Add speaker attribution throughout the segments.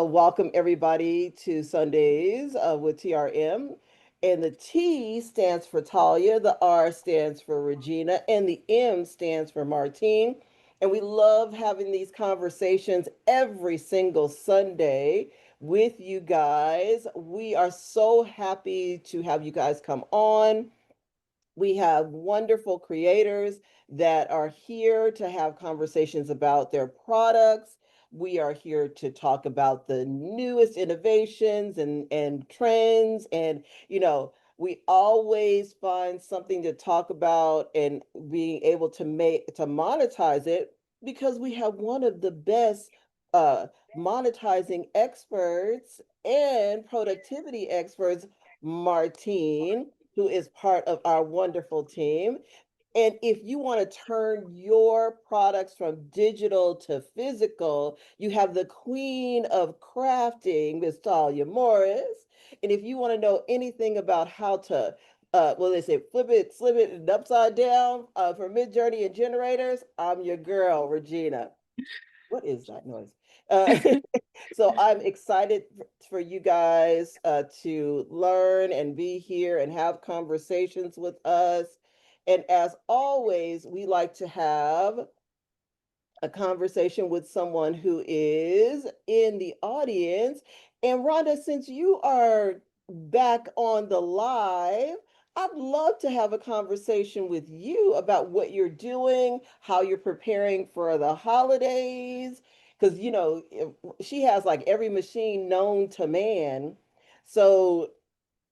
Speaker 1: Welcome everybody to Sundays with TRM. And the T stands for Talya, the R stands for Regina, and the M stands for Martine. And we love having these conversations every single Sunday with you guys. We are so happy to have you guys come on. We have wonderful creators that are here to have conversations about their products. We are here to talk about the newest innovations and trends. We always find something to talk about and being able to monetize it because we have one of the best uh, monetizing experts and productivity experts, Martine, who is part of our wonderful team. And if you want to turn your products from digital to physical, you have the queen of crafting, Miss Talya Morris. And if you want to know anything about how to, they say flip it, slip it, and upside down for Mid-Journey and generators, I'm your girl, Regina. What is that noise? Uh, so I'm excited for you guys to learn and be here and have conversations with us. And as always, we like to have a conversation with someone who is in the audience. And Rhonda, since you are back on the live, I'd love to have a conversation with you about what you're doing, how you're preparing for the holidays. Because, she has like every machine known to man. So,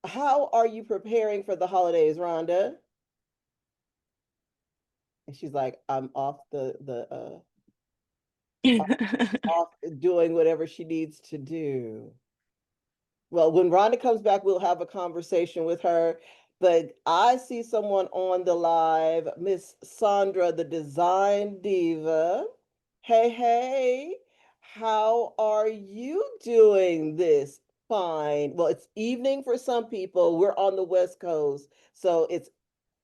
Speaker 1: how are you preparing for the holidays, Rhonda? And she's like, I'm off off doing whatever she needs to do. Well, when Rhonda comes back, we'll have a conversation with her. But I see someone on the live, Miss Sandra, the design diva. Hey, hey, how are you doing this fine? Well, it's evening for some people. We're on the West Coast, so it's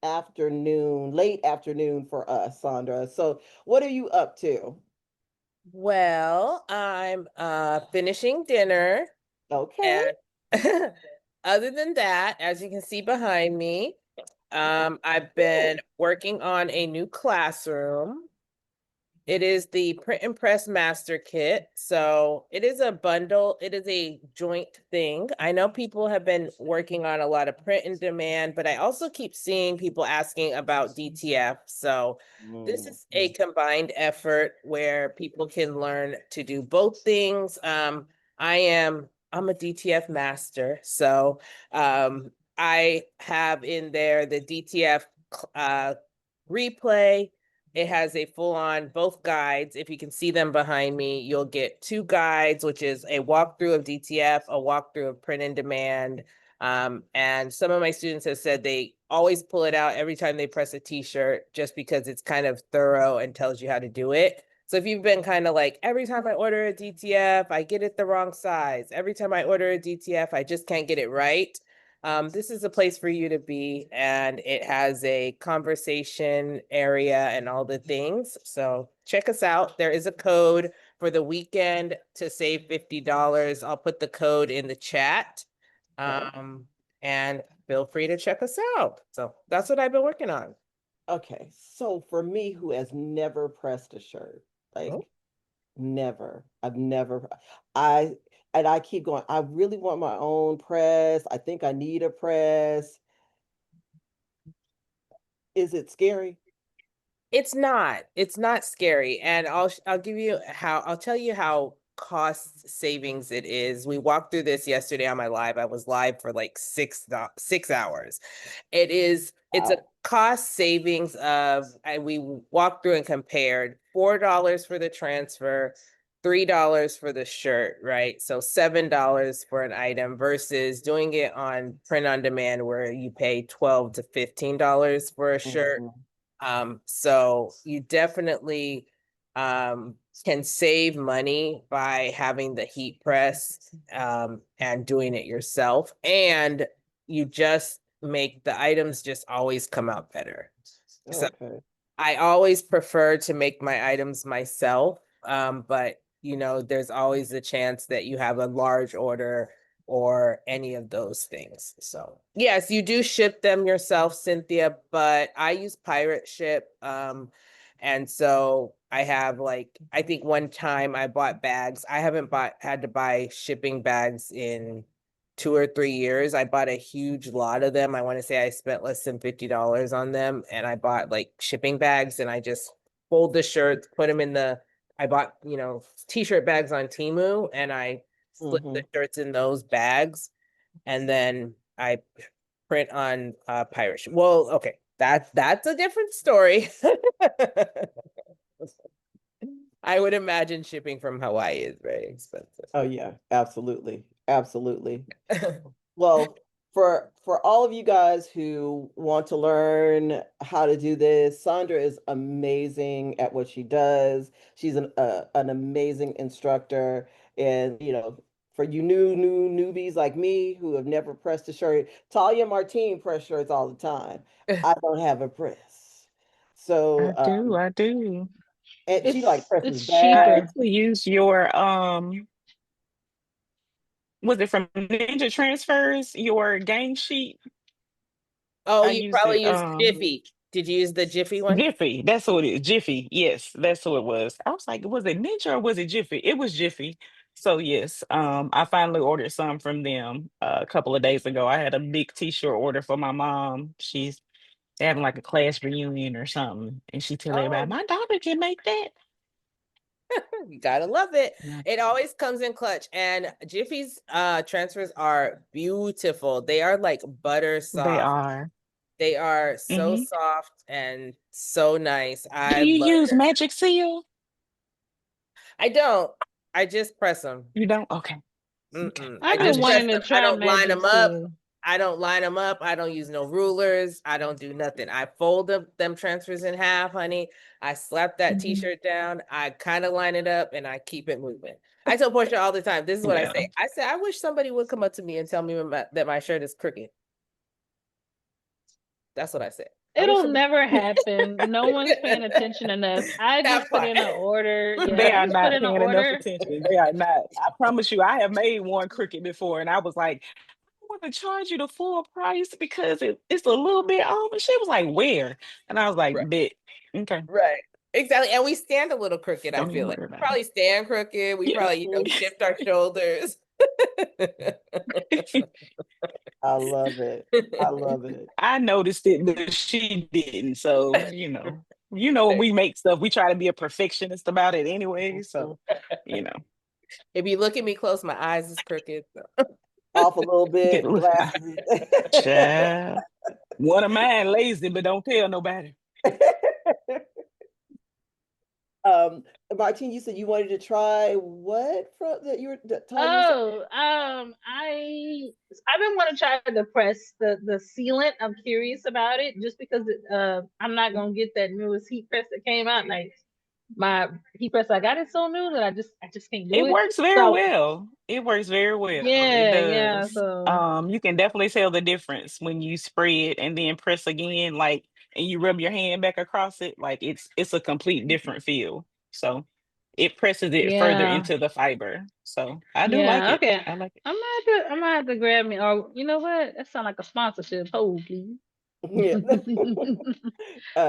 Speaker 1: afternoon, late afternoon for us, Sandra. So, what are you up to?
Speaker 2: Well, I'm finishing dinner,
Speaker 1: Okay.
Speaker 2: and other than that, as you can see behind me, I've been working on a new classroom. It is the print and press master kit. So it is a bundle. It is a joint thing. I know people have been working on a lot of print and demand, but I also keep seeing people asking about DTF. So this is a combined effort where people can learn to do both things. I'm a DTF master. So I have in there the DTF replay. It has a full-on both guides. If you can see them behind me, you'll get two guides, which is a walkthrough of DTF, a walkthrough of print and demand. And some of my students have said they always pull it out every time they press a t-shirt just because it's kind of thorough and tells you how to do it. So if you've been kind of like, every time I order a DTF, I get it the wrong size. Every time I order a DTF, I just can't get it right. This is a place for you to be, and it has a conversation area and all the things. So check us out. There is a code for the weekend to save $50. I'll put the code in the chat. And feel free to check us out. So that's what I've been working on.
Speaker 1: Okay, so for me, who has never pressed a shirt, like
Speaker 2: Oh.
Speaker 1: never, I've never, I, and I keep going, I really want my own press. I think I need a press. Is it scary?
Speaker 2: It's not scary. And I'll tell you how cost savings it is. We walked through this yesterday on my live. I was live for like 6 hours. It's a
Speaker 1: Wow.
Speaker 2: cost savings of, and we walked through and compared $4 for the transfer, $3 for the shirt, right? So $7 for an item versus doing it on print on demand where you pay $12 to $15 for a shirt.
Speaker 1: Mhm.
Speaker 2: So you definitely can save money by having the heat press and doing it yourself. And you just make the items just always come out better. So
Speaker 1: Okay.
Speaker 2: I always prefer to make my items myself. But there's always a chance that you have a large order or any of those things. So yes, you do ship them yourself, Cynthia, but I use pirate ship. And so I have like, I think one time I bought bags. I haven't had to buy shipping bags in 2 or 3 years. I bought a huge lot of them. I want to say I spent less than $50 on them, and I bought like shipping bags, and I just fold the shirts, put them in the. I bought t-shirt bags on Temu, and I split the
Speaker 1: Mm-hmm.
Speaker 2: shirts in those bags, and then I print on pirate. Well, okay, that's a different story. I would imagine shipping from Hawaii is very expensive.
Speaker 1: Oh yeah, absolutely. Absolutely. Well, for all of you guys who want to learn how to do this, Sandra is amazing at what she does. She's an amazing instructor, and for you new newbies like me who have never pressed a shirt, Talya and Martine press shirts all the time. I don't have a press, so
Speaker 3: I do.
Speaker 1: and she like presses
Speaker 4: It's
Speaker 3: I
Speaker 4: cheaper.
Speaker 1: bags.
Speaker 3: actually used your was it from Ninja Transfers, your gang sheet?
Speaker 2: Oh,
Speaker 3: I
Speaker 2: you
Speaker 3: used
Speaker 2: probably
Speaker 3: it
Speaker 2: used Jiffy. Did you use the Jiffy one?
Speaker 3: Jiffy. That's what it is. Jiffy. Yes, that's who it was. I was like, was it Ninja or was it Jiffy? It was Jiffy. So yes, I finally ordered some from them a couple of days ago. I had a big t-shirt order for my mom. She's having like a class reunion or something, and she tell everybody,
Speaker 2: Oh,
Speaker 3: my daughter can make that.
Speaker 2: you gotta love it.
Speaker 3: No,
Speaker 2: It always comes in clutch. And Jiffy's transfers are beautiful. They are like butter
Speaker 3: they
Speaker 2: soft.
Speaker 3: are.
Speaker 2: They are so
Speaker 3: Hmm.
Speaker 2: soft and so nice.
Speaker 3: Do
Speaker 2: I
Speaker 3: you
Speaker 2: love
Speaker 3: use
Speaker 2: it.
Speaker 3: Magic Seal?
Speaker 2: I don't. I just press them.
Speaker 3: You don't? Okay. Okay.
Speaker 2: Mm-mm. I
Speaker 4: I've
Speaker 3: I
Speaker 4: been
Speaker 2: just
Speaker 3: just
Speaker 2: press
Speaker 4: wanting to
Speaker 2: them. I
Speaker 4: try
Speaker 2: don't line
Speaker 4: Magic
Speaker 2: them up.
Speaker 4: Seal.
Speaker 2: I don't line them up. I don't use no rulers. I don't do nothing. I fold them transfers in half, honey. I slap that
Speaker 3: Mhm.
Speaker 2: t-shirt down. I kind of line it up and I keep it moving. I tell Portia all the time, this is what I
Speaker 3: Yeah.
Speaker 2: say. I say, I wish somebody would come up to me and tell me that my shirt is crooked. That's what I said. I wish
Speaker 4: It'll
Speaker 2: somebody
Speaker 4: never happen. No one's paying attention enough. I
Speaker 2: that
Speaker 4: just put
Speaker 2: part.
Speaker 4: in an order. Yeah,
Speaker 3: They
Speaker 4: I
Speaker 3: are
Speaker 4: just put
Speaker 3: not
Speaker 4: in an
Speaker 3: paying enough
Speaker 4: order.
Speaker 3: attention. They are not. I promise you, I have made one cricket before, and I was like, I want to charge you the full price because it's a little bit off. And she was like, where? And I was like,
Speaker 2: Right.
Speaker 3: bet. Okay.
Speaker 2: Right. Exactly. And we stand a little crooked, I
Speaker 3: Don't
Speaker 2: feel
Speaker 3: even
Speaker 2: like.
Speaker 3: worry
Speaker 2: We
Speaker 3: about
Speaker 2: probably stand crooked. We
Speaker 3: it.
Speaker 2: probably, shift our shoulders.
Speaker 3: Yeah.
Speaker 1: I love it. I love it.
Speaker 3: I noticed it, but she didn't. So, when we make stuff, we try to be a perfectionist about it anyway. So, you know,
Speaker 2: If you look at me close, my eyes is crooked. So.
Speaker 1: Off a little
Speaker 3: get
Speaker 1: bit,
Speaker 3: look,
Speaker 1: glasses.
Speaker 3: child. One of mine lazy, but don't tell nobody.
Speaker 1: um, Martine, you said you wanted to try what from that you were that Todd you were saying?
Speaker 4: Oh, I've been wanting to try the press, the sealant. I'm curious about it just because I'm not gonna get that newest heat press that came out. Like my heat press, I got it so new that I just can't do
Speaker 3: It
Speaker 4: it.
Speaker 3: works very
Speaker 4: So
Speaker 3: well. It works very well. It
Speaker 4: yeah.
Speaker 3: does.
Speaker 4: So
Speaker 3: You can definitely tell the difference when you spray it and then press again, like, and you rub your hand back across it. Like it's a complete different feel. So it presses it further
Speaker 4: yeah,
Speaker 3: into the fiber. So I do like
Speaker 4: yeah.
Speaker 3: it.
Speaker 4: Okay,
Speaker 3: I like it.
Speaker 4: I'm gonna have to grab me. Or you know what? That sounds like a sponsorship. Hold please.
Speaker 1: Yeah.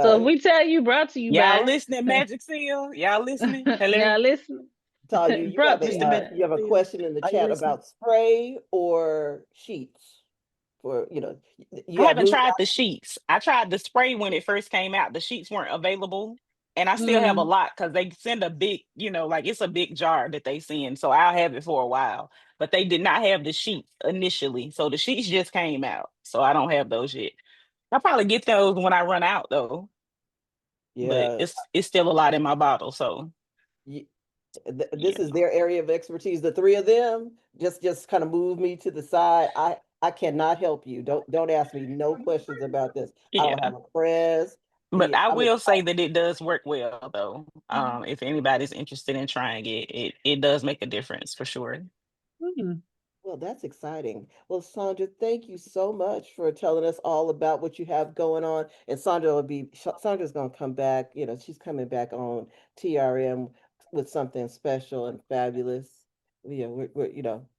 Speaker 4: So if
Speaker 1: uh
Speaker 4: we tell you, brought to you
Speaker 3: Y'all
Speaker 4: by,
Speaker 3: listening, Magic Seal? Y'all listening? Hello,
Speaker 4: yeah, listen,
Speaker 1: Todd, you have
Speaker 4: brought to
Speaker 3: Mr.
Speaker 4: you by.
Speaker 1: you
Speaker 3: Magic
Speaker 1: have a
Speaker 3: Seal.
Speaker 1: question in the
Speaker 3: Are you
Speaker 1: chat
Speaker 3: listening?
Speaker 1: about spray or sheets for
Speaker 3: I
Speaker 1: you have
Speaker 3: haven't
Speaker 1: moved
Speaker 3: tried the sheets. I tried the spray when it first came out. The sheets weren't available. And I still have a
Speaker 4: Mm,
Speaker 3: lot because they send a big, like it's a big jar that they send. So I'll have it for a while. But they did not have the sheets initially. So the sheets just came out. So I don't have those yet. I'll probably get those when I run out though. But
Speaker 1: yeah
Speaker 3: it's still a lot in my bottle. So
Speaker 1: y-
Speaker 3: yeah.
Speaker 1: this is their area of expertise. The three of them just kind of move me to the side. I cannot help you. Don't ask me no questions about this. I don't
Speaker 3: Yeah.
Speaker 1: have a press.
Speaker 3: But I
Speaker 1: I'm
Speaker 3: will say
Speaker 1: excited.
Speaker 3: that it does work well though. If anybody's interested in trying it, it does make a difference for sure.
Speaker 4: mm,
Speaker 1: Well, that's exciting. Well, Sandra, thank you so much for telling us all about what you have going on. And Sandra's going to come back. She's coming back on TRM with something special and fabulous. Yeah,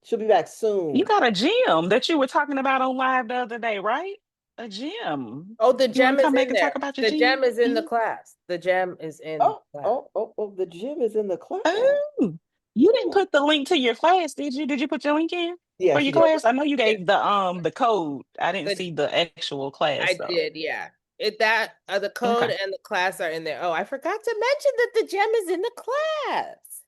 Speaker 1: she'll be back
Speaker 3: You
Speaker 1: soon.
Speaker 3: got a gym that you were talking about on live the other day, right? A gym.
Speaker 2: Oh, the
Speaker 3: You want
Speaker 2: gem
Speaker 3: to
Speaker 2: is
Speaker 3: come back
Speaker 2: in
Speaker 3: and talk
Speaker 2: there.
Speaker 3: about your
Speaker 2: The gem
Speaker 3: gym?
Speaker 2: is in the
Speaker 3: Mhm.
Speaker 2: class. The gem is in
Speaker 1: Oh,
Speaker 2: class.
Speaker 1: oh, oh, oh, the gym is in the class.
Speaker 3: Oh, you didn't
Speaker 1: Ooh.
Speaker 3: put the link to your class, did you? Did you put your link in
Speaker 1: Yeah,
Speaker 3: for
Speaker 1: she
Speaker 3: your
Speaker 1: did.
Speaker 3: class? I know you
Speaker 2: Yeah,
Speaker 3: gave the code. I didn't
Speaker 2: the
Speaker 3: see the actual class
Speaker 2: I
Speaker 3: though.
Speaker 2: did, yeah. The code
Speaker 3: Okay.
Speaker 2: and the class are in there. Oh, I forgot to mention that the gem is in the class.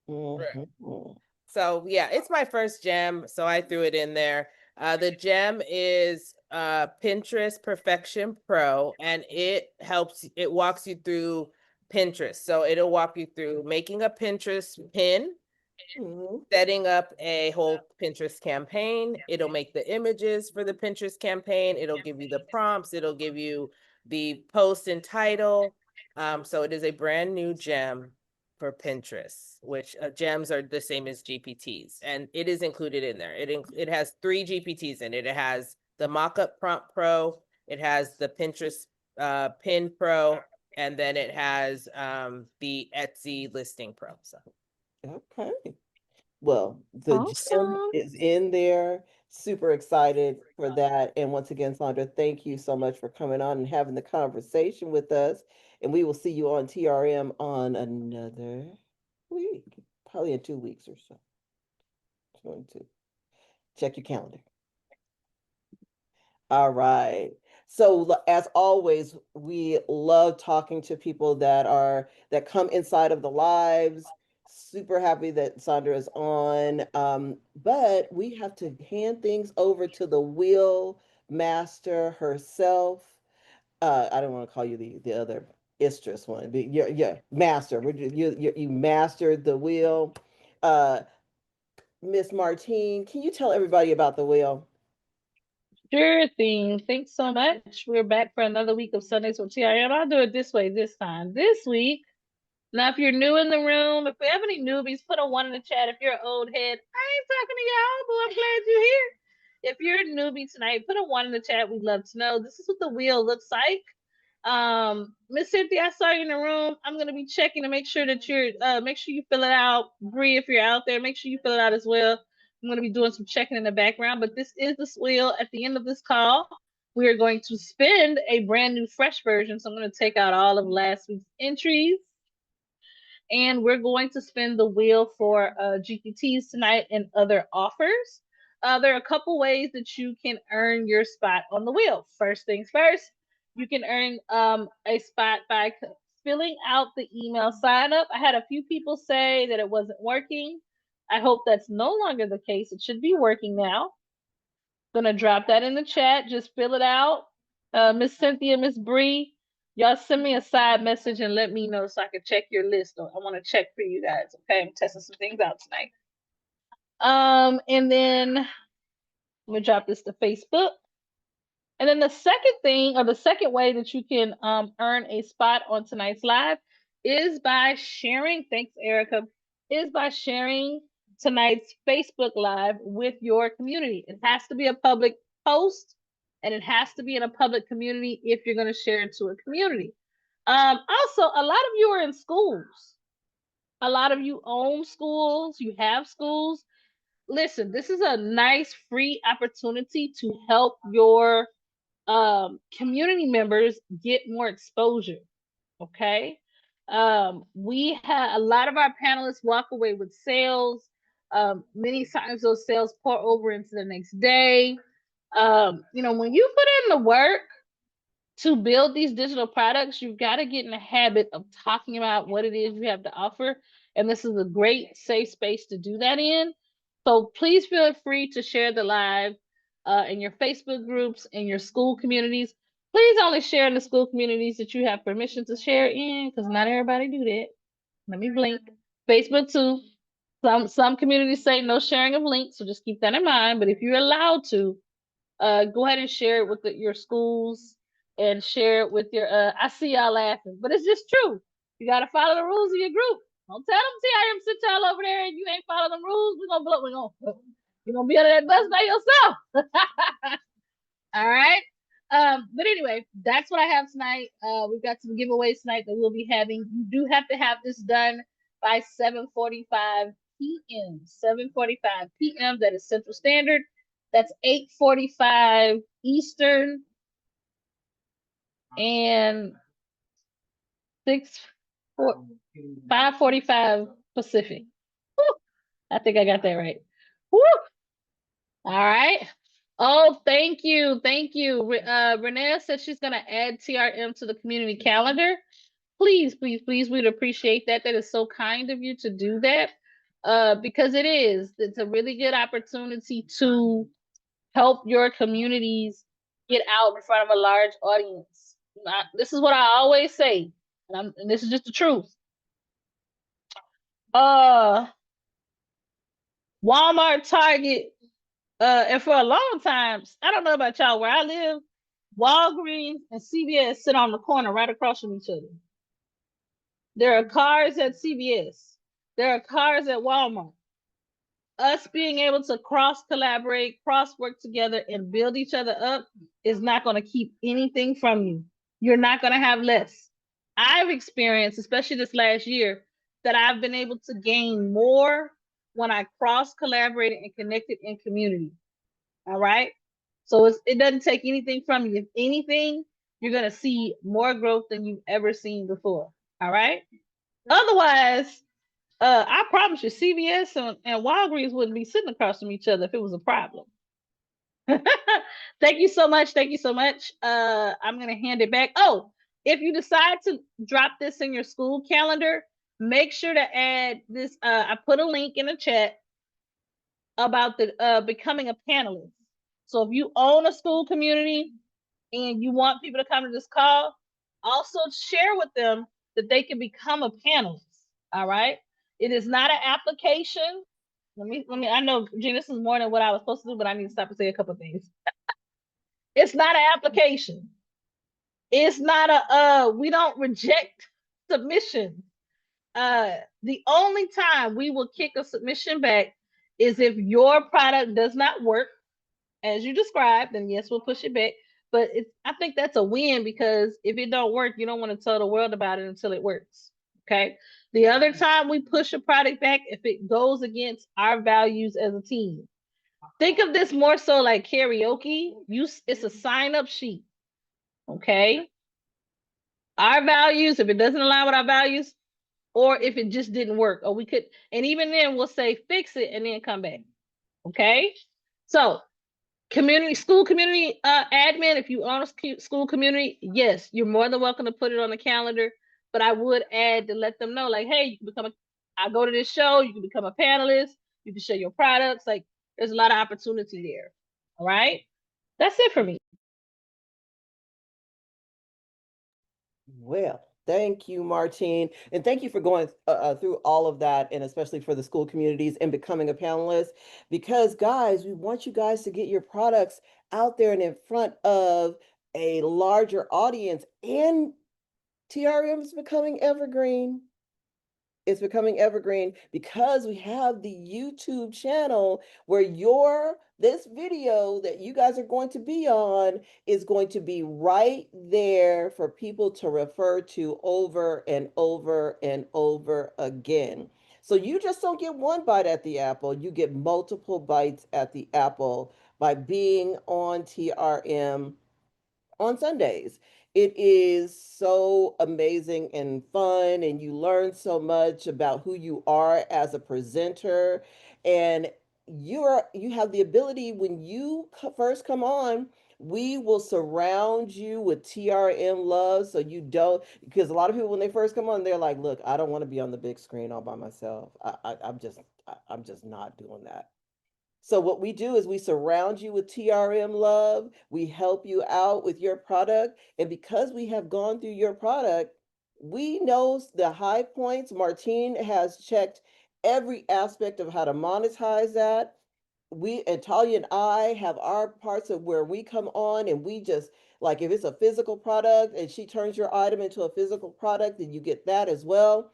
Speaker 2: Right.
Speaker 1: Mhm.
Speaker 2: So yeah, it's my first gem, so I threw it in there. The gem is Pinterest Perfection Pro, and it walks you through Pinterest. So it'll walk you through making a Pinterest pin,
Speaker 1: Mhm.
Speaker 2: setting up a whole Pinterest campaign. It'll make the images for the Pinterest campaign. It'll give you the prompts. It'll give you the post and title. So it is a brand new gem for Pinterest, which gems are the same as GPTs, and it is included in there. It has 3 GPTs in it. It has the Mockup Prompt Pro. It has the Pinterest Pin Pro, and then it has the Etsy Listing Pro. So
Speaker 1: Okay. Well, the gym
Speaker 3: Awesome.
Speaker 1: is in there. Super excited for that. And once again, Sandra, thank you so much for coming on and having the conversation with us. And we will see you on TRM on another week, probably in 2 weeks or so. 22. Check your calendar. All right. So as always, we love talking to people that come inside of the lives. Super happy that Sandra is on. But we have to hand things over to the wheel master herself. I don't want to call you the other Istress one, but you're master. You mastered the wheel. Uh, Miss Martine, can you tell everybody about the wheel?
Speaker 4: Sure thing. Thanks so much. We're back for another week of Sundays with TRM. I'll do it this way this time. This week, now if you're new in the room, if we have any newbies, put a one in the chat. If you're an old head, I ain't talking to y'all, but I'm glad you're here. If you're a newbie tonight, put a one in the chat. We'd love to know. This is what the wheel looks like. Miss Cynthia, I saw you in the room. I'm gonna be checking to make sure that you're make sure you fill it out. Bree, if you're out there, make sure you fill it out as well. I'm gonna be doing some checking in the background, but this is the wheel. At the end of this call, we are going to spend a brand new fresh version. So I'm gonna take out all of last week's entries, and we're going to spin the wheel for GPTs tonight and other offers. There are a couple ways that you can earn your spot on the wheel. First things first, you can earn a spot by filling out the email sign up. I had a few people say that it wasn't working. I hope that's no longer the case. It should be working now. Gonna drop that in the chat. Just fill it out. Miss Cynthia, Miss Bree, y'all send me a side message and let me know so I can check your list. I want to check for you guys. Okay, I'm testing some things out tonight. And then let me drop this to Facebook. And then the second thing, or the second way that you can earn a spot on tonight's live is by sharing. Thanks, Erica. Is by sharing tonight's Facebook Live with your community. It has to be a public post, and it has to be in a public community if you're going to share it to a community. Also, a lot of you are in schools. A lot of you own schools. You have schools. Listen, this is a nice free opportunity to help your community members get more exposure. Okay. We had a lot of our panelists walk away with sales. Many times those sales pour over into the next day. When you put in the work to build these digital products, you've got to get in the habit of talking about what it is you have to offer. And this is a great safe space to do that in. So please feel free to share the live in your Facebook groups, in your school communities. Please only share in the school communities that you have permission to share in, because not everybody do that. Let me blink. Facebook too. Some communities say no sharing of links, so just keep that in mind. But if you're allowed to, go ahead and share it with your schools and share it with your I see y'all laughing, but it's just true. You got to follow the rules of your group. Don't tell them TRM sit y'all over there and you ain't follow them rules. We're gonna blow. You're gonna be under that bus by yourself. All right. But anyway, that's what I have tonight. We've got some giveaways tonight that we'll be having. You do have to have this done by 7:45 p.m. 7:45 p.m. That is Central Standard. That's 8:45 Eastern and 5:45 Pacific. Woo! I think I got that right. Woo! All right. Oh, thank you. Thank you. Renee said she's going to add TRM to the community calendar. Please, please, please, we'd appreciate that. That is so kind of you to do that. Because it's a really good opportunity to help your communities get out in front of a large audience. This is what I always say, and this is just the truth. Walmart, Target, and for a long time, I don't know about y'all, where I live, Walgreens and CVS sit on the corner right across from each other. There are cars at CVS. There are cars at Walmart. Us being able to cross collaborate, cross work together, and build each other up is not going to keep anything from you. You're not going to have less. I've experienced, especially this last year, that I've been able to gain more when I cross collaborated and connected in community. All right. So it doesn't take anything from you. If anything, you're going to see more growth than you've ever seen before. All right. Otherwise, I promise you, CVS and Walgreens wouldn't be sitting across from each other if it was a problem. Thank you so much. Thank you so much. I'm going to hand it back. Oh, if you decide to drop this in your school calendar, make sure to add this. I put a link in the chat about the becoming a panelist. So if you own a school community and you want people to come to this call, also share with them that they can become a panelist. All right. It is not an application. Let me, I know, Gina, this is more than what I was supposed to do, but I need to stop and say a couple of things. It's not an application. It's not we don't reject submission. The only time we will kick a submission back is if your product does not work as you described, then yes, we'll push it back. But I think that's a win, because if it don't work, you don't want to tell the world about it until it works. Okay. The other time we push a product back, if it goes against our values as a team. Think of this more so like karaoke. It's a sign-up sheet. Okay. Our values, if it doesn't align with our values, or if it just didn't work, or we could, and even then we'll say fix it and then come back. Okay. So school community admin, if you own a school community, yes, you're more than welcome to put it on the calendar. But I would add to let them know, like, hey, you can become I go to this show, you can become a panelist, you can share your products. Like, there's a lot of opportunity there. All right. That's it for me.
Speaker 1: Well, thank you, Martine. And thank you for going through all of that, and especially for the school communities and becoming a panelist. Because, guys, we want you guys to get your products out there and in front of a larger audience. And TRM is becoming evergreen. It's becoming evergreen because we have the YouTube channel where this video that you guys are going to be on is going to be right there for people to refer to over and over and over again. So you just don't get one bite at the apple, you get multiple bites at the apple by being on TRM on Sundays. It is so amazing and fun, and you learn so much about who you are as a presenter. And you have the ability, when you first come on, we will surround you with TRM love, so you don't, because a lot of people, when they first come on, they're like, look, I don't want to be on the big screen all by myself. I'm just not doing that. So what we do is we surround you with TRM love. We help you out with your product. And because we have gone through your product, we know the high points. Martine has checked every aspect of how to monetize that. We and Talya and I have our parts of where we come on, and we just, like, if it's a physical product and she turns your item into a physical product, then you get that as well.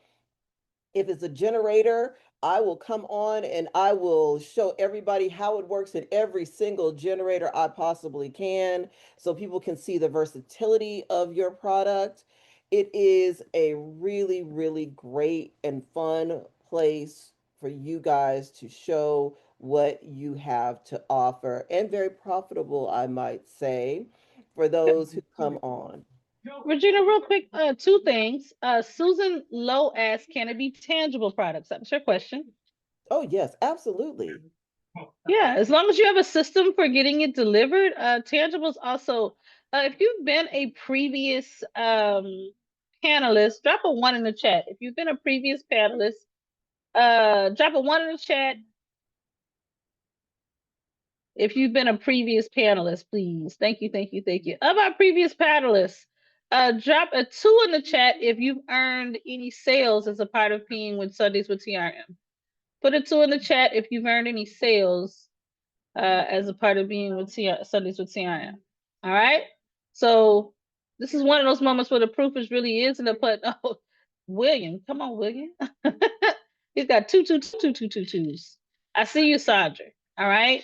Speaker 1: If it's a generator, I will come on and I will show everybody how it works in every single generator I possibly can, so people can see the versatility of your product. It is a really, really great and fun place for you guys to show what you have to offer, and very profitable, I might say, for those who come on.
Speaker 4: Regina, real quick, two things. Susan Lowe asked, can it be tangible products? That's your question.
Speaker 1: Oh, yes, absolutely.
Speaker 4: Yeah, as long as you have a system for getting it delivered, tangibles also. If you've been a previous panelist, drop a one in the chat. If you've been a previous panelist, drop a one in the chat. If you've been a previous panelist, please. Thank you, thank you, thank you. Of our previous panelists, drop a two in the chat if you've earned any sales as a part of being with Sundays with TRM. Put a two in the chat if you've earned any sales as a part of being with Sundays with TRM. All right. So this is one of those moments where the proof is really is in the put. Oh, William, come on, William. He's got two twos. I see you, Sandra. All right.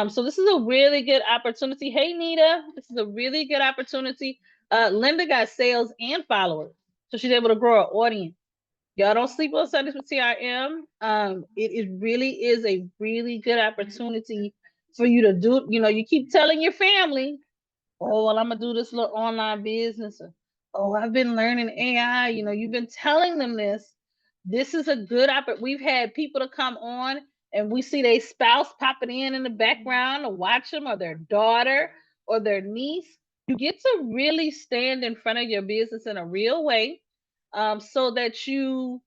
Speaker 4: So this is a really good opportunity. Hey, Nita, this is a really good opportunity. Linda got sales and followers, so she's able to grow her audience. Y'all don't sleep on Sundays with TRM. It really is a really good opportunity for you to do. You know, you keep telling your family, oh, well, I'm gonna do this little online business. Or, oh, I've been learning AI. You know, you've been telling them this. This is a good opportunity. We've had people to come on and we see their spouse popping in the background to watch them, or their daughter or their niece. You get to really stand in front of your business in a real way, so that you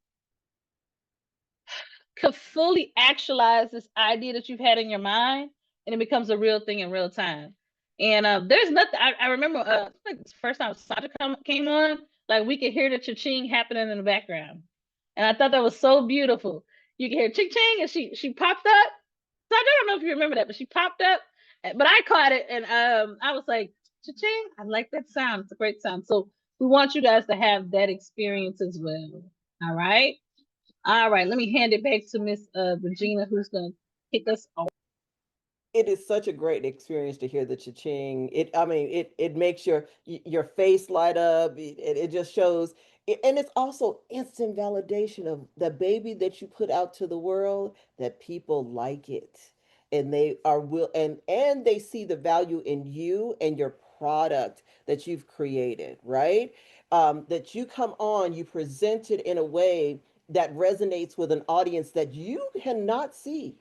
Speaker 4: could fully actualize this idea that you've had in your mind, and it becomes a real thing in real time. And there's nothing. I remember like the first time Sandra came on, like we could hear the cha-ching happening in the background, and I thought that was so beautiful. You could hear ching-ching, and she popped up. So I don't know if you remember that, but she popped up, but I caught it, and I was like, cha-ching. I like that sound. It's a great sound. So we want you guys to have that experience as well. All right. All right, let me hand it back to Miss Regina, who's going to kick us off.
Speaker 1: It is such a great experience to hear the cha-ching. I mean, it makes your face light up. It just shows, and it's also instant validation of the baby that you put out to the world, that people like it, and they are will and they see the value in you and your product that you've created, right? That you come on, you present it in a way that resonates with an audience that you cannot see.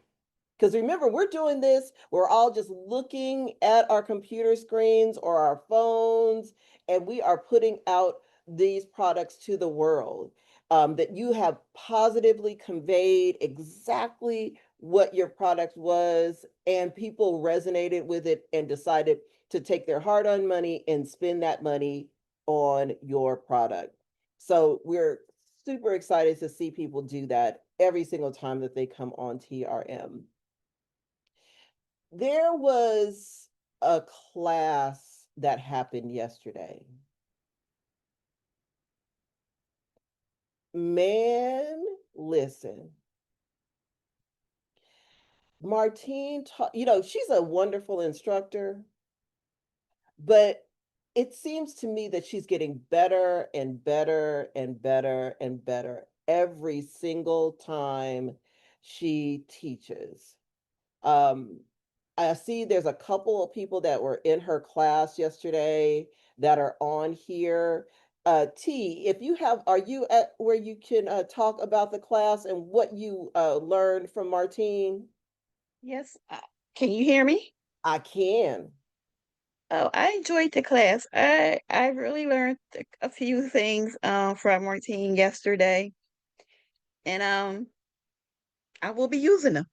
Speaker 1: Because remember, we're doing this, we're all just looking at our computer screens or our phones, and we are putting out these products to the world, that you have positively conveyed exactly what your product was, and people resonated with it and decided to take their hard earned money and spend that money on your product. So we're super excited to see people do that every single time that they come on TRM. There was a class that happened yesterday. Man, listen. Martine taught, she's a wonderful instructor, but it seems to me that she's getting better and better and better and better every single time she teaches. Um, I see there's a couple of people that were in her class yesterday that are on here. T, if you have, are you at where you can talk about the class and what you learned from Martine?
Speaker 5: Yes. Can you hear me?
Speaker 1: I can.
Speaker 5: Oh, I enjoyed the class. I really learned a few things from Martine yesterday, and I will be using them.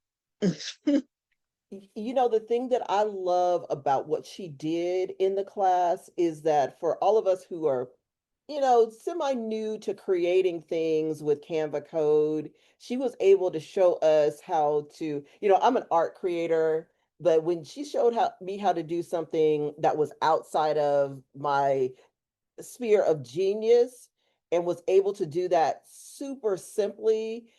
Speaker 1: The thing that I love about what she did in the class is that for all of us who are, semi new to creating things with Canva code, she was able to show us how to, I'm an art creator, but when she showed me how to do something that was outside of my sphere of genius and was able to do that super simply,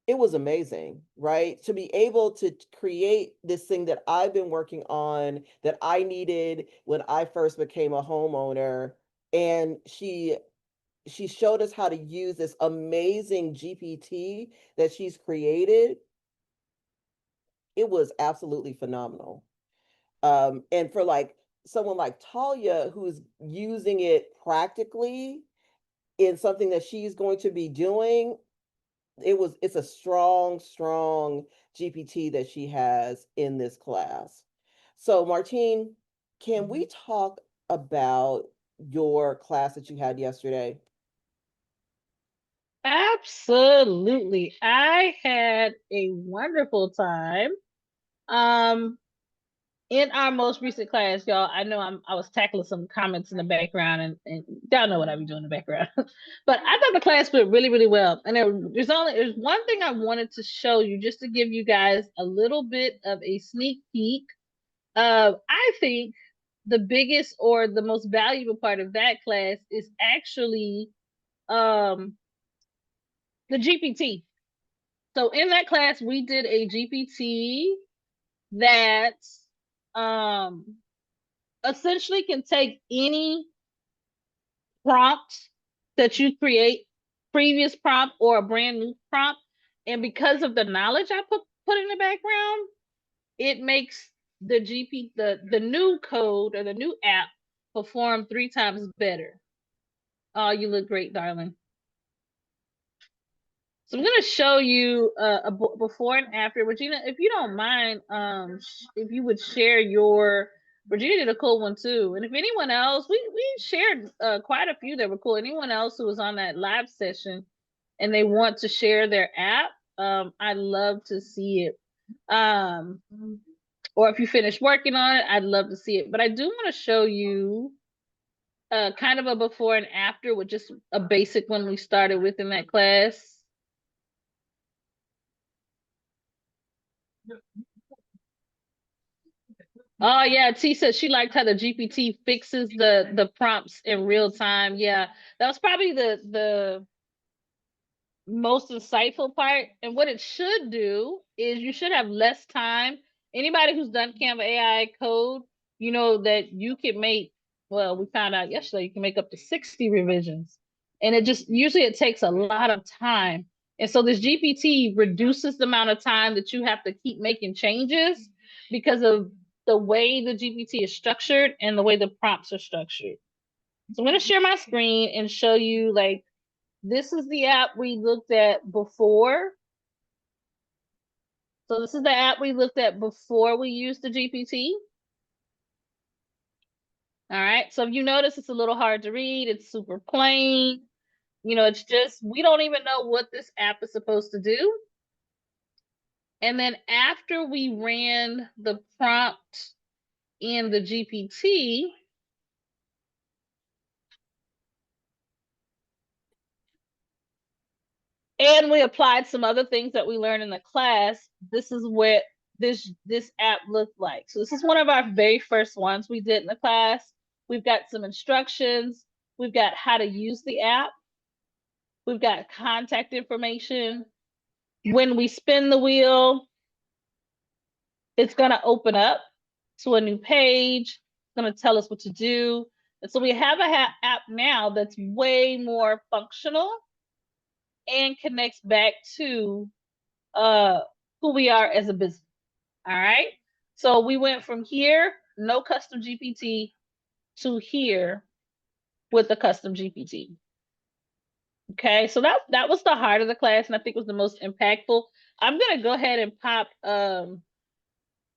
Speaker 1: it was amazing, right? To be able to create this thing that I've been working on, that I needed when I first became a homeowner. and she showed us how to use this amazing GPT that she's created. It was absolutely phenomenal. And for like someone like Talya who's using it practically in something that she's going to be doing, it's a strong GPT that she has in this class. So Martine, can we talk about your class that you had yesterday?
Speaker 4: Absolutely. I had a wonderful time. Um, in our most recent class, y'all, I know I was tackling some comments in the background, and y'all know what I be doing in the background. But I thought the class went really well. And there's one thing I wanted to show you just to give you guys a little bit of a sneak peek. I think the biggest or the most valuable part of that class is actually the GPT. So in that class, we did a GPT that essentially can take any prompt that you create, previous prompt or a brand new prompt, and because of the knowledge I put in the background, it makes the new code or the new app perform 3 times better. Oh, you look great, darling. So I'm going to show you a before and after. Regina, if you don't mind, if you would share your, Regina did a cool one too. And if anyone else, we shared quite a few that were cool. Anyone else who was on that live session and they want to share their app, I'd love to see it. Or if you finish working on it, I'd love to see it. But I do want to show you kind of a before and after with just a basic one we started with in that class. Oh yeah, T said she liked how the GPT fixes the prompts in real time. Yeah, that was probably the most insightful part. And what it should do is you should have less time. Anybody who's done Canva AI code, you know that you can make, well, we found out yesterday you can make up to 60 revisions. And it just usually it takes a lot of time. And so this GPT reduces the amount of time that you have to keep making changes because of the way the GPT is structured and the way the prompts are structured. So I'm going to share my screen and show you like this is the app we looked at before. So this is the app we looked at before we used the GPT. All right. So if you notice, it's a little hard to read. It's super plain. You know, it's just, we don't even know what this app is supposed to do. And then after we ran the prompt in the GPT, and we applied some other things that we learned in the class, this is what this app looked like. So this is one of our very first ones we did in the class. We've got some instructions. We've got how to use the app. We've got contact information. When we spin the wheel, it's going to open up to a new page. It's going to tell us what to do. And so we have a app now that's way more functional and connects back to who we are as a business. All right. So we went from here, no custom GPT, to here with a custom GPT. Okay, so that was the heart of the class, and I think was the most impactful. I'm gonna go ahead and pop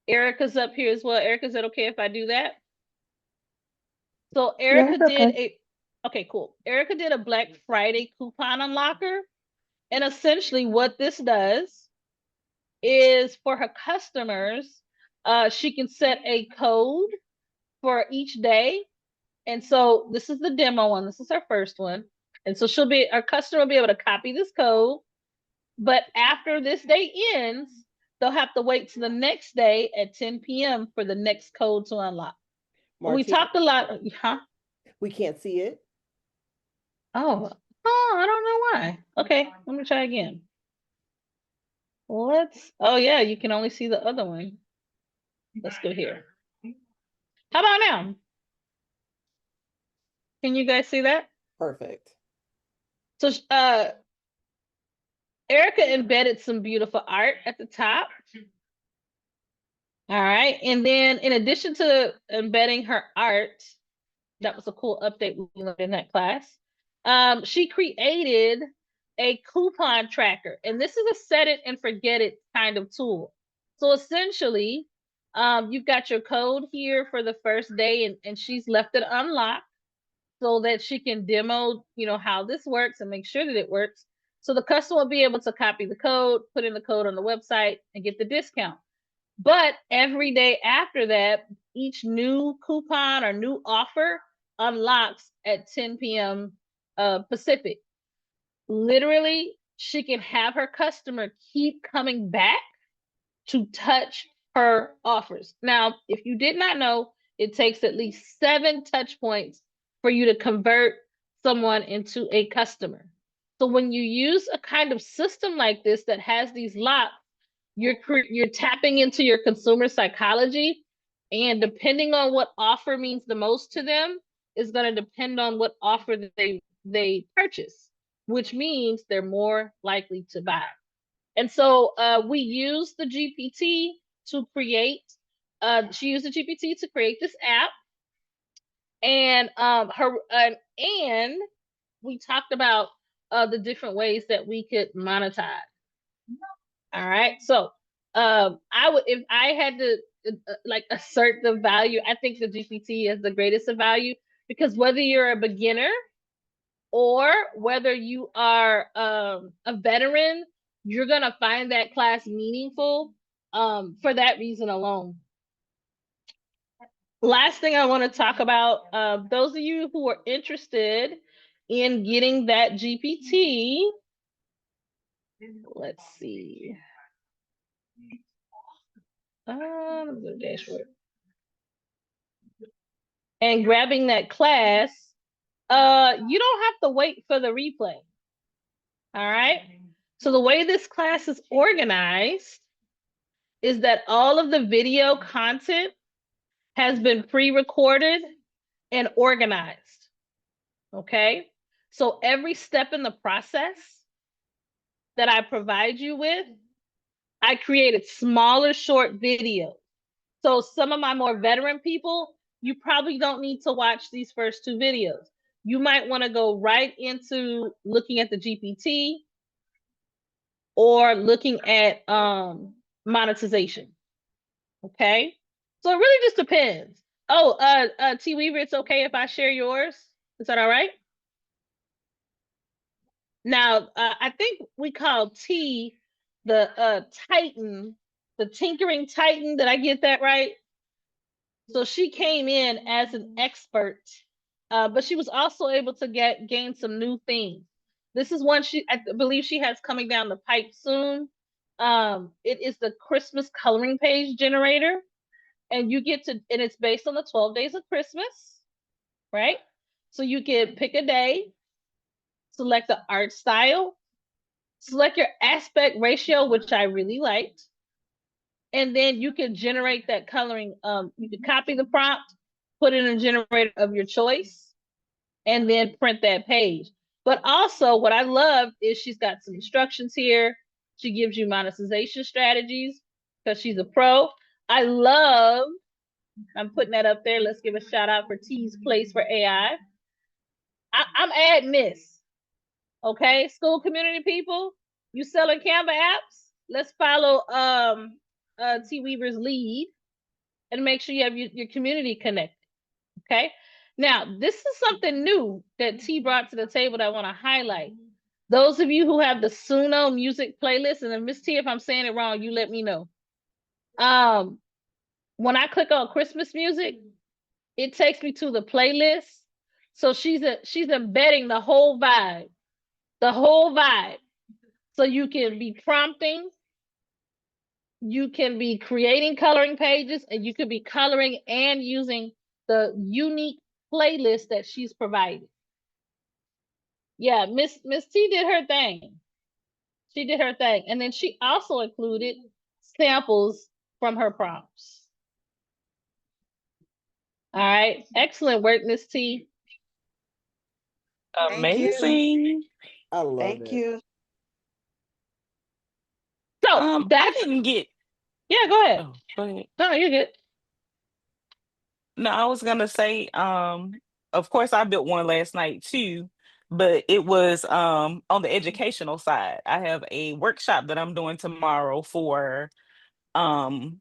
Speaker 4: Erica's up here as well. Erica, is that okay if I do that? So Erica did okay, cool. Erica did a Black Friday coupon unlocker, and essentially what this does is for her customers, she can set a code for each day. And so this is the demo one. This is her first one. And so our customer will be able to copy this code. But after this day ends, they'll have to wait to the next day at 10 p.m. for the next code to unlock.
Speaker 1: Martine,
Speaker 4: we talked a lot, huh?
Speaker 1: We can't see it.
Speaker 4: Oh, I don't know why. Okay, let me try again. Oh yeah, you can only see the other one. Let's go here. How about now? Can you guys see that?
Speaker 1: Perfect.
Speaker 4: So Erica embedded some beautiful art at the top. All right. And then in addition to embedding her art, that was a cool update we learned in that class. She created a coupon tracker, and this is a set it and forget it kind of tool. So essentially, you've got your code here for the first day, and she's left it unlocked so that she can demo, how this works and make sure that it works. So the customer will be able to copy the code, put in the code on the website, and get the discount. But every day after that, each new coupon or new offer unlocks at 10 p.m. Pacific. Literally, she can have her customer keep coming back to touch her offers. Now, if you did not know, it takes at least 7 touch points for you to convert someone into a customer. So when you use a kind of system like this that has these locks, you're tapping into your consumer psychology, and depending on what offer means the most to them is going to depend on what offer they purchase, which means they're more likely to buy. And so we use the GPT to create. She used the GPT to create this app, and and we talked about the different ways that we could monetize. All right. So I would, if I had to like assert the value, I think the GPT is the greatest of value, because whether you're a beginner or whether you are a veteran, you're going to find that class meaningful for that reason alone. Last thing I want to talk about, those of you who are interested in getting that GPT, let's see. The dashboard. And grabbing that class, you don't have to wait for the replay. All right. So the way this class is organized is that all of the video content has been pre-recorded and organized. Okay. So every step in the process that I provide you with, I created smaller short videos. So some of my more veteran people, you probably don't need to watch these first 2 videos. You might want to go right into looking at the GPT or looking at monetization. Okay. So it really just depends. Oh, T Weaver, it's okay if I share yours? Is that all right? Now, I think we call T the Titan, the tinkering Titan. Did I get that right? So she came in as an expert, but she was also able to gain some new things. This is one I believe she has coming down the pipe soon. It is the Christmas coloring page generator, and it's based on the 12 days of Christmas, right? So you can pick a day, select the art style, select your aspect ratio, which I really liked, and then you can generate that coloring. You can copy the prompt, put it in a generator of your choice, and then print that page. But also what I love is she's got some instructions here. She gives you monetization strategies because she's a pro. I'm putting that up there. Let's give a shout out for T's Place for AI. I'm adding this. Okay, school community people, you selling Canva apps? Let's follow T Weaver's lead and make sure you have your community connected. Okay. Now, this is something new that T brought to the table that I want to highlight. Those of you who have the Suno music playlist, and then Miss T, if I'm saying it wrong, you let me know. When I click on Christmas music, it takes me to the playlist. So she's embedding the whole vibe. So you can be prompting, you can be creating coloring pages, and you could be coloring and using the unique playlist that she's provided. Yeah, Miss T did her thing. She did her thing. And then she also included samples from her prompts. All right. Excellent work, Miss T.
Speaker 5: Thank you.
Speaker 3: Amazing.
Speaker 1: I love
Speaker 5: Thank
Speaker 1: it.
Speaker 5: you.
Speaker 4: So
Speaker 3: I
Speaker 4: that's
Speaker 3: didn't get.
Speaker 4: yeah. Go ahead.
Speaker 3: Oh, go ahead.
Speaker 4: No, you're good.
Speaker 3: No, I was gonna say, of course I built one last night too, but it was on the educational side. I have a workshop that I'm doing tomorrow for um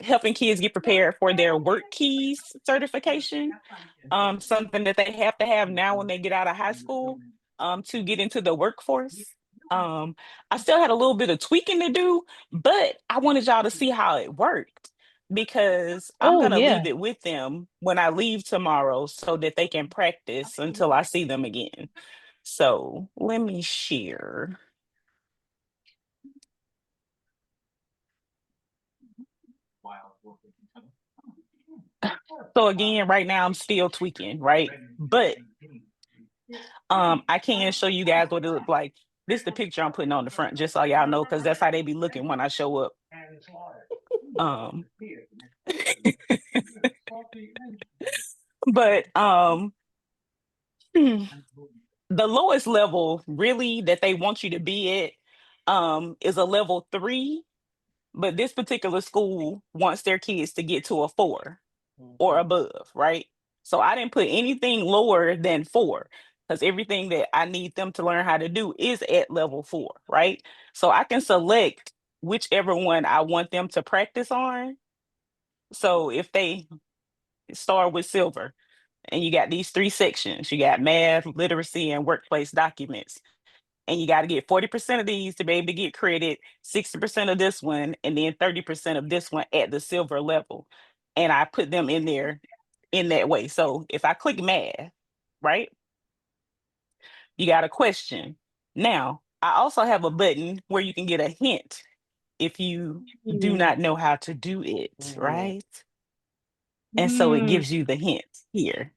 Speaker 3: helping kids get prepared for their work keys certification. Something that they have to have now when they get out of high school, to get into the workforce. Um, I still had a little bit of tweaking to do, but I wanted y'all to see how it worked because I'm
Speaker 4: Oh
Speaker 3: gonna
Speaker 4: yeah.
Speaker 3: leave it with them when I leave tomorrow so that they can practice until I see them again. So let me share. So again, right now I'm still tweaking, right? But I can show you guys what it looked like. This is the picture I'm putting on the front, just so y'all know, because that's how they be looking when I show up. Um, but hmm, the lowest level really that they want you to be at is a level 3, but this particular school wants their kids to get to a 4 or
Speaker 1: Mhm.
Speaker 3: above, right? So I didn't put anything lower than 4 because everything that I need them to learn how to do is at level 4, right? So I can select whichever one I want them to practice on. So if they start with silver, and you got these 3 sections, you got math, literacy, and workplace documents. And you got to get 40% of these to be able to get credit, 60% of this one, and then 30% of this one at the silver level. And I put them in there in that way. So if I click math, right, you got a question. Now, I also have a button where you can get a hint if you do
Speaker 4: Mm.
Speaker 3: not know how to do it,
Speaker 1: Mhm.
Speaker 3: right? And so it
Speaker 4: Mm.
Speaker 3: gives you the hint here.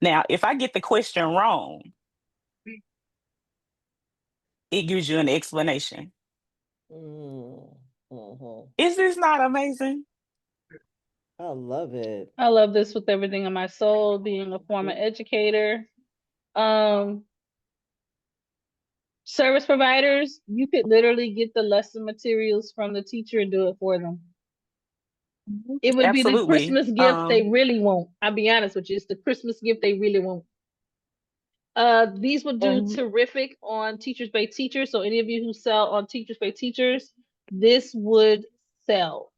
Speaker 3: Now, if I get the question wrong, it gives you an explanation.
Speaker 1: Mm. Mhm.
Speaker 3: Is this not amazing?
Speaker 1: I love it.
Speaker 4: I love this with everything in my soul. Being a former
Speaker 1: Mhm.
Speaker 4: educator, um, service providers, you could literally get the lesson materials from the teacher and do it for them.
Speaker 3: Mhm.
Speaker 4: It would be the
Speaker 3: Absolutely.
Speaker 4: Christmas gift they really want. I'll be honest with you, it's the Christmas gift they really want. These would do
Speaker 3: And
Speaker 4: terrific on Teachers Pay Teachers. So any of you who sell on Teachers Pay Teachers, this would sell.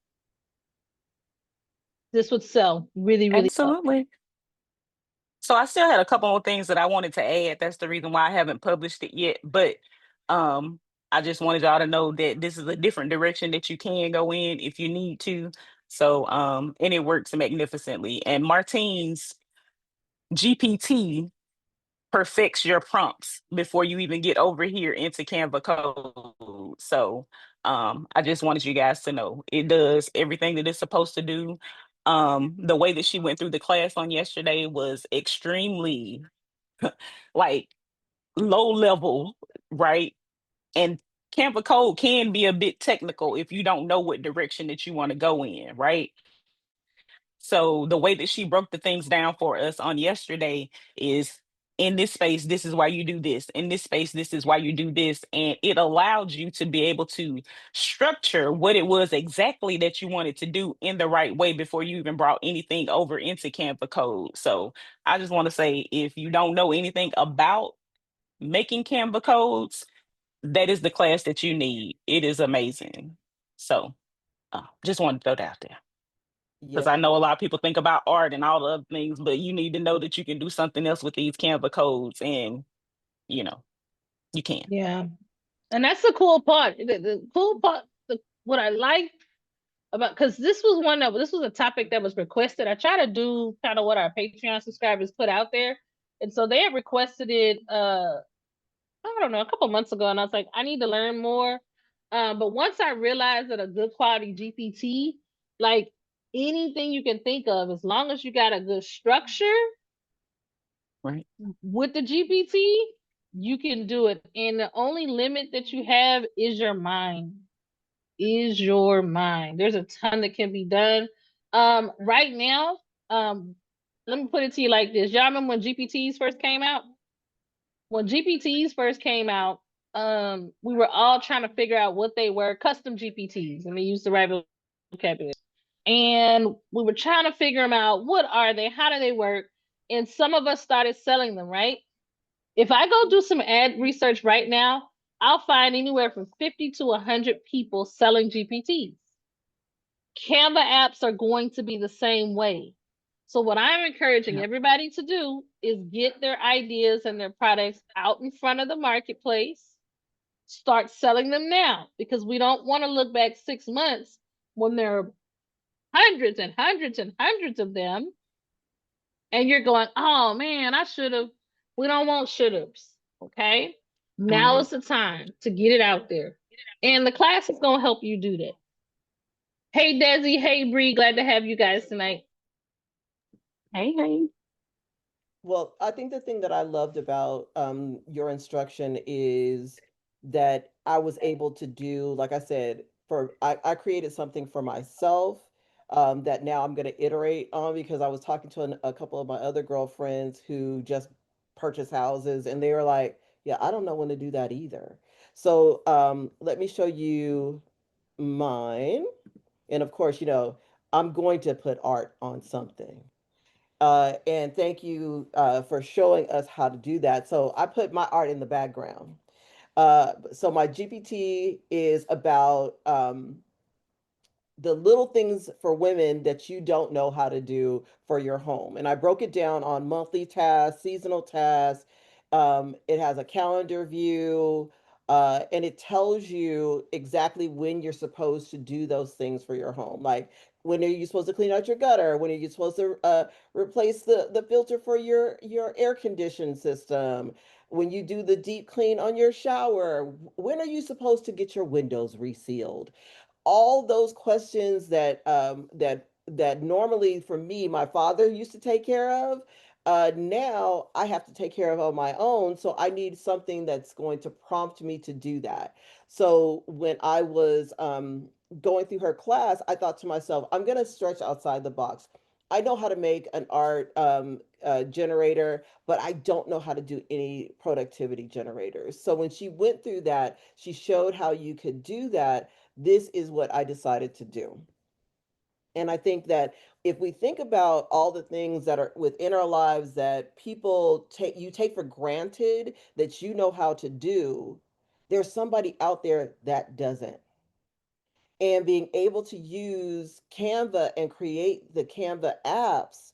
Speaker 4: This would sell really, really well.
Speaker 3: absolutely. So I still had a couple more things that I wanted to add. That's the reason why I haven't published it yet. But um, I just wanted y'all to know that this is a different direction that you can go in if you need to. So and it works magnificently. And Martine's GPT perfects your prompts before you even get over here into Canva code. So I just wanted you guys to know it does everything that it's supposed to do. The way that she went through the class on yesterday was extremely like low level, right? And Canva code can be a bit technical if you don't know what direction that you want to go in, right? So the way that she broke the things down for us on yesterday is in this space, this is why you do this. In this space, this is why you do this. And it allowed you to be able to structure what it was exactly that you wanted to do in the right way before you even brought anything over into Canva code. So I just want to say if you don't know anything about making Canva codes, that is the class that you need. It is amazing. So just wanted to throw that out there because
Speaker 1: Yes.
Speaker 3: I know a lot of people think about art and all the other things, but you need to know that you can do something else with these Canva codes, and you know you can.
Speaker 4: Yeah. And that's the cool part. The cool part, what I like about, because this was a topic that was requested. I try to do kind of what our Patreon subscribers put out there. And so they had requested it I don't know, a couple months ago, and I was like, I need to learn more. But once I realized that a good quality GPT, like anything you can think of, as long as you got a good structure
Speaker 3: Right.
Speaker 4: with the GPT, you can do it. And the only limit that you have is your mind. Is your mind. There's a ton that can be done. Right now, let me put it to you like this. Y'all remember when GPTs first came out? when GPTs first came out, we were all trying to figure out what they were, custom GPTs, and they used the right vocabulary. And we were trying to figure them out. What are they? How do they work? And some of us started selling them, right? If I go do some ad research right now, I'll find anywhere from 50 to 100 people selling GPTs. Canva apps are going to be the same way. So what I'm encouraging
Speaker 3: Yeah.
Speaker 4: everybody to do is get their ideas and their products out in front of the marketplace. Start selling them now, because we don't want to look back 6 months when there are hundreds and hundreds and hundreds of them, and you're going, oh man, I should have. We don't want should haves. Okay. Now
Speaker 3: Mhm.
Speaker 4: is the time to get it out there. And the class is going to help you do that. Hey, Desi. Hey, Bree. Glad to have you guys tonight.
Speaker 3: Hey, hey.
Speaker 1: Well, I think the thing that I loved about your instruction is that I was able to do, like I said, I created something for myself that now I'm going to iterate on, because I was talking to a couple of my other girlfriends who just purchased houses, and they were like, yeah, I don't know when to do that either. So let me show you mine. And of course, I'm going to put art on something. And thank you for showing us how to do that. So I put my art in the background. So my GPT is about the little things for women that you don't know how to do for your home. And I broke it down on monthly tasks, seasonal tasks. It has a calendar view, and it tells you exactly when you're supposed to do those things for your home. Like, when are you supposed to clean out your gutter? When are you supposed to replace the filter for your air condition system? When you do the deep clean on your shower, when are you supposed to get your windows resealed? All those questions that normally for me my father used to take care of, now I have to take care of on my own. So I need something that's going to prompt me to do that. So when I was going through her class, I thought to myself, I'm going to stretch outside the box. I know how to make an art generator, but I don't know how to do any productivity generators. So when she went through that, she showed how you could do that. This is what I decided to do. And I think that if we think about all the things that are within our lives that people take for granted that you know how to do, there's somebody out there that doesn't. And being able to use Canva and create the Canva apps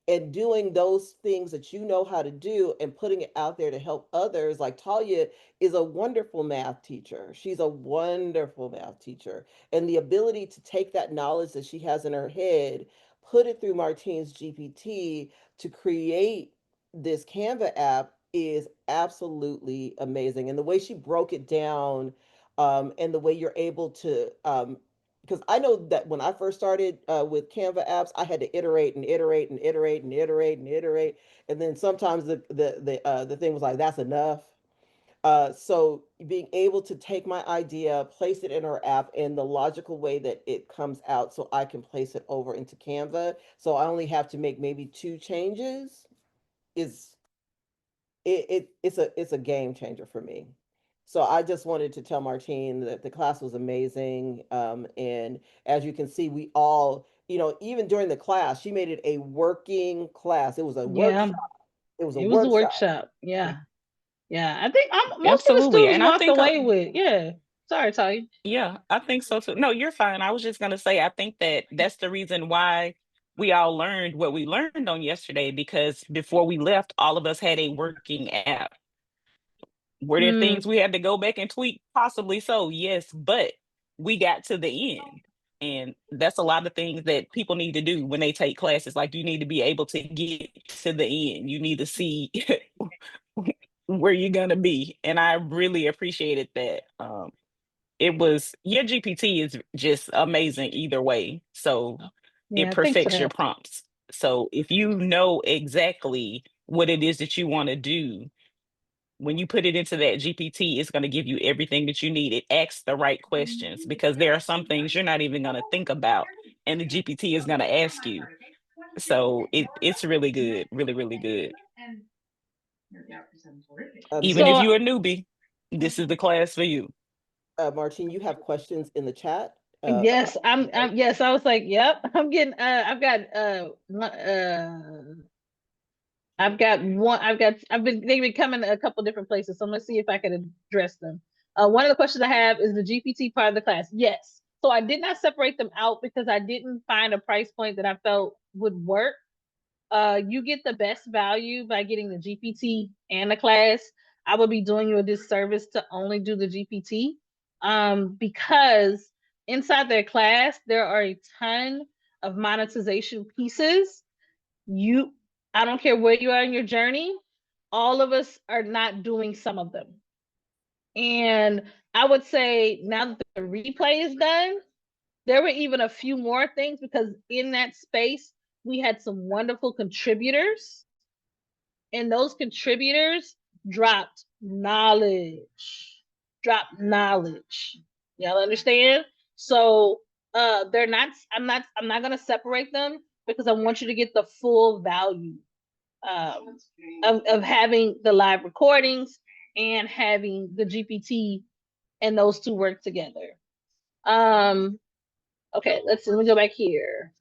Speaker 1: and doing those things that you know how to do and putting it out there to help others. Like, Talia is a wonderful math teacher. She's a wonderful math teacher. And the ability to take that knowledge that she has in her head, put it through Martine's GPT to create this Canva app is absolutely amazing. And the way she broke it down, and the way you're able to because I know that when I first started with Canva apps, I had to iterate and iterate and iterate and iterate and iterate, and then sometimes the thing was like, that's enough. So being able to take my idea, place it in her app in the logical way that it comes out, so I can place it over into Canva, so I only have to make maybe two changes, is it's a game changer for me. So I just wanted to tell Martine that the class was amazing. And as you can see, we all, even during the class, she made it a working class. It was a
Speaker 4: Yeah,
Speaker 1: workshop. It was a
Speaker 4: it was a
Speaker 1: workshop.
Speaker 4: workshop. Yeah. Yeah. I think most of the
Speaker 3: Absolutely.
Speaker 4: students
Speaker 3: And I
Speaker 4: walked
Speaker 3: think
Speaker 4: away with, yeah. Sorry, Tanya.
Speaker 3: yeah, I think so too. No, you're fine. I was just going to say, I think that that's the reason why we all learned what we learned on yesterday, because before we left, all of us had a working app. Were there
Speaker 4: Mm,
Speaker 3: things we had to go back and tweak? Possibly so, yes, but we got to the end. And that's a lot of things that people need to do when they take classes. Like, you need to be able to get to the end. You need to see where you're going to be. And I really appreciated that. It was, your GPT is just amazing either way. So it
Speaker 4: yeah, thanks for
Speaker 3: perfects your
Speaker 4: that.
Speaker 3: prompts. So if you know exactly what it is that you want to do, when you put it into that GPT, it's going to give you everything that you need. It asks the right questions, because there are some things you're not even going to think about, and the GPT is going to ask you. So it's really good, really, really good. Even if
Speaker 4: So
Speaker 3: you're a newbie, this is the class for you.
Speaker 1: Martine, you have questions in the chat.
Speaker 4: yes, I'm yes, I was like, yep, I'm getting I've got they've been coming a couple different places, so I'm gonna see if I can address them. One of the questions I have is the GPT part of the class. Yes. So I did not separate them out because I didn't find a price point that I felt would work. You get the best value by getting the GPT and the class. I would be doing you a disservice to only do the GPT, because inside their class there are a ton of monetization pieces. You, I don't care where you are in your journey, all of us are not doing some of them. And I would say now that the replay is done, there were even a few more things because in that space we had some wonderful contributors, and those contributors dropped knowledge. Dropped knowledge. Y'all understand? So they're not, I'm not gonna separate them because I want you to get the full value of having the live recordings and having the GPT, and those two work together. Okay, let me go back here.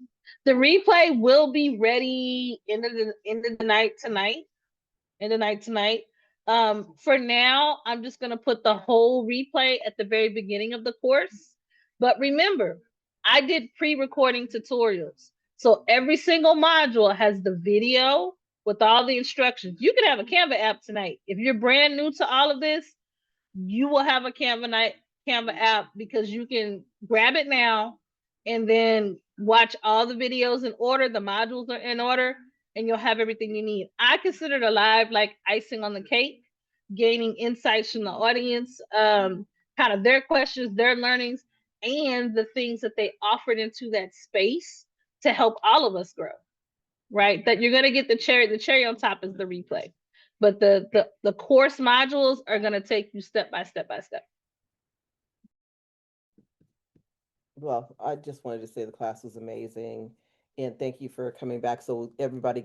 Speaker 4: The replay will be ready end of the night tonight. End of the night tonight. For now, I'm just gonna put the whole replay at the very beginning of the course. But remember, I did pre-recording tutorials. So every single module has the video with all the instructions. You can have a Canva app tonight. If you're brand new to all of this, you will have a Canva app because you can grab it now and then watch all the videos in order. The modules are in order, and you'll have everything you need. I consider the live like icing on the cake, gaining insights from the audience, kind of their questions, their learnings, and the things that they offered into that space to help all of us grow. Right? That you're gonna get the cherry on top is the replay. But the course modules are gonna take you step by step by step.
Speaker 1: Well, I just wanted to say the class was amazing, and thank you for coming back so everybody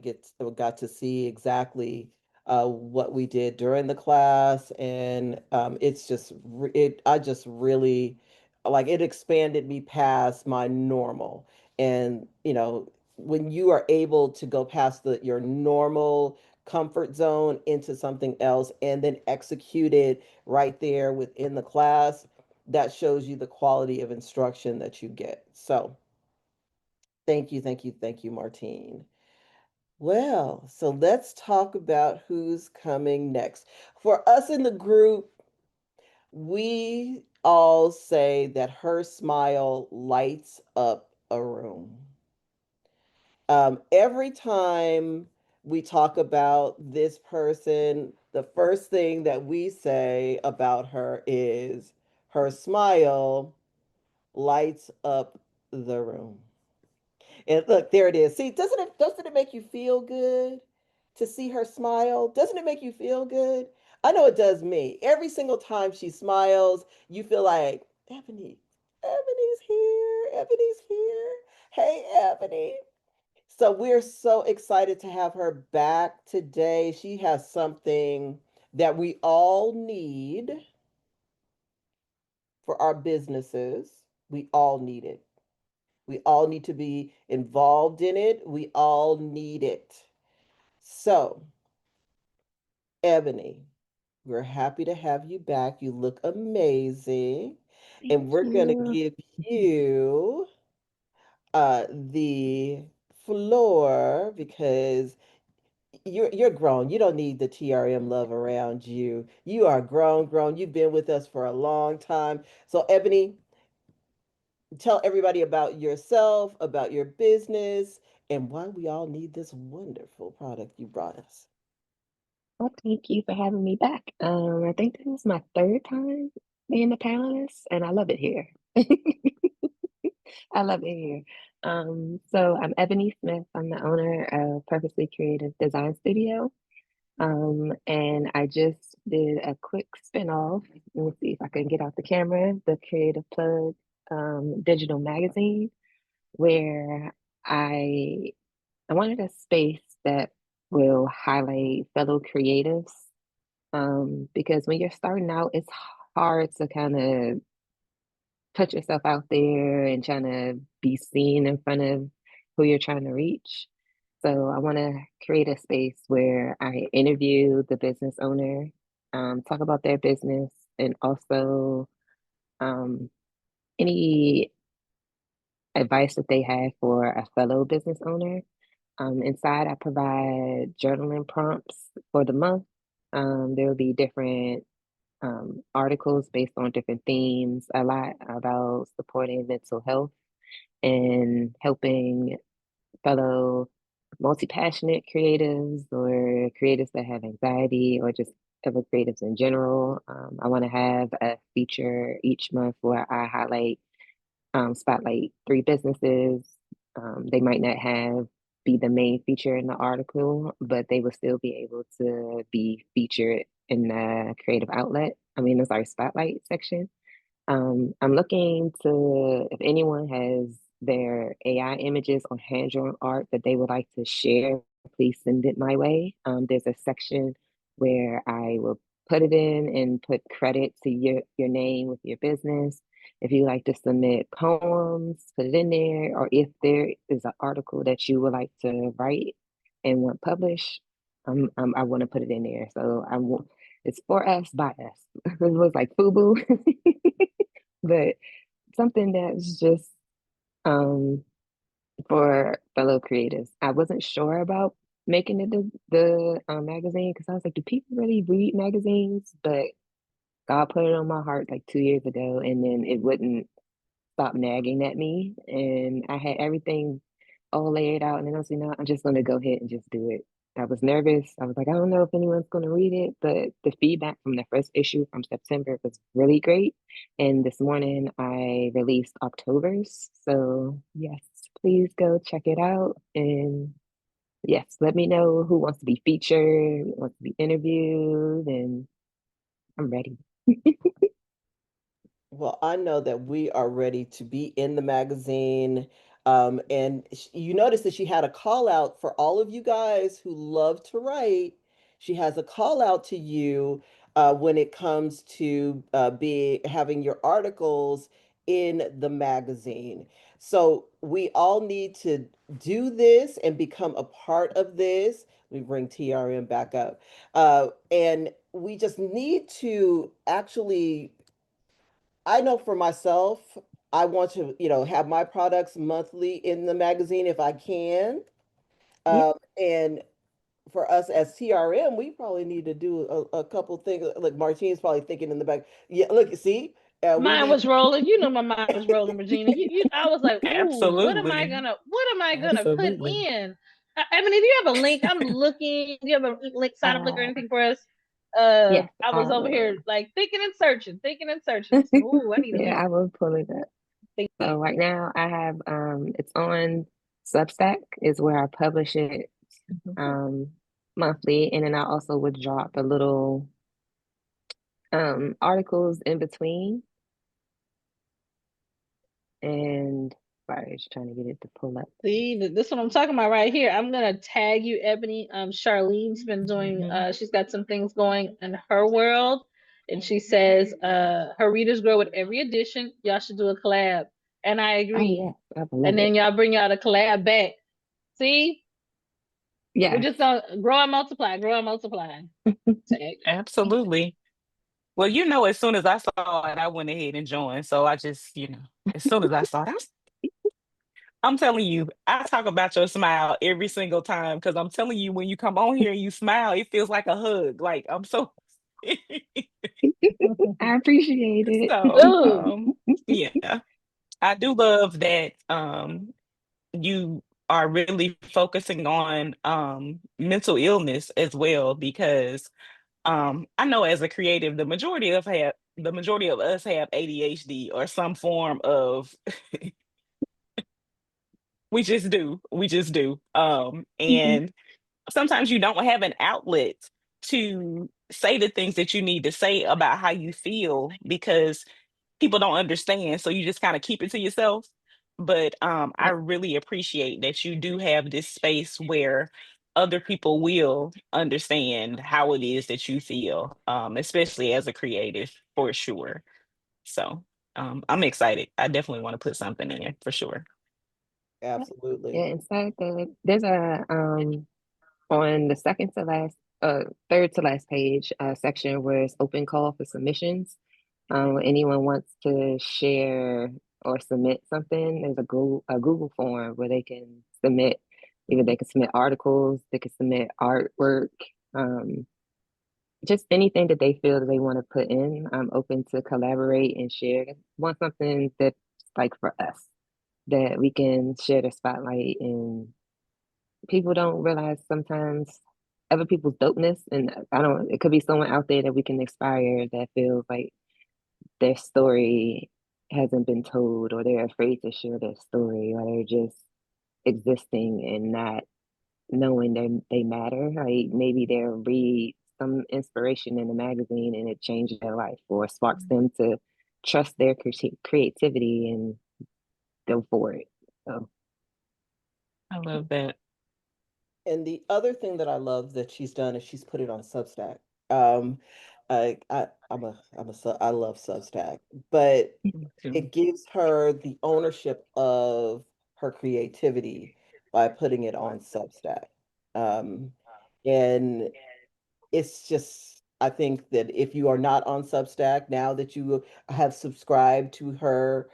Speaker 1: got to see exactly what we did during the class, and it's just it. I just really like it expanded me past my normal, and when you are able to go past your normal comfort zone into something else and then execute it right there within the class, that shows you the quality of instruction that you get. So thank you, thank you, thank you, Martine. Well, so let's talk about who's coming next. For us in the group, we all say that her smile lights up a room. Every time we talk about this person, the first thing that we say about her is her smile lights up the room. And look, there it is. See, doesn't it make you feel good to see her smile? Doesn't it make you feel good? I know it does me. Every single time she smiles, you feel like, Ebony's here. Ebony's here. Hey, Ebony. So we're so excited to have her back today. She has something that we all need for our businesses. We all need it. We all need to be involved in it. We all need it. So, Ebony, we're happy to have you back. You look amazing.
Speaker 6: Thank
Speaker 1: And we're going to
Speaker 6: you.
Speaker 1: give you the floor because you're grown. You don't need the TRM love around you. You are grown. You've been with us for a long time. So, Ebony, tell everybody about yourself, about your business, and why we all need this wonderful product you brought us.
Speaker 6: Well, thank you for having me back. I think this is my third time being a panelist, and I love it here. I love it here. So I'm Ebony Smith. I'm the owner of Purposely Creative Design Studio. And I just did a quick spin-off. Let me see if I can get out the camera, the Creative Plug digital magazine, where I wanted a space that will highlight fellow creatives, because when you're starting out, it's hard to kind of put yourself out there and trying to be seen in front of who you're trying to reach. So I want to create a space where I interview the business owner, talk about their business, and also um, any advice that they have for a fellow business owner. Inside, I provide journaling prompts for the month. There will be different articles based on different themes, a lot about supporting mental health and helping fellow multi-passionate creatives or creatives that have anxiety or just other creatives in general. I want to have a feature each month where I highlight, spotlight three businesses. They might not have be the main feature in the article, but they will still be able to be featured in the creative outlet. I mean, I'm sorry, spotlight section. I'm looking to, if anyone has their AI images or hand-drawn art that they would like to share, please send it my way. There's a section where I will put it in and put credit to your name with your business. If you like to submit poems, put it in there, or if there is an article that you would like to write and want published, I want to put it in there. So I want it's for us by us. It was like FUBU, but something that's just um for fellow creatives. I wasn't sure about making it the magazine because I was like, do people really read magazines? But God put it on my heart like 2 years ago, and then it wouldn't stop nagging at me. And I had everything all laid out, and then I was, I'm just going to go ahead and just do it. I was nervous. I was like, I don't know if anyone's going to read it, but the feedback from the first issue from September was really great. And this morning I released October's. So, yes, please go check it out. And yes, let me know who wants to be featured, wants to be interviewed, and I'm ready.
Speaker 1: Well, I know that we are ready to be in the magazine. And you notice that she had a call out for all of you guys who love to write. She has a call out to you when it comes to be having your articles in the magazine. So we all need to do this and become a part of this. We bring TRM back up. And we just need to actually, I know for myself, I want to, have my products monthly in the magazine if I can.
Speaker 6: Yeah,
Speaker 1: And for us as TRM, we probably need to do a couple things. Like Martine's probably thinking in the back. Yeah, look, see, we
Speaker 4: Mine
Speaker 1: need.
Speaker 4: was rolling. You know my mind was rolling, Regina. I was like, ooh,
Speaker 3: Absolutely.
Speaker 4: what am I gonna put
Speaker 3: Absolutely.
Speaker 4: in? I mean, if you have a link, I'm looking. Do you have a link, sign up link or
Speaker 6: uh,
Speaker 4: anything for us?
Speaker 6: yes,
Speaker 4: I was
Speaker 6: I
Speaker 4: over here
Speaker 6: will.
Speaker 4: like thinking and searching, thinking and searching. I said, ooh, I need a
Speaker 6: Yeah,
Speaker 4: link.
Speaker 6: I will pull it up. So right now I have it's on Substack is where I publish it um monthly, and then I also would drop a little articles in between, and sorry, just trying to get it to pull up.
Speaker 4: See, this is what I'm talking about right here. I'm gonna tag you, Ebony. Charlene's been doing.
Speaker 6: Mhm.
Speaker 4: She's got some things going in her world, and she says, her readers grow with every edition. Y'all should do a collab, and I
Speaker 6: Oh
Speaker 4: agree.
Speaker 6: yes, I would love
Speaker 4: And then
Speaker 6: it.
Speaker 4: y'all bring y'all the collab back. See, we're
Speaker 6: Yes.
Speaker 4: just gonna grow and multiply. Tag.
Speaker 3: Absolutely. Well, as soon as I saw it, I went ahead and joined. So I just, as soon as I saw it, I'm telling you, I talk about your smile every single time because I'm telling you, when you come on here and you smile, it feels like a hug. Like I'm so
Speaker 6: I appreciate it.
Speaker 3: so
Speaker 4: Ooh,
Speaker 3: yeah. I do love that you are really focusing on mental illness as well because I know as a creative, the majority of us have ADHD or some form of we just do. And sometimes you don't have an outlet to say the things that you need to say about how you feel because people don't understand. So you just kind of keep it to yourself. But I
Speaker 6: Yep.
Speaker 3: really appreciate that you do have this space where other people will understand how it is that you feel, especially as a creative, for sure. So I'm excited. I definitely want to put something in for sure.
Speaker 1: Absolutely.
Speaker 6: Yeah, inside there's a on the second to last, third to last page, section where it's open call for submissions. Anyone wants to share or submit something, there's a Google form where they can submit. Either they can submit articles, they can submit artwork, um, just anything that they feel that they want to put in. I'm open to collaborate and share. Want something that's like for us that we can share the spotlight, and people don't realize sometimes other people's dopeness. And I don't, it could be someone out there that we can inspire that feels like their story hasn't been told, or they're afraid to share their story, or they're just existing and not knowing they matter. Like maybe they'll read some inspiration in a magazine and it changes their life or sparks them to trust their creativity and go for it. So
Speaker 3: I love that.
Speaker 1: And the other thing that I love that she's done is she's put it on Substack. Um, I love Substack, but
Speaker 3: Me too.
Speaker 1: it gives her the ownership of her creativity by putting it on Substack. Um, and it's just, I think that if you are not on Substack, now that you have subscribed to her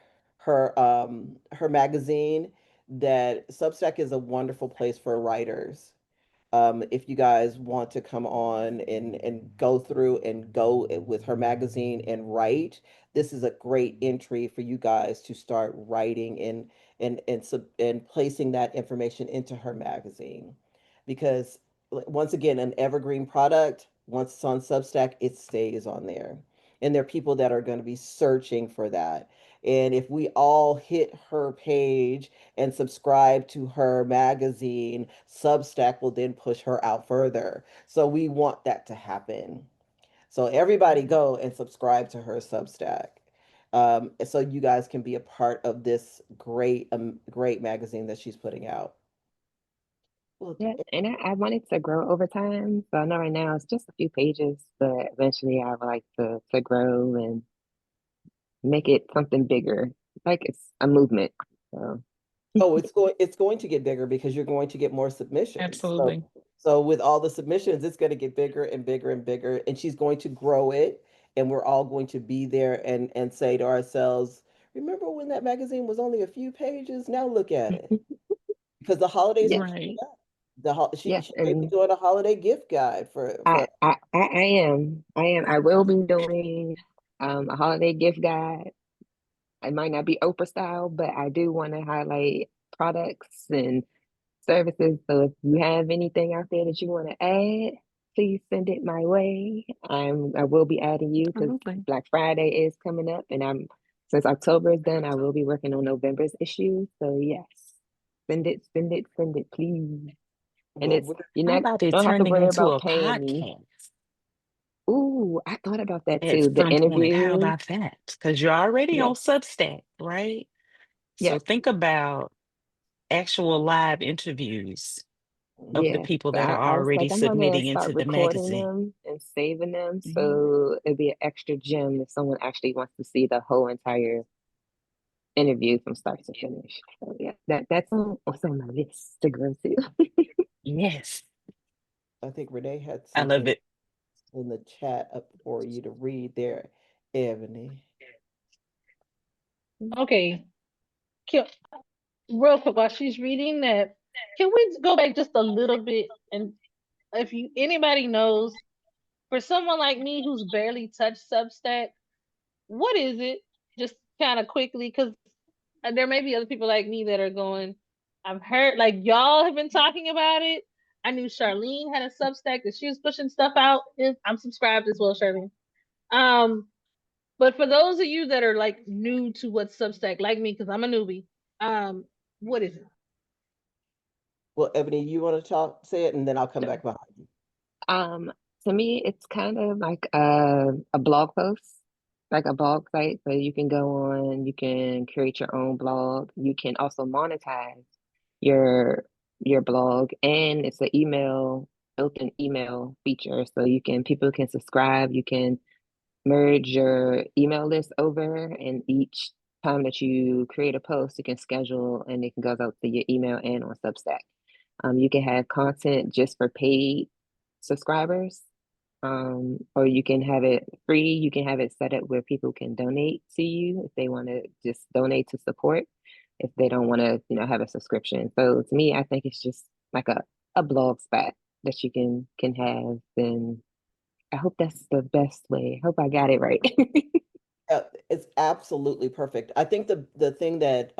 Speaker 1: magazine, that Substack is a wonderful place for writers. If you guys want to come on and go through and go with her magazine and write, this is a great entry for you guys to start writing and placing that information into her magazine. Because once again, an evergreen product, once it's on Substack, it stays on there. And there are people that are going to be searching for that. And if we all hit her page and subscribe to her magazine, Substack will then push her out further. So we want that to happen. So everybody go and subscribe to her Substack. So you guys can be a part of this great magazine that she's putting out. Well,
Speaker 6: yeah, and I want it to grow over time. So I know right now it's just a few pages, but eventually I would like to grow and make it something bigger. Like it's a movement. So
Speaker 1: oh, it's going to get bigger because you're going to get more submissions. So
Speaker 3: Absolutely.
Speaker 1: so with all the submissions, it's going to get bigger and bigger and bigger, and she's going to grow it, and we're all going to be there and say to ourselves, remember when that magazine was only a few pages? Now look at it. Because the holidays
Speaker 6: yeah,
Speaker 1: are coming
Speaker 3: Right.
Speaker 1: up. She
Speaker 6: yes,
Speaker 1: she may be
Speaker 6: and
Speaker 1: doing a holiday gift guide for
Speaker 6: I am. I will be doing a holiday gift guide. It might not be Oprah style, but I do want to highlight products and services. So if you have anything out there that you want to add, please send it my way. I will be adding you because
Speaker 3: Absolutely.
Speaker 6: Black Friday is coming up, and I'm since October is done, I will be working on November's issue. So yes, send it, send it, please. And
Speaker 1: well,
Speaker 6: it's you're
Speaker 3: How
Speaker 6: not
Speaker 3: about it
Speaker 6: don't have to
Speaker 3: turning
Speaker 6: worry
Speaker 3: into
Speaker 6: about
Speaker 3: a
Speaker 6: paying me.
Speaker 3: podcast
Speaker 6: Ooh, I thought about that
Speaker 3: at
Speaker 6: too. The
Speaker 3: some point? How
Speaker 6: interview.
Speaker 3: about that? Because you're already
Speaker 6: Yes,
Speaker 3: on Substack, right? So
Speaker 6: yes,
Speaker 3: think about actual live interviews of the
Speaker 6: yes.
Speaker 3: people
Speaker 6: So
Speaker 3: that are
Speaker 6: I was
Speaker 3: already
Speaker 6: like, I'm gonna
Speaker 3: submitting into
Speaker 6: start
Speaker 3: the
Speaker 6: recording
Speaker 3: magazine.
Speaker 6: them and saving them,
Speaker 3: Mhm.
Speaker 6: so it'd be an extra gem if someone actually wants to see the whole entire interview from start to finish. So yeah, that's what's on my list to go to.
Speaker 3: Yes,
Speaker 1: I think Renee had
Speaker 3: I love
Speaker 1: something
Speaker 3: it.
Speaker 1: in the chat up for you to read there, Ebony.
Speaker 4: Okay. Can, real quick, while she's reading that, can we go back just a little bit? And if you anybody knows, for someone like me who's barely touched Substack, what is it? Just kind of quickly, because there may be other people like me that are going. I've heard like y'all have been talking about it. I knew Charlene had a Substack that she was pushing stuff out. I'm subscribed as well, Charlene. Um, but for those of you that are like new to what Substack, like me, because I'm a newbie, um, what is it?
Speaker 1: Well, Ebony, you want to say it, and then I'll come back behind you.
Speaker 6: Um, to me, it's kind of like a blog post, like a blog site. So you can go on, you can create your own blog. You can also monetize your your blog, and it's an email built-in email feature, so you can people can subscribe. You can merge your email list over, and each time that you create a post, you can schedule, and it can go out to your email and on Substack. You can have content just for paid subscribers, or you can have it free. You can have it set up where people can donate to you if they want to just donate to support, if they don't want to, have a subscription. So to me, I think it's just like a blog spot that you can have. Then I hope that's the best way. I hope I got it right.
Speaker 1: It's absolutely perfect. I think the thing that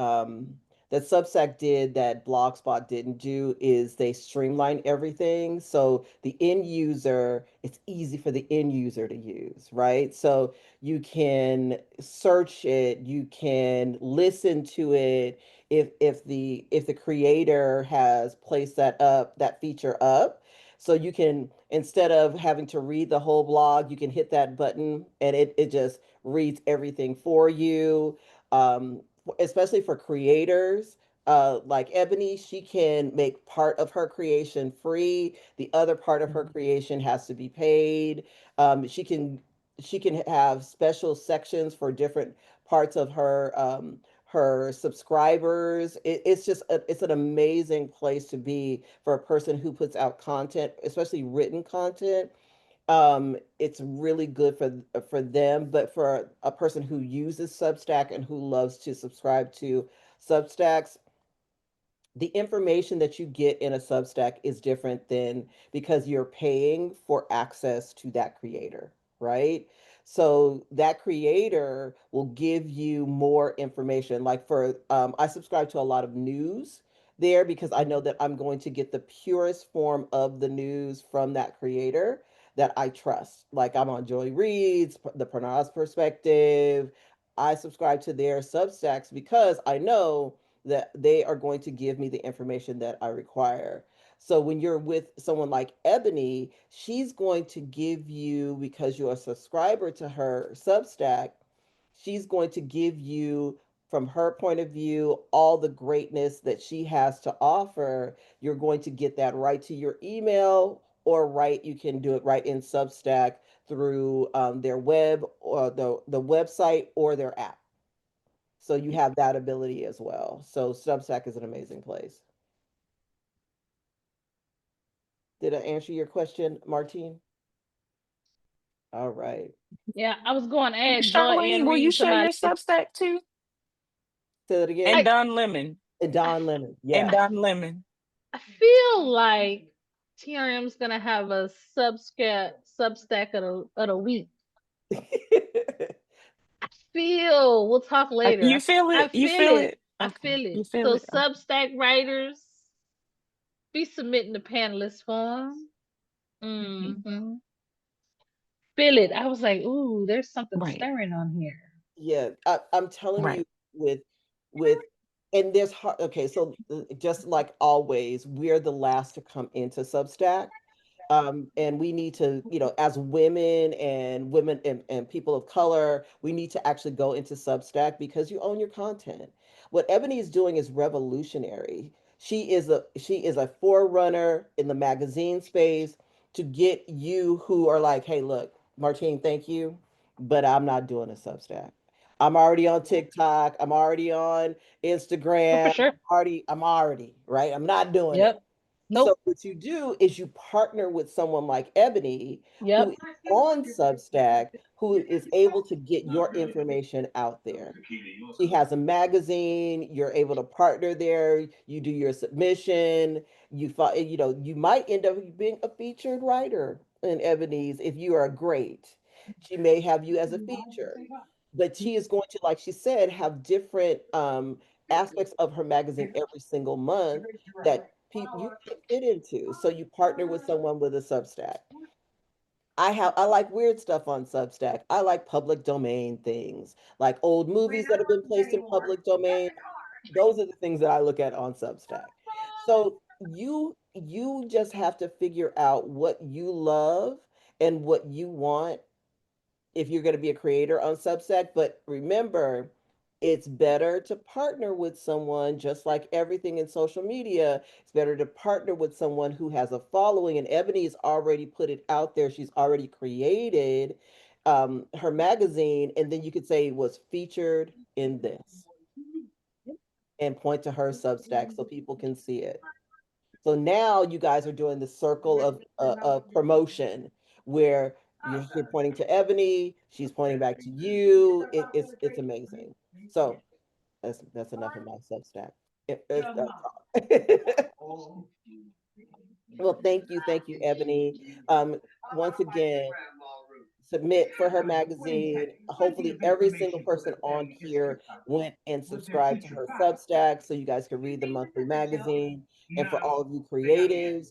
Speaker 1: that Substack did that Blogspot didn't do is they streamline everything. So the end user, it's easy for the end user to use, right? So you can search it, you can listen to it if the creator has placed that feature up. So you can, instead of having to read the whole blog, you can hit that button and it just reads everything for you. Especially for creators, like Ebony, she can make part of her creation free. The other part of her creation has to be paid. She can have special sections for different parts of her subscribers. It's an amazing place to be for a person who puts out content, especially written content. It's really good for them, but for a person who uses Substack and who loves to subscribe to Substacks, the information that you get in a Substack is different than, because you're paying for access to that creator, right? So that creator will give you more information. Like I subscribe to a lot of news there because I know that I'm going to get the purest form of the news from that creator that I trust. Like I'm on Joy Reid's, the Pranaz Perspective. I subscribe to their Substacks because I know that they are going to give me the information that I require. So when you're with someone like Ebony, she's going to give you, because you're a subscriber to her Substack, she's going to give you, from her point of view, all the greatness that she has to offer. You're going to get that right to your email, or right, you can do it right in Substack through their web, or the website, or their app. So you have that ability as well. So Substack is an amazing place. Did I answer your question, Martine? All right.
Speaker 4: Yeah, I was going to add Joy
Speaker 3: Charlene,
Speaker 4: and
Speaker 3: will you
Speaker 4: Read to
Speaker 3: share
Speaker 4: my
Speaker 3: your
Speaker 4: list.
Speaker 3: Substack too?
Speaker 1: Say that
Speaker 3: And
Speaker 1: again.
Speaker 3: Don Lemon.
Speaker 1: And Don Lemon.
Speaker 3: And
Speaker 1: Yeah.
Speaker 3: Don Lemon.
Speaker 4: I feel like TRM's gonna have a Substack of the week. Feel we'll talk
Speaker 3: You
Speaker 4: later.
Speaker 3: feel
Speaker 4: I
Speaker 3: it? You
Speaker 4: feel
Speaker 3: feel
Speaker 4: it.
Speaker 3: it?
Speaker 4: I
Speaker 3: Okay.
Speaker 4: feel
Speaker 3: You
Speaker 4: it.
Speaker 3: feel
Speaker 4: So
Speaker 3: it? Okay.
Speaker 4: Substack writers, be submitting the panelist form.
Speaker 3: Mhm.
Speaker 4: Mm-hmm. Feel it. I was like, ooh, there's something
Speaker 3: Right.
Speaker 4: stirring on here.
Speaker 1: Yeah, I'm telling you,
Speaker 3: Right.
Speaker 1: with with and there's okay, so just like always, we're the last to come into Substack. And we need to, as women and people of color, we need to actually go into Substack because you own your content. What Ebony is doing is revolutionary. She is a forerunner in the magazine space to get you who are like, hey, look, Martine, thank you, but I'm not doing a Substack. I'm already on TikTok. I'm already on
Speaker 4: Oh, for
Speaker 1: Instagram.
Speaker 4: sure.
Speaker 1: I'm already, right? I'm not doing it.
Speaker 4: Yep.
Speaker 1: So
Speaker 4: Nope.
Speaker 1: what you do is you partner with someone like Ebony, who
Speaker 4: Yep.
Speaker 1: is on Substack, who is able to get your information out there. She has a magazine, you're able to partner there, you do your submission, you might end up being a featured writer in Ebony's if you are great. She may have you as a feature, but she is going to, like she said, have different aspects of her magazine every single month that you can fit into. So you partner with someone with a Substack. I like weird stuff on Substack. I like public domain things, like old movies that have been placed in public domain. Those are the things that I look at on Substack. So you just have to figure out what you love and what you want if you're going to be a creator on Substack. But remember, It's better to partner with someone, just like everything in social media. It's better to partner with someone who has a following. And Ebony's already put it out there. She's already created her magazine. And then you could say was featured in this and point to her Substack so people can see it. So now you guys are doing the circle of promotion where you're pointing to Ebony, she's pointing back to you. It's amazing. So that's enough of my Substack. Well, thank you, Ebony. Once again, submit for her magazine. Hopefully, every single person on here went and subscribed to her Substack so you guys can read the monthly magazine. And for all of you creatives,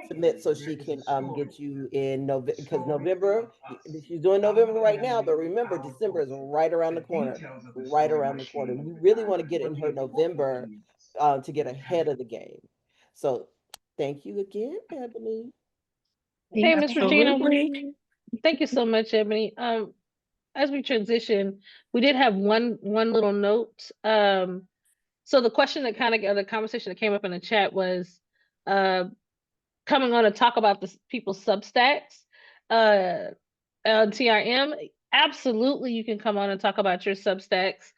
Speaker 1: submit so she can get you in November, because November, she's doing November right now, but remember December is right around the corner, right around the corner. You really want to get in her November to get ahead of the game. So thank you again, Ebony.
Speaker 4: Hey,
Speaker 6: Thank
Speaker 4: Miss Regina.
Speaker 3: Absolutely.
Speaker 4: Thank you so much, Ebony. As we transition, we did have one little note. So the question that kind of the conversation that came up in the chat was, uh, coming on to talk about the people's Substacks, uh, on TRM. Absolutely, you can come on and talk about your Substacks.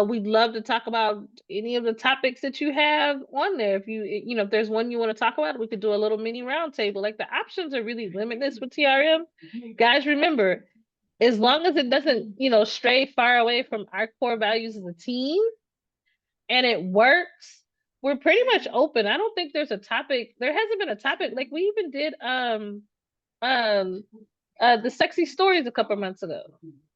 Speaker 4: We'd love to talk about any of the topics that you have on there. If if there's one you want to talk about, we could do a little mini roundtable. Like, the options are really limitless with TRM. Guys, remember, as long as it doesn't, stray far away from our core values as a team and it works, we're pretty much open. I don't think there's a topic. There hasn't been a topic. Like, we even did um the sexy stories a couple months ago.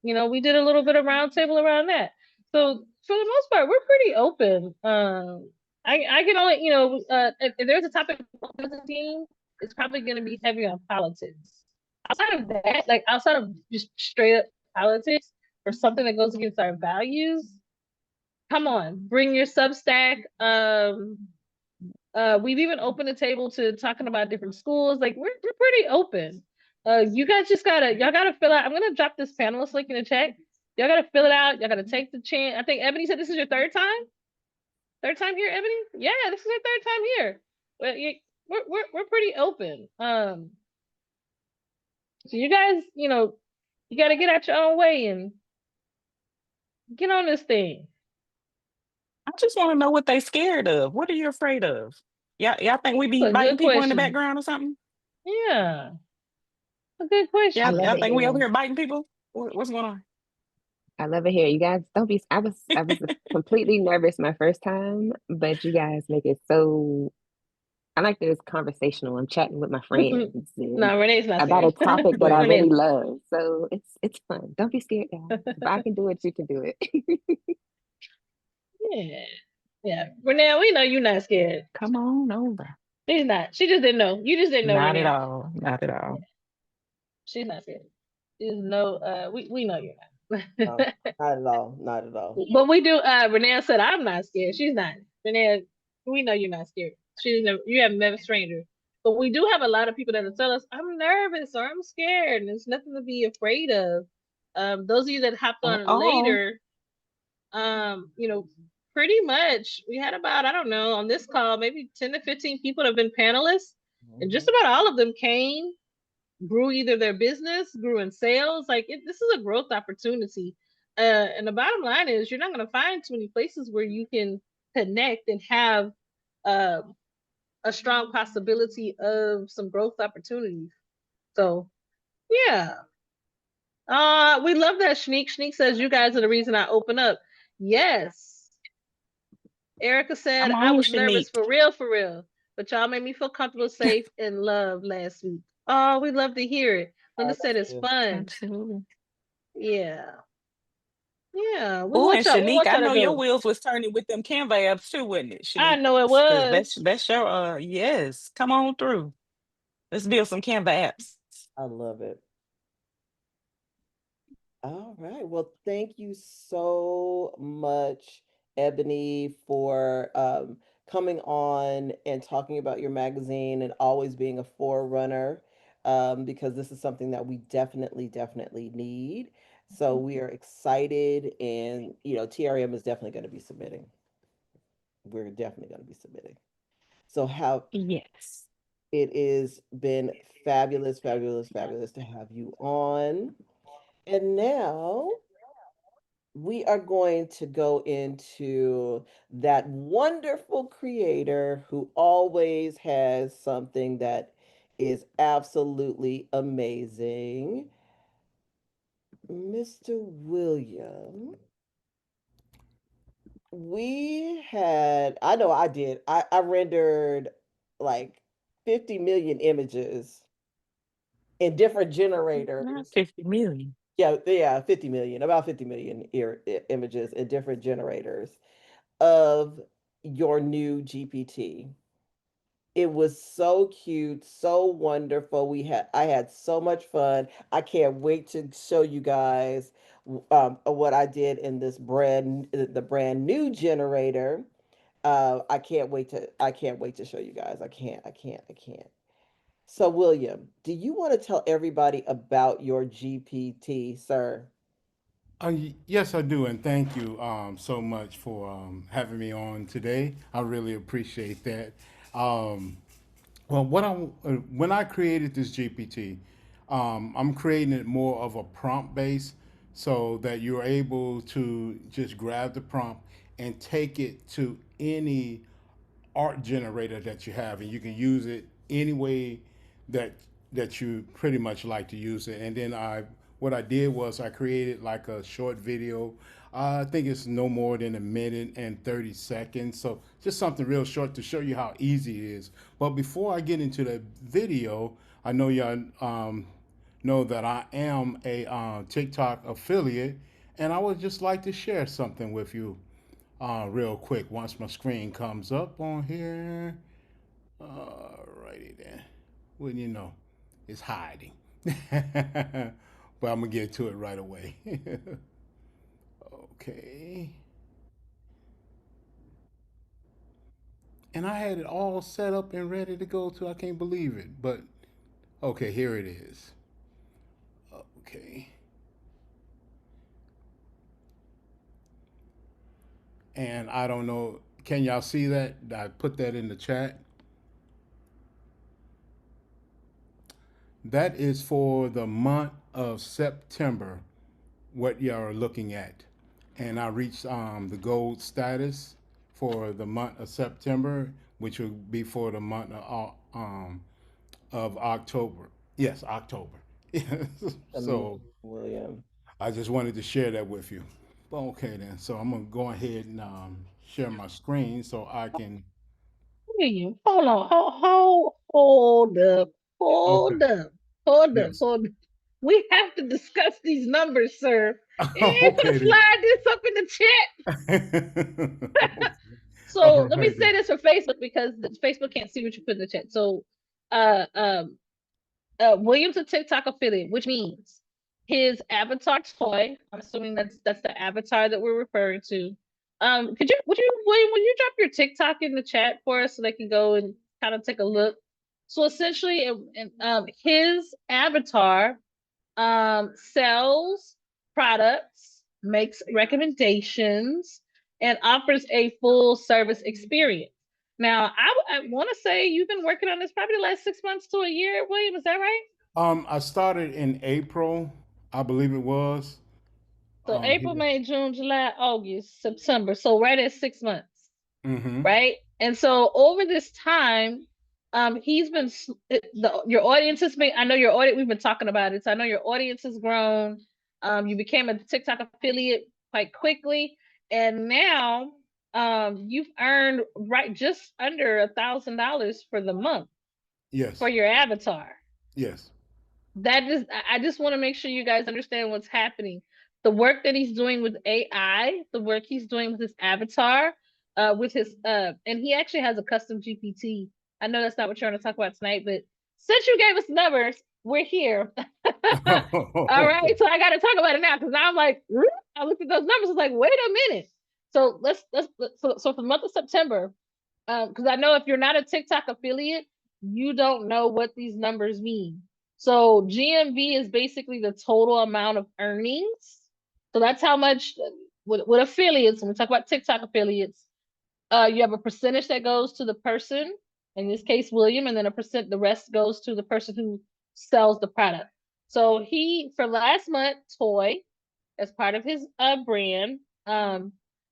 Speaker 4: We did a little bit of roundtable around that. So for the most part, we're pretty open. I can only, if there's a topic as a team, it's probably going to be heavy on politics. Outside of that, like outside of just straight up politics or something that goes against our values, come on, bring your Substack. We've even opened a table to talking about different schools. Like, we're pretty open. You guys just y'all gotta fill out. I'm gonna drop this panelist link in the chat. Y'all gotta fill it out. Y'all gotta take the chance. I think Ebony said this is your third time. Third time here, Ebony. Yeah, this is your third time here. But we're pretty open. So you guys, you gotta get out your own way and get on this thing.
Speaker 3: I just want to know what they scared of. What are you afraid of? Y'all think we be
Speaker 4: That's a
Speaker 3: biting
Speaker 4: good
Speaker 3: people in the
Speaker 4: question.
Speaker 3: background or something?
Speaker 4: Yeah, a good
Speaker 6: I
Speaker 3: Y'all,
Speaker 4: question.
Speaker 6: love
Speaker 3: y'all
Speaker 6: it
Speaker 3: think we over
Speaker 6: here.
Speaker 3: here biting people? What's going on?
Speaker 6: I love it here. You guys don't be. I was completely nervous my first time, but you guys make it so. I like that it's conversational. I'm chatting with my friends and
Speaker 4: No, Renee's not
Speaker 6: about a
Speaker 4: scared.
Speaker 6: topic that I
Speaker 4: Renee's
Speaker 6: really love. So it's fun. Don't be scared, guys. If I can do it, you can do it.
Speaker 4: Yeah. Yeah. Renee, we know you're not scared.
Speaker 3: Come on over.
Speaker 4: She's not. She just didn't know. You just didn't know,
Speaker 3: Not at
Speaker 4: Renee.
Speaker 3: all. Not at
Speaker 4: Yeah.
Speaker 3: all.
Speaker 4: She's not scared. She's no we know you're not.
Speaker 1: No, not at all. Not at all.
Speaker 4: But we do Renee said I'm not scared. She's not. Renee, we know you're not scared. You have never stranger. But we do have a lot of people that will tell us, I'm nervous or I'm scared, and it's nothing to be afraid of. Those of you that hopped on
Speaker 3: Oh,
Speaker 4: later, pretty much we had about, I don't know, on this call, maybe 10 to 15 people that have been panelists, and just about all of them came, grew either their business, grew in sales. Like, this is a growth opportunity. And the bottom line is, you're not going to find too many places where you can connect and have uh, a strong possibility of some growth opportunities. So, yeah. We love that. Shneek says, you guys are the reason I open up. Yes. Erica said,
Speaker 3: come
Speaker 4: I
Speaker 3: on,
Speaker 4: was nervous
Speaker 3: Shanique.
Speaker 4: for real, but y'all made me feel comfortable, safe, and loved last week. Oh, we love to hear it. Linda
Speaker 1: Oh,
Speaker 4: said
Speaker 1: that's
Speaker 4: it's
Speaker 1: good.
Speaker 4: fun.
Speaker 3: Absolutely.
Speaker 4: Yeah. Yeah.
Speaker 3: Oh, and
Speaker 4: We
Speaker 3: Shanique,
Speaker 4: want
Speaker 3: I
Speaker 4: y'all to
Speaker 3: know your
Speaker 4: do.
Speaker 3: wheels was turning with them Canva apps too, wasn't it,
Speaker 4: I
Speaker 3: Shanique?
Speaker 4: know it
Speaker 3: Because
Speaker 4: was.
Speaker 3: that's your yes. Come on through. Let's build some Canva apps.
Speaker 1: I love it. All right. Well, thank you so much, Ebony, for coming on and talking about your magazine and always being a forerunner, because this is something that we definitely need. So we are excited, and TRM is definitely going to be submitting. We're definitely going to be submitting. So how
Speaker 3: Yes.
Speaker 1: it is been fabulous, fabulous, fabulous to have you on. And now we are going to go into that wonderful creator who always has something that is absolutely amazing. Mr. William, I know I did. I rendered like 50 million images in different
Speaker 3: Not
Speaker 1: generators.
Speaker 3: 50 million.
Speaker 1: Yeah, 50 million, about 50 million images in different generators of your new GPT. It was so cute, so wonderful. I had so much fun. I can't wait to show you guys what I did in the brand new generator. I can't wait to show you guys. I can't. So William, do you want to tell everybody about your GPT, sir?
Speaker 7: Yes, I do, and thank you so much for having me on today. I really appreciate that. Um, well, when I created this GPT, I'm creating it more of a prompt base, so that you're able to just grab the prompt and take it to any art generator that you have, and you can use it any way that you pretty much like to use it. And then what I did was I created like a short video. I think it's no more than 1 minute and 30 seconds, so just something real short to show you how easy it is. But before I get into the video, I know y'all know that I am a TikTok affiliate, and I would just like to share something with you real quick once my screen comes up on here. Alrighty then. Wouldn't you know? It's hiding. But I'm gonna get to it right away. Okay. And I had it all set up and ready to go to. I can't believe it. But okay, here it is. Okay. And I don't know. Can y'all see that? I put that in the chat. That is for the month of September, what y'all are looking at. And I reached the gold status for the month of September, which will be for the month of October. Yes, October.
Speaker 1: Amazing,
Speaker 7: So
Speaker 1: William.
Speaker 7: I just wanted to share that with you. Okay, then. So I'm going to go ahead and share my screen so I can.
Speaker 4: You hold on, hold up,
Speaker 7: Okay.
Speaker 4: hold up,
Speaker 7: Yes.
Speaker 4: hold up. We have to discuss these numbers, sir. You ain't gonna
Speaker 7: Okay, then.
Speaker 4: slide this up in the chat.
Speaker 7: Okay. All
Speaker 4: So let me
Speaker 7: right,
Speaker 4: say
Speaker 7: then.
Speaker 4: this for Facebook because Facebook can't see what you put in the chat. So uh um William's a TikTok affiliate, which means his avatar toy. I'm assuming that's the avatar that we're referring to. William, would you drop your TikTok in the chat for us so they can go and kind of take a look? So essentially, his avatar sells products, makes recommendations, and offers a full service experience. Now, I want to say you've been working on this probably the last 6 months to a year, William. Is that right?
Speaker 7: I started in April, I believe it was.
Speaker 4: So April,
Speaker 7: Here.
Speaker 4: May, June, July, August, September. So right at 6 months,
Speaker 7: Mm-hmm.
Speaker 4: right? And so over this time, he's been your audience has been. I know your audience. We've been talking about it. So I know your audience has grown. You became a TikTok affiliate quite quickly, and now you've earned right just under $1,000 for the month for
Speaker 7: Yes.
Speaker 4: your avatar.
Speaker 7: Yes.
Speaker 4: That is, I just want to make sure you guys understand what's happening. The work that he's doing with AI, the work he's doing with his avatar, with his and he actually has a custom GPT. I know that's not what you're going to talk about tonight, but since you gave us numbers, we're here. All right, so I got to talk about it now because now I'm like, I looked at those numbers. It's like, wait a minute. So so for the month of September, because I know if you're not a TikTok affiliate, you don't know what these numbers mean. So GMV is basically the total amount of earnings So that's how much with affiliates. When we talk about TikTok affiliates, you have a percentage that goes to the person, in this case William, and then the rest goes to the person who sells the product. So he, for last month, Toy, as part of his brand,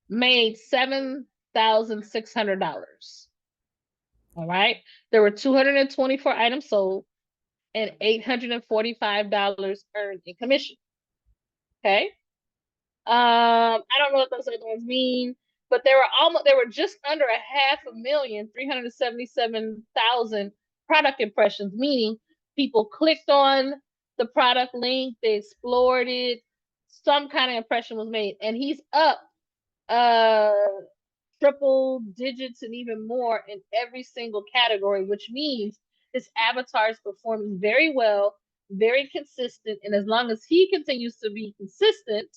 Speaker 4: made $7,600. All right, there were 224 items sold and $845 earned in commission. Okay. I don't know what those other ones mean, but there were just under 377,000 product impressions, meaning people clicked on the product link, they explored it, some kind of impression was made, and he's up triple digits and even more in every single category, which means his avatar is performing very well, very consistent, and as long as he continues to be consistent,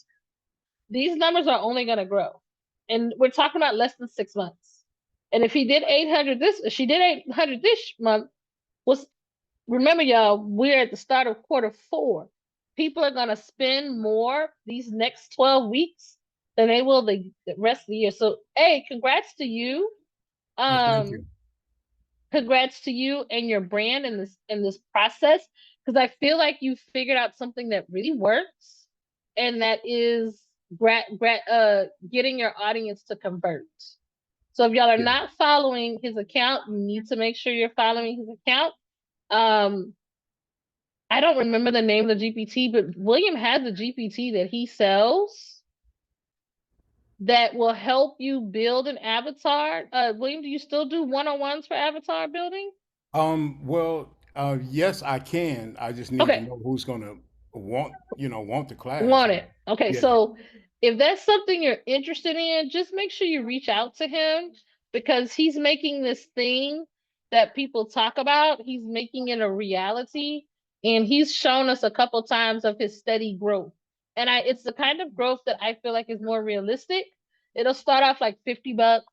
Speaker 4: these numbers are only going to grow. And we're talking about less than 6 months. And if she did 800 this month, remember y'all, we're at the start of Q4. People are going to spend more these next 12 weeks than they will the rest of the year. So, congrats to you.
Speaker 7: Thank you.
Speaker 4: Congrats to you and your brand in this process, because I feel like you figured out something that really works, and that is getting your audience to convert. So if y'all are not following his account, you need to make sure you're following his account. I don't remember the name of the GPT, but William has a GPT that he sells that will help you build an avatar. William, do you still do one-on-ones for avatar building?
Speaker 7: Well, yes, I can. I just need to know who's gonna want the class.
Speaker 4: Want it. Okay,
Speaker 7: Yeah.
Speaker 4: so if that's something you're interested in, just make sure you reach out to him, because he's making this thing that people talk about, he's making it a reality, and he's shown us a couple times of his steady growth. And it's the kind of growth that I feel like is more realistic. It'll start off like $50,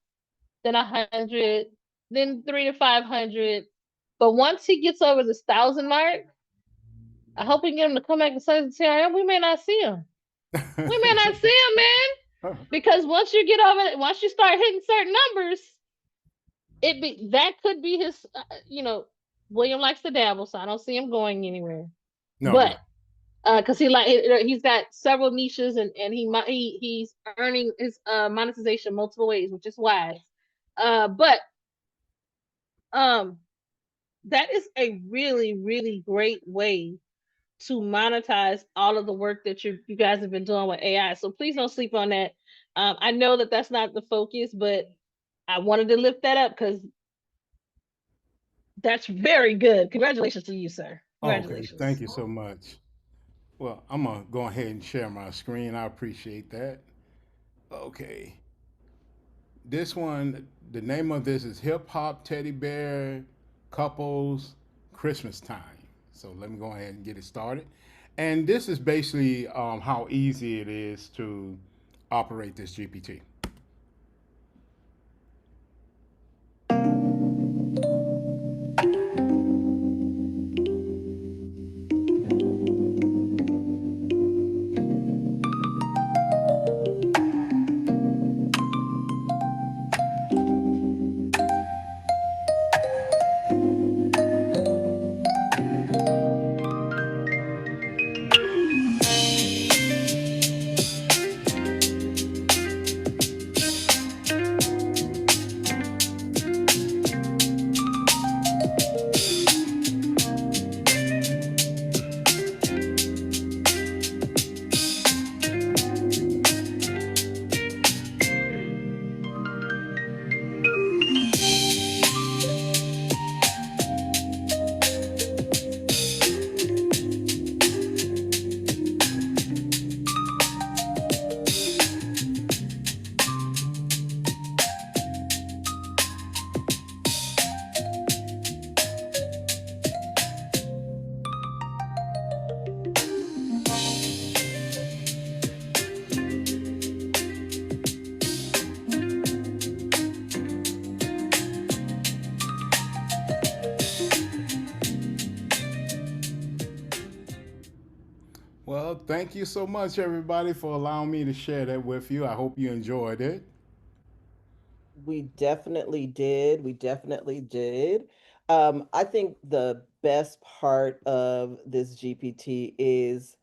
Speaker 4: then 100, then 300 to 500. But once he gets over this 1,000 mark, I hope we can get him to come back and say to TRM, we may not see him. We may not see him, man. Because once you start hitting certain numbers, that could be his, William likes to dabble, so I don't see him going anywhere.
Speaker 7: No,
Speaker 4: but because he's got several niches, and he's earning his monetization multiple ways, which is wise. But that is a really, really great way to monetize all of the work that you guys have been doing with AI. So please don't sleep on that. I know that that's not the focus, but I wanted to lift that up because that's very good. Congratulations to you, sir. Congratulations.
Speaker 7: Okay, thank you so much. Well, I'm gonna go ahead and share my screen. I appreciate that. Okay. This one, the name of this is Hip Hop Teddy Bear Couples Christmas Time. So let me go ahead and get it started. And this is basically how easy it is to operate this GPT. thank you so much, everybody, for allowing me to share that with you. I hope you enjoyed it.
Speaker 1: We definitely did. We definitely did. I think the best part of this GPT is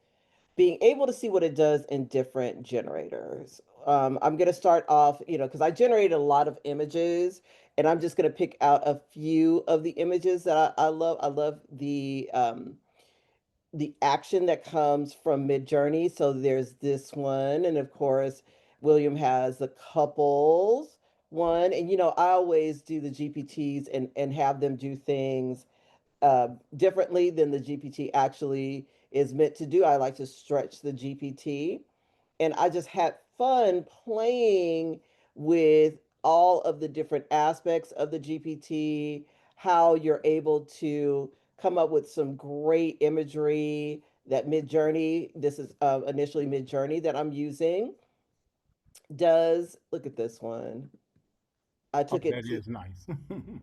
Speaker 1: being able to see what it does in different generators. I'm going to start off, because I generated a lot of images, and I'm just going to pick out a few of the images that I love. I love the action that comes from Midjourney. So there's this one, and of course, William has the couples one, and I always do the GPTs and have them do things differently than the GPT actually is meant to do. I like to stretch the GPT, and I just had fun playing with all of the different aspects of the GPT, how you're able to come up with some great imagery that Midjourney, this is initially Midjourney that I'm using, does. Look at this one. I
Speaker 7: Oh,
Speaker 1: took it
Speaker 7: that
Speaker 1: to
Speaker 7: is nice.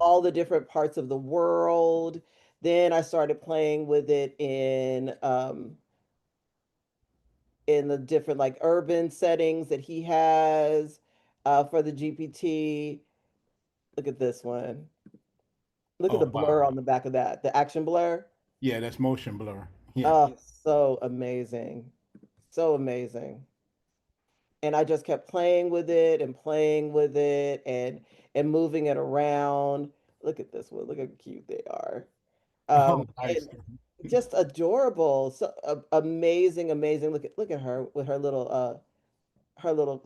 Speaker 1: all the different parts of the world. Then I started playing with it in the different like urban settings that he has for the GPT. Look at this one. Look at the
Speaker 7: Oh,
Speaker 1: blur
Speaker 7: wow.
Speaker 1: on the back of that, the action blur.
Speaker 7: Yeah, that's motion blur. Yeah.
Speaker 1: Oh, so amazing. So amazing. And I just kept playing with it and playing with it and moving it around. Look at this one. Look how cute they are.
Speaker 7: Oh, nice.
Speaker 1: And just adorable. So amazing, amazing. Look at her with her little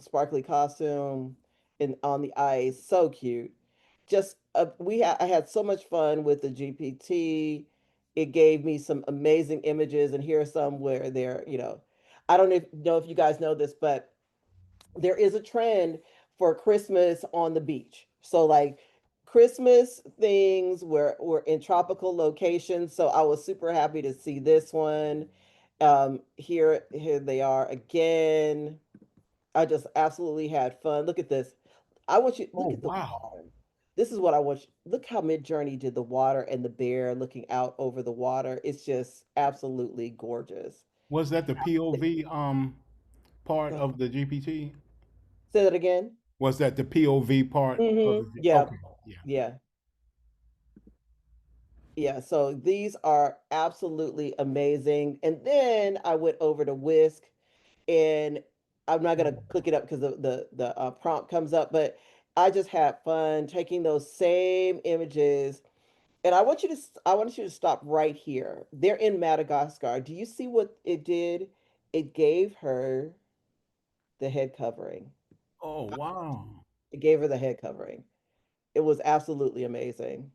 Speaker 1: sparkly costume and on the ice. So cute. Just I had so much fun with the GPT. It gave me some amazing images, and here are some where I don't know if you guys know this, but there is a trend for Christmas on the beach. So like Christmas things were in tropical locations. So I was super happy to see this one. Here they are again. I just absolutely had fun. Look at this. I want you look
Speaker 7: Oh,
Speaker 1: at the
Speaker 7: wow.
Speaker 1: water. This is what I want you. Look how Midjourney did the water and the bear looking out over the water. It's just absolutely gorgeous.
Speaker 7: Was that the POV part
Speaker 1: Go ahead.
Speaker 7: of the GPT?
Speaker 1: Say that again.
Speaker 7: Was that the POV part of the
Speaker 1: Yeah,
Speaker 7: Okay, yeah.
Speaker 1: yeah, yeah. So these are absolutely amazing. And then I went over to Whisk, and I'm not gonna click it up because the prompt comes up, but I just had fun taking those same images. And I want you to stop right here. They're in Madagascar. Do you see what it did? It gave her the head covering.
Speaker 7: Oh, wow.
Speaker 1: It gave her the head covering. It was absolutely amazing.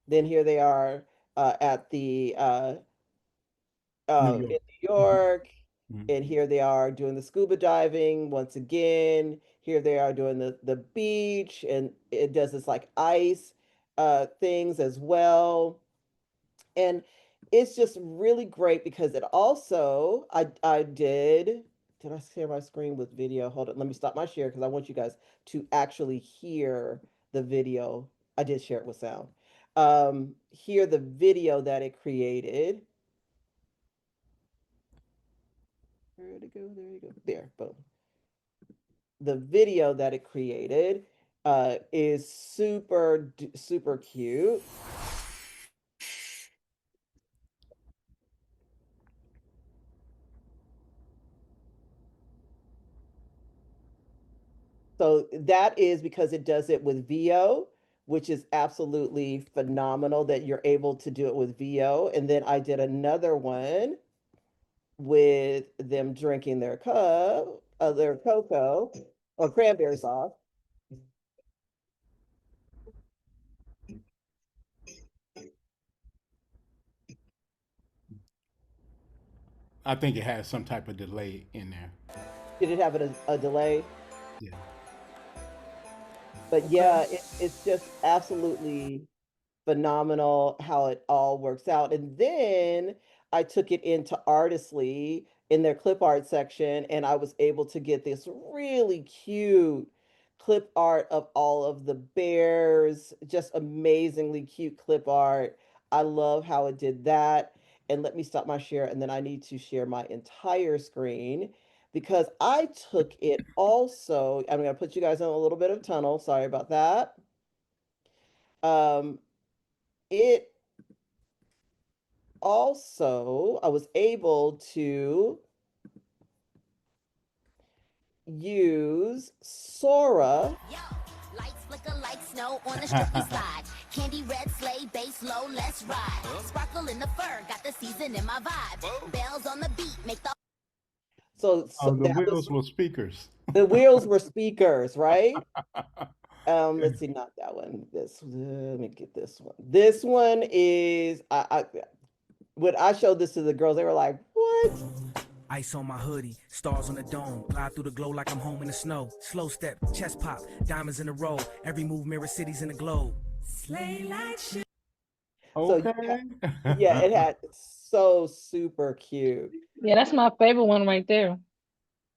Speaker 1: Then here they are at the
Speaker 7: New
Speaker 1: in
Speaker 7: York.
Speaker 1: New
Speaker 7: Mhm,
Speaker 1: York,
Speaker 7: mhm.
Speaker 1: and here they are doing the scuba diving once again. Here they are doing the beach, and it does this like ice things as well. And it's just really great because it also did I share my screen with video? Hold on, let me stop my share because I want you guys to actually hear the video. I did share it with sound. Hear the video that it created. Where did it go? There you go. There, boom. The video that it created is super cute. So that is because it does it with VO, which is absolutely phenomenal that you're able to do it with VO. And then I did another one with them drinking their their cocoa or cranberry sauce.
Speaker 7: I think it has some type of delay in there.
Speaker 1: Did it have a delay?
Speaker 7: Yeah.
Speaker 1: But
Speaker 7: Okay.
Speaker 1: yeah, it's just absolutely phenomenal how it all works out. And then I took it into Artistly in their clip art section, and I was able to get this really cute clip art of all of the bears, just amazingly cute clip art. I love how it did that. And let me stop my share, and then I need to share my entire screen because I took it also. I'm going to put you guys in a little bit of tunnel. Sorry about that. It also, I was able to use Sora.
Speaker 8: Yo, lights flicker like snow on a stripy slide. Candy red sleigh, bass low, let's ride. Sparkle in the fur, got the season in my vibe. Bells on the beat, make the
Speaker 1: So
Speaker 7: The
Speaker 1: that was
Speaker 7: wheels were speakers.
Speaker 1: the wheels were speakers, right? Let's see, not that one. Let me get this one. This one is I when I showed this to the girls, they were like, "What?"
Speaker 9: Ice on my hoodie, stars on the dome, glide through the glow like I'm home in the snow. Slow step, chest pop, diamonds in a row. Every move mirror cities in the globe. Slay like shit.
Speaker 1: So
Speaker 7: Okay.
Speaker 1: yeah, it had so super cute.
Speaker 4: Yeah, that's my favorite one right there.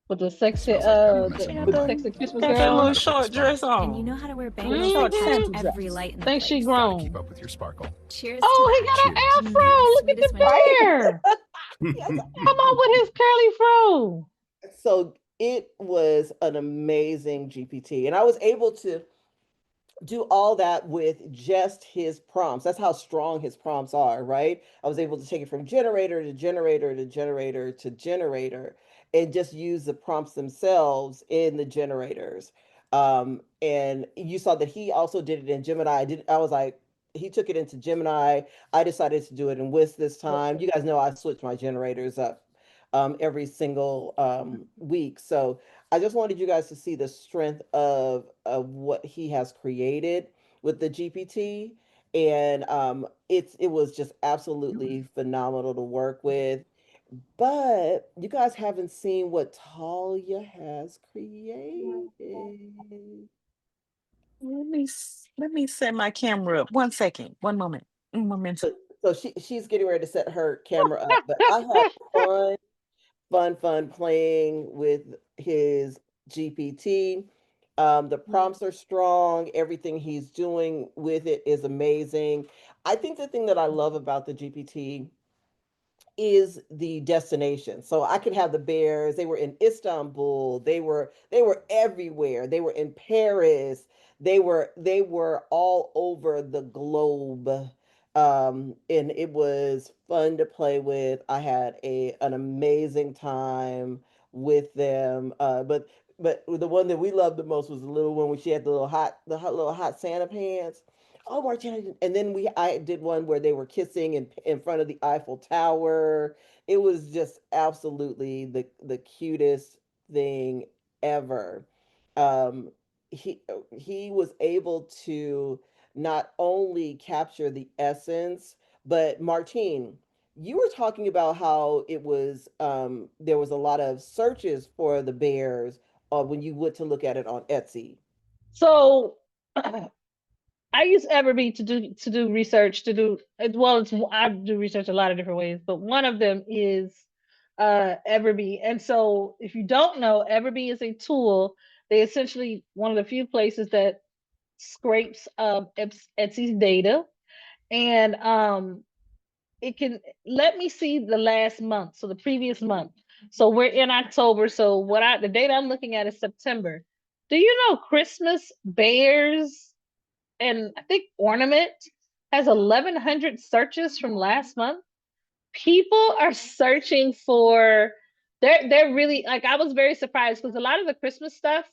Speaker 4: With the sexy, the sexy Christmas
Speaker 3: Got that
Speaker 4: girl.
Speaker 3: little short dress on.
Speaker 10: And you know how to wear bangles
Speaker 3: Short
Speaker 10: to
Speaker 3: Santa
Speaker 10: catch
Speaker 3: dress.
Speaker 10: every light in the
Speaker 4: Think she
Speaker 10: place.
Speaker 4: grown.
Speaker 11: Keep up with your sparkle.
Speaker 10: Cheers
Speaker 4: Oh,
Speaker 10: to
Speaker 4: he got
Speaker 10: that.
Speaker 4: an afro. Look at
Speaker 10: Sweetest
Speaker 4: the
Speaker 10: winter.
Speaker 4: hair.
Speaker 1: Yes.
Speaker 4: Come on with his curly fro.
Speaker 1: So it was an amazing GPT, and I was able to do all that with just his prompts. That's how strong his prompts are, right? I was able to take it from generator to generator to generator to generator and just use the prompts themselves in the generators. And you saw that he also did it in Gemini. I was like, he took it into Gemini. I decided to do it in Wisp this time. You guys know I switch my generators up every single week. So I just wanted you guys to see the strength of what he has created with the GPT, and it was just absolutely phenomenal to work with. But you guys haven't seen what Talia has created.
Speaker 3: Let me set my camera up. 1 second. One moment. Un momento.
Speaker 1: So she's getting ready to set her camera up, but I had fun playing with his GPT. The prompts are strong. Everything he's doing with it is amazing. I think the thing that I love about the GPT is the destination. So I could have the bears. They were in Istanbul. They were everywhere. They were in Paris. They were all over the globe. And it was fun to play with. I had an amazing time with them. But the one that we loved the most was the little one when she had little hot Santa pants. Oh, Martine, and then I did one where they were kissing in front of the Eiffel Tower. It was just absolutely the cutest thing ever. Um, he was able to not only capture the essence, but Martine, you were talking about how it was there was a lot of searches for the bears when you went to look at it on Etsy.
Speaker 4: So I use Everbee to do research I do research a lot of different ways, but one of them is Everbee. And so if you don't know, Everbee is a tool. They essentially one of the few places that scrapes Etsy's data, and it can let me see the last month, so the previous month. So we're in October. So the data I'm looking at is September. Do you know Christmas bears and I think ornament has 1,100 searches from last month? People are searching for. They're really like I was very surprised because a lot of the Christmas stuff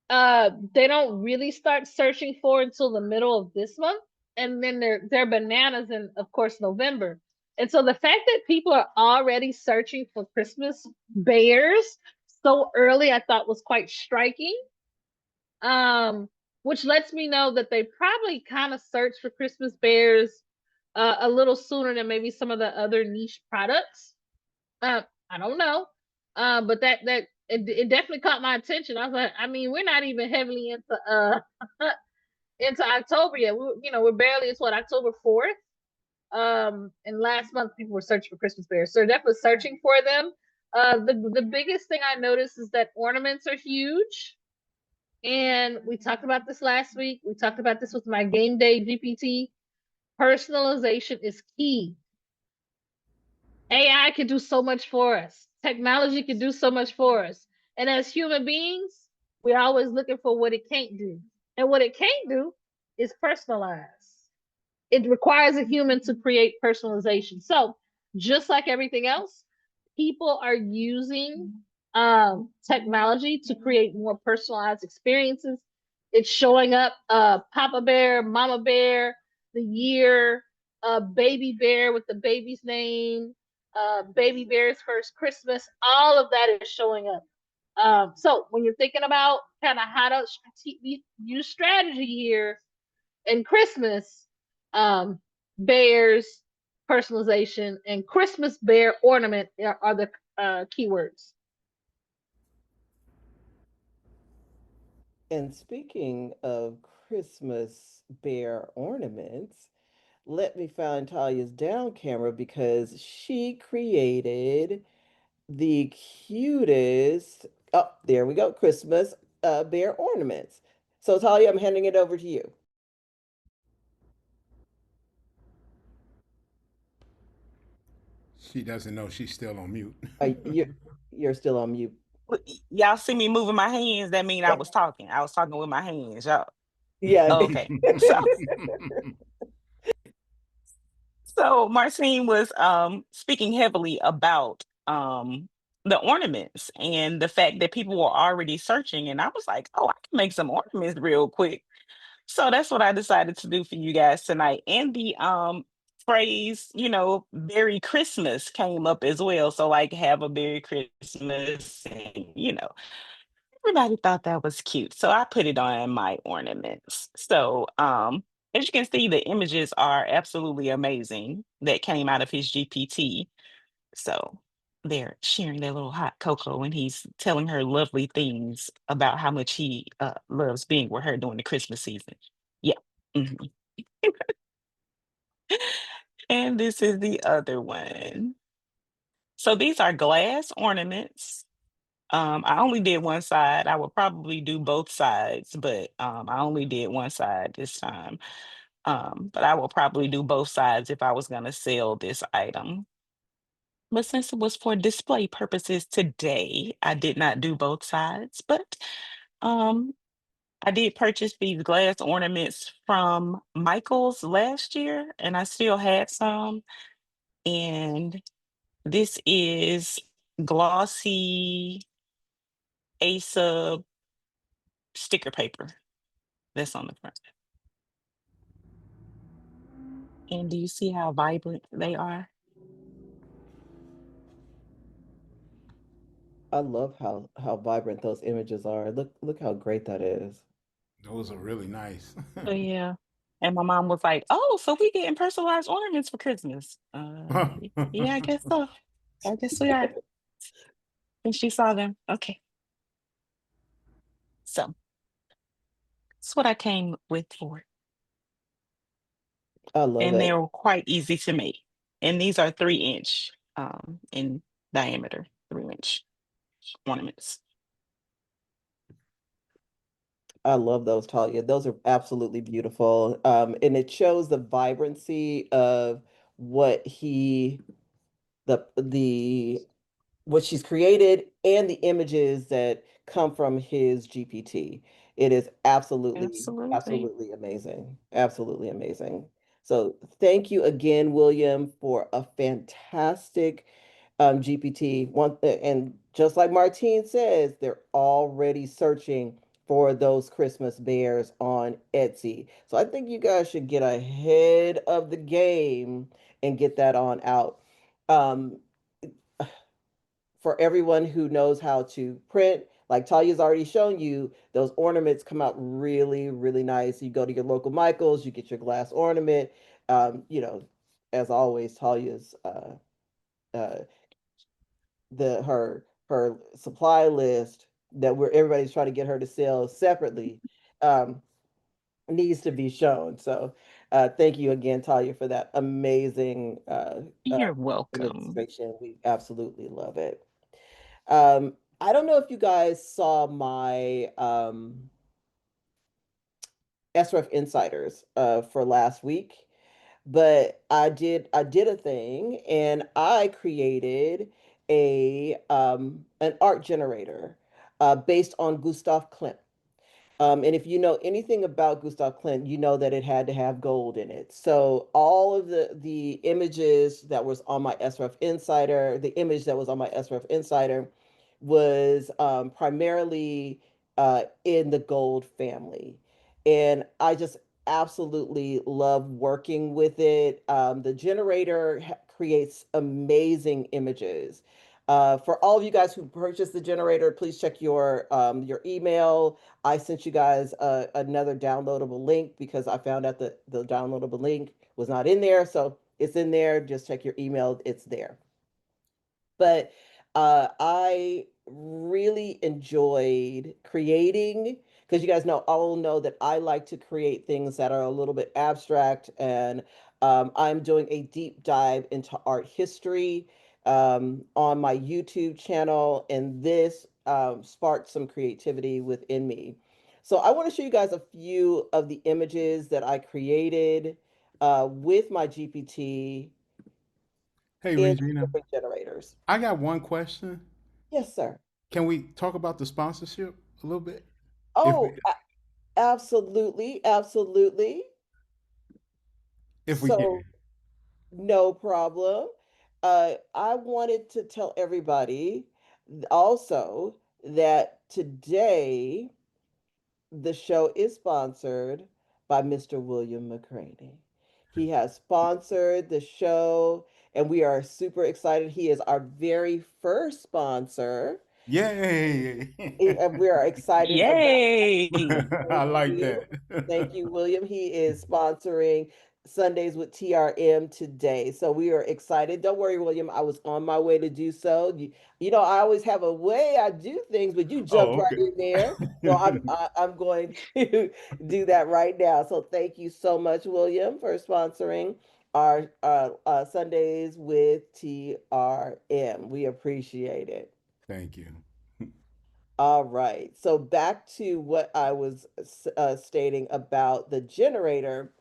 Speaker 4: they don't really start searching for until the middle of this month, and then they're bananas in of course November. And so the fact that people are already searching for Christmas bears so early I thought was quite striking. um which lets me know that they probably kind of search for Christmas bears a little sooner than maybe some of the other niche products. I don't know. But it definitely caught my attention. I was like, I mean, we're not even heavily into into October yet. We're barely, it's what, October 4th. And last month people were searching for Christmas bears. So they're definitely searching for them. The biggest thing I noticed is that ornaments are huge. And we talked about this last week. We talked about this with my game day GPT. Personalization is key. AI can do so much for us. Technology can do so much for us. And as human beings, we're always looking for what it can't do. And what it can't do is personalize. It requires a human to create personalization. So, just like everything else, people are using technology to create more personalized experiences. It's showing up Papa Bear, Mama Bear, the year, Baby Bear with the baby's name, Baby Bear's first Christmas. All of that is showing up. So, when you're thinking about kind of how to use strategy here, and Christmas, bears, personalization, and Christmas bear ornament are the keywords.
Speaker 1: And speaking of Christmas bear ornaments, let me find Talia's down camera because she created the cutest. Oh, there we go. Christmas bear ornaments. So, Talia, I'm handing it over to you.
Speaker 7: She doesn't know she's still on mute.
Speaker 1: You're still on mute.
Speaker 3: Y'all see me moving my hands? That mean I was talking. I was talking with my hands, y'all.
Speaker 1: Yeah.
Speaker 3: Okay. So so Martine was speaking heavily about the ornaments and the fact that people were already searching. And I was like, oh, I can make some ornaments real quick. So that's what I decided to do for you guys tonight. And the phrase, Merry Christmas came up as well. So like have a Merry Christmas and everybody thought that was cute. So I put it on my ornaments. So as you can see, the images are absolutely amazing that came out of his GPT. So they're sharing their little hot cocoa and he's telling her lovely things about how much he loves being with her during the Christmas season. Yeah. Mhm. And this is the other one. So these are glass ornaments. I only did one side. I would probably do both sides, but I only did one side this time. But I will probably do both sides if I was going to sell this item. But since it was for display purposes today, I did not do both sides. But um, I did purchase these glass ornaments from Michael's last year, and I still had some. And this is glossy Asa sticker paper that's on the front. And do you see how vibrant they are?
Speaker 1: I love how vibrant those images are. Look how great that is.
Speaker 7: Those are really nice.
Speaker 3: So yeah. And my mom was like, "Oh, so we getting personalized ornaments for Christmas?" Yeah, I guess so. I guess we are. And she saw them. Okay. So that's what I came with for it.
Speaker 1: I love
Speaker 3: And
Speaker 1: it.
Speaker 3: they're quite easy to make. And these are 3 inch in diameter, 3 inch ornaments.
Speaker 1: I love those, Talia. Those are absolutely beautiful. And it shows the vibrancy of what he the what she's created and the images that come from his GPT. It is absolutely,
Speaker 3: Absolutely.
Speaker 1: absolutely amazing. Absolutely amazing. So thank you again, William, for a fantastic GPT. And just like Martine says, they're already searching for those Christmas bears on Etsy. So I think you guys should get ahead of the game and get that on out. Um, for everyone who knows how to print, like Talya's already shown you, those ornaments come out really, really nice. You go to your local Michael's, you get your glass ornament. You know, as always, Talya's uh, her supply list that we're everybody's trying to get her to sell separately um, needs to be shown. So thank you again, Talia, for that amazing
Speaker 3: You're welcome.
Speaker 1: demonstration. We absolutely love it. I don't know if you guys saw my SRF Insiders for last week. But I did a thing, and I created a an art generator based on Gustav Klimt. And if you know anything about Gustav Klimt, you know that it had to have gold in it. So all of the images that was on my SRF Insider, the image that was on my SRF Insider was primarily in the gold family. And I just absolutely love working with it. The generator creates amazing images. For all of you guys who purchased the generator, please check your email. I sent you guys another downloadable link because I found out that the downloadable link was not in there. So it's in there. Just check your email. It's there. But I really enjoyed creating because you guys know all know that I like to create things that are a little bit abstract, and I'm doing a deep dive into art history on my YouTube channel, and this sparked some creativity within me. So I want to show you guys a few of the images that I created with my GPT
Speaker 7: Hey,
Speaker 1: in
Speaker 7: Regina,
Speaker 1: different generators.
Speaker 7: I got one question.
Speaker 1: Yes, sir.
Speaker 7: Can we talk about the sponsorship a little bit? If
Speaker 1: Oh, absolutely, absolutely.
Speaker 7: if we
Speaker 1: So,
Speaker 7: can.
Speaker 1: no problem. I wanted to tell everybody also that today the show is sponsored by Mr. William McCraney. He has sponsored the show, and we are super excited. He is our very first sponsor,
Speaker 7: Yay!
Speaker 1: and we are excited about.
Speaker 3: Yay.
Speaker 7: I
Speaker 1: Thank
Speaker 7: like
Speaker 1: you.
Speaker 7: that.
Speaker 1: Thank you, William. He is sponsoring Sundays with TRM today. So we are excited. Don't worry, William. I was on my way to do so. You know, I always have a way I do things, but you jumped
Speaker 7: Oh,
Speaker 1: right in there. So I'm going to do that right now. So thank you so much, William, for sponsoring our Sundays with TRM. We appreciate it.
Speaker 7: Thank you.
Speaker 1: All right. So back to what I was stating about the generator.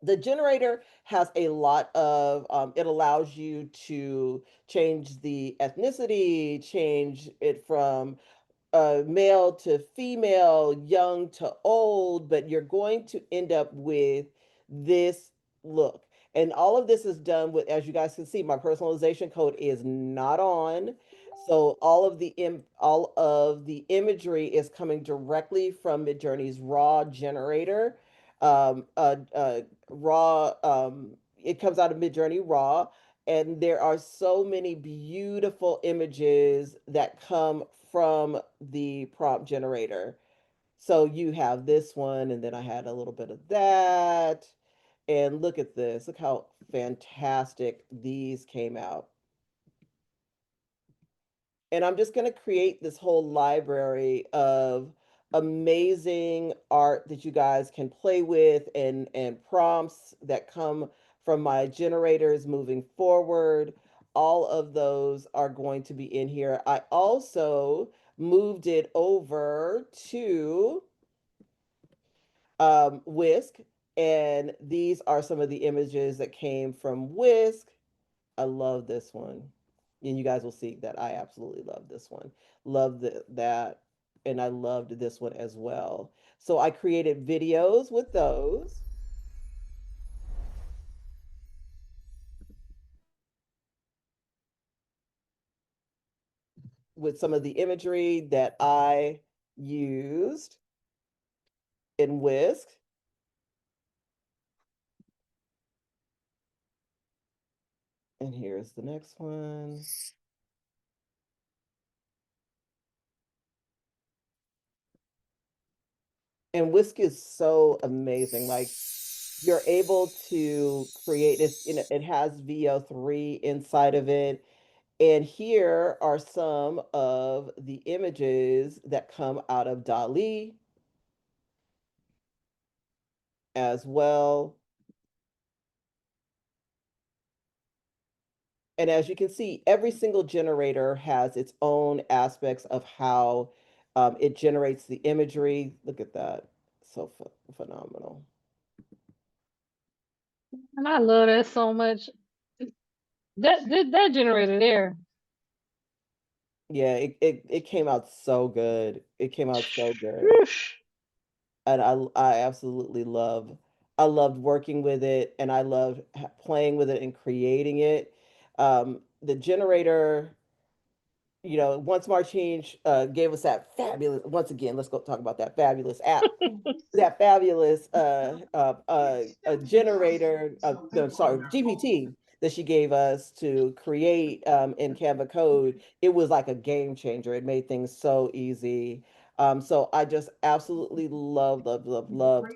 Speaker 1: The generator has a lot of, it allows you to change the ethnicity, change it from male to female, young to old, but you're going to end up with this look. And all of this is done with, as you guys can see, my personalization code is not on. So all of the imagery is coming directly from Midjourney's raw generator. Raw, it comes out of Midjourney raw, and there are so many beautiful images that come from the prompt generator. So you have this one, and then I had a little bit of that. And look at this. Look how fantastic these came out. And I'm just going to create this whole library of amazing art that you guys can play with, and prompts that come from my generators moving forward. All of those are going to be in here. I also moved it over to Whisk, and these are some of the images that came from Whisk. I love this one. And you guys will see that I absolutely love this one. Love that. And I loved this one as well. So I created videos with those, with some of the imagery that I used in Whisk. And here's the next one. And Whisk is so amazing. Like, you're able to create this, it has VO3 inside of it. And here are some of the images that come out of Dali as well. And as you can see, every single generator has its own aspects of how it generates the imagery. Look at that. So phenomenal.
Speaker 4: And I love that so much. That generator there.
Speaker 1: Yeah, it came out so good. It came out so good.
Speaker 4: Whoosh.
Speaker 1: And I absolutely I loved working with it, and I loved playing with it and creating it. The generator, once Martine gave us that fabulous, once again, let's go talk about that fabulous app, that fabulous generator, no, sorry, GPT that she gave us to create in Canva code. It was like a game changer. It made things so easy. So I just absolutely loved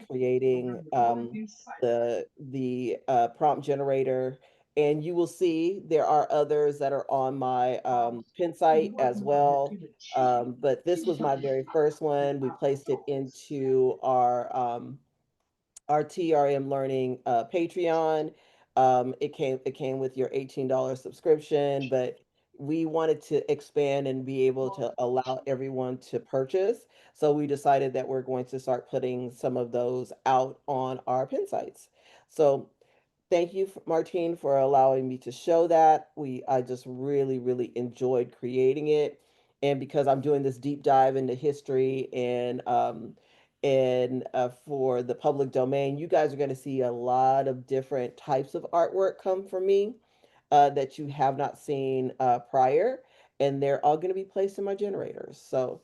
Speaker 1: creating the prompt generator. And you will see there are others that are on my pin site as well. But this was my very first one. We placed it into our TRM Learning Patreon. It came with your $18 subscription, but we wanted to expand and be able to allow everyone to purchase. So we decided that we're going to start putting some of those out on our pin sites. So thank you, Martine, for allowing me to show that. I just really enjoyed creating it, and because I'm doing this deep dive into history and for the public domain, you guys are going to see a lot of different types of artwork come from me that you have not seen prior, and they're all going to be placed in my generators. So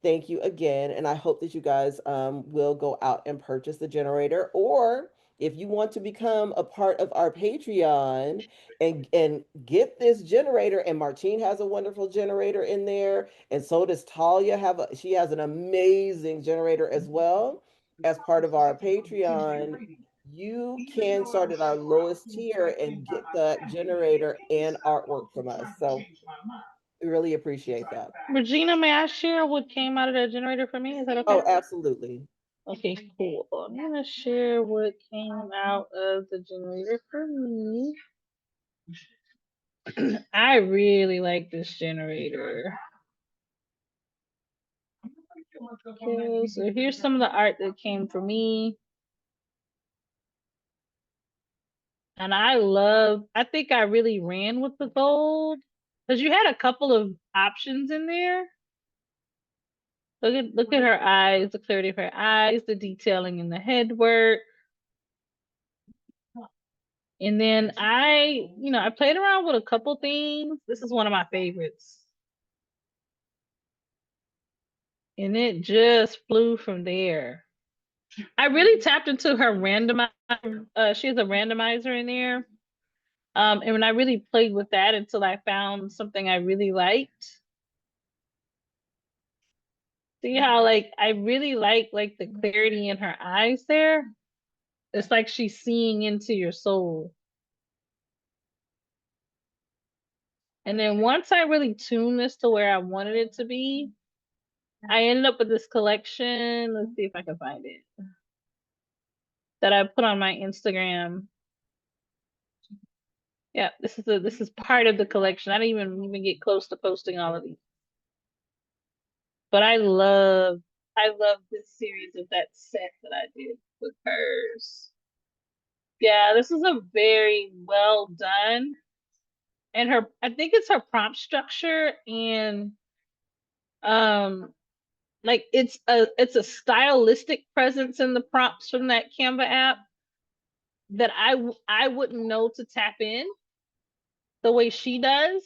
Speaker 1: thank you again, and I hope that you guys will go out and purchase the generator, or if you want to become a part of our Patreon and get this generator, and Martine has a wonderful generator in there, and so does Talia. She has an amazing generator as well. As part of our Patreon, you can start at our lowest tier and get that generator and artwork from us. So we really appreciate that.
Speaker 4: Regina, may I share what came out of that generator for me? Is that okay?
Speaker 1: Oh, absolutely.
Speaker 4: Okay, cool. I'm gonna share what came out of the generator for me. I really like this generator. Okay, so here's some of the art that came for me. And I think I really ran with the gold. Because you had a couple of options in there. Look at her eyes, the clarity of her eyes, the detailing in the head work. And then I played around with a couple things. This is one of my favorites. And it just flew from there. I really tapped into her randomizer. She has a randomizer in there. And when I really played with that until I found something I really liked. See how I really like the clarity in her eyes there? It's like she's seeing into your soul. And then once I really tuned this to where I wanted it to be, I ended up with this collection. Let's see if I can find it. That I put on my Instagram. Yeah, this is part of the collection. I didn't even get close to posting all of these. But I love this series of that set that I did with hers. Yeah, this is a very well done. And I think it's her prompt structure and it's a stylistic presence in the prompts from that Canva app that I wouldn't know to tap in the way she does.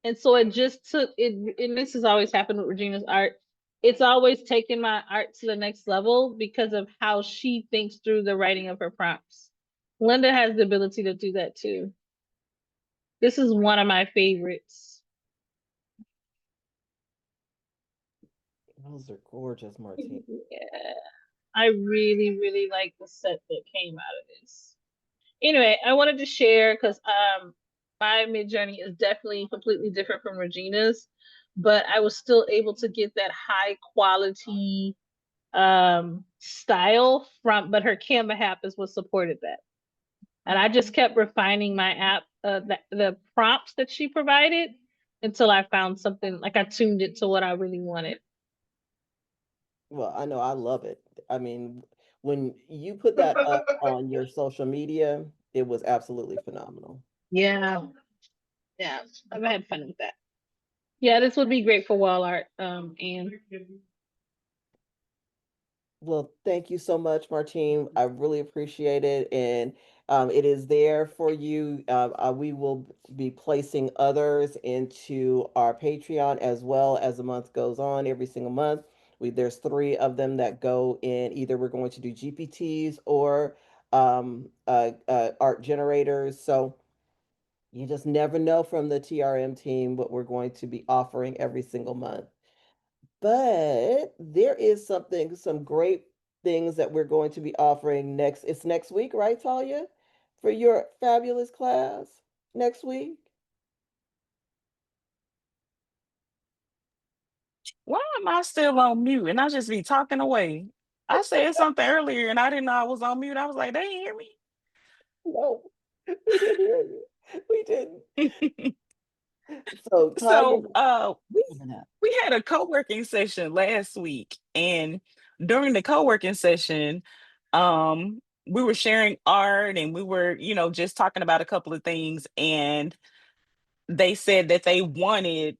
Speaker 4: And so it just took it, and this has always happened with Regina's art. It's always taken my art to the next level because of how she thinks through the writing of her prompts. Linda has the ability to do that too. This is one of my favorites.
Speaker 1: Those are gorgeous, Martine.
Speaker 4: Yeah. I really like the set that came out of this. Anyway, I wanted to share because my mid journey is definitely completely different from Regina's, but I was still able to get that high quality style from, but her Canva app is what supported that. And I just kept refining my app, the prompts that she provided until I found something I tuned it to what I really wanted.
Speaker 1: Well, I know I love it. I mean, when you put that up on your social media, It was absolutely phenomenal.
Speaker 4: Yeah, yeah, I've had fun with that. Yeah, this would be great for wall art. And
Speaker 1: Well, thank you so much, Martine. I really appreciate it. And it is there for you. We will be placing others into our Patreon as well as the month goes on every single month. There's three of them that go in. Either we're going to do GPTs or art generators. So you just never know from the TRM team what we're going to be offering every single month. But there is something, some great things that we're going to be offering next. It's next week, right, Talia? For your fabulous class next week.
Speaker 3: Why am I still on mute? And I just be talking away. I said something earlier and I didn't know I was on mute. I was like, they didn't
Speaker 1: No, we didn't hear you. We didn't.
Speaker 3: hear me.
Speaker 1: So Talia,
Speaker 3: So we had a co-working session last week, and during the co-working session, we were sharing art and we were, just talking about a couple of things, and they said that they wanted,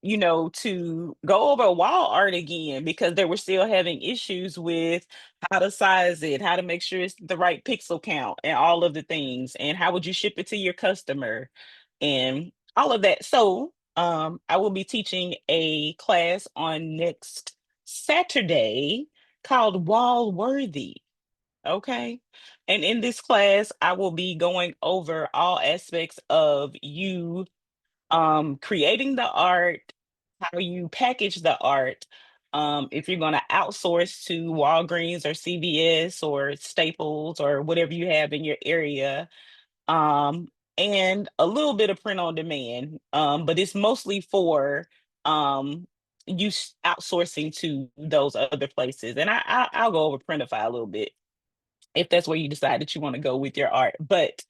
Speaker 3: to go over wall art again because they were still having issues with how to size it, how to make sure it's the right pixel count, and all of the things, and how would you ship it to your customer, and all of that. So, I will be teaching a class on next Saturday called Wall Worthy. Okay. And in this class, I will be going over all aspects of you creating the art, how you package the art, if you're going to outsource to Walgreens or CVS or Staples or whatever you have in your area, um, and a little bit of print on demand, but it's mostly for um, outsourcing to those other places. And I'll go over Printify a little bit if that's where you decide that you want to go with your art, but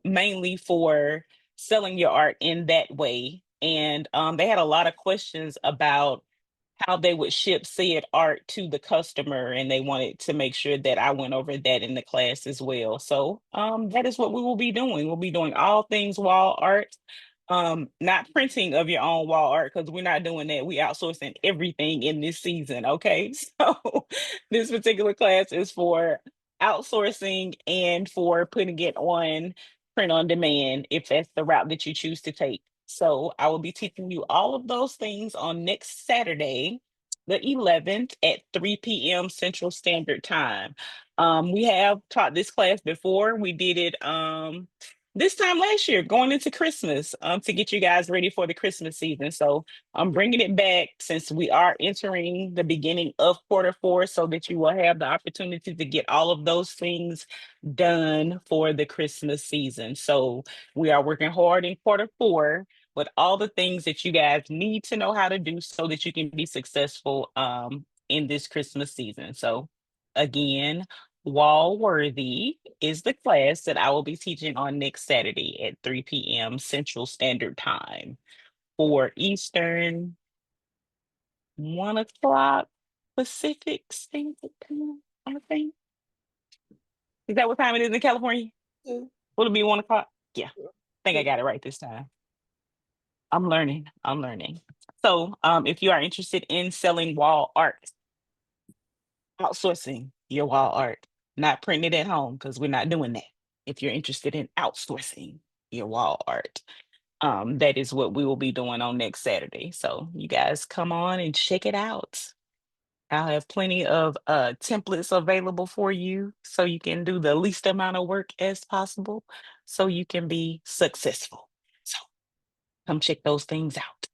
Speaker 3: mainly for selling your art in that way. And they had a lot of questions about how they would ship said art to the customer, and they wanted to make sure that I went over that in the class as well. So that is what we will be doing. We'll be doing all things wall art, not printing of your own wall art, because we're not doing that. We outsourcing everything in this season. Okay. So this particular class is for outsourcing and for putting it on print on demand if that's the route that you choose to take. So I will be teaching you all of those things on next Saturday, the 11th at 3 p.m. Central Standard Time. We have taught this class before. We did it this time last year, going into Christmas, to get you guys ready for the Christmas season. So I'm bringing it back since we are entering the beginning of quarter 4, so that you will have the opportunity to get all of those things done for the Christmas season. So we are working hard in quarter 4 with all the things that you guys need to know how to do so that you can be successful in this Christmas season. So again, Wall Worthy is the class that I will be teaching on next Saturday at 3 p.m. Central Standard Time, for Eastern, 1 o'clock Pacific Standard Time, I think. Is that what time it is in California? Will it be 1 o'clock? Yeah, I think I got it right this time. I'm learning. I'm learning. So, if you are interested in selling wall art, outsourcing your wall art, not printing it at home, because we're not doing that. If you're interested in outsourcing your wall art, that is what we will be doing on next Saturday. So you guys come on and check it out. I'll have plenty of templates available for you so you can do the least amount of work as possible so you can be successful. So come check those things out.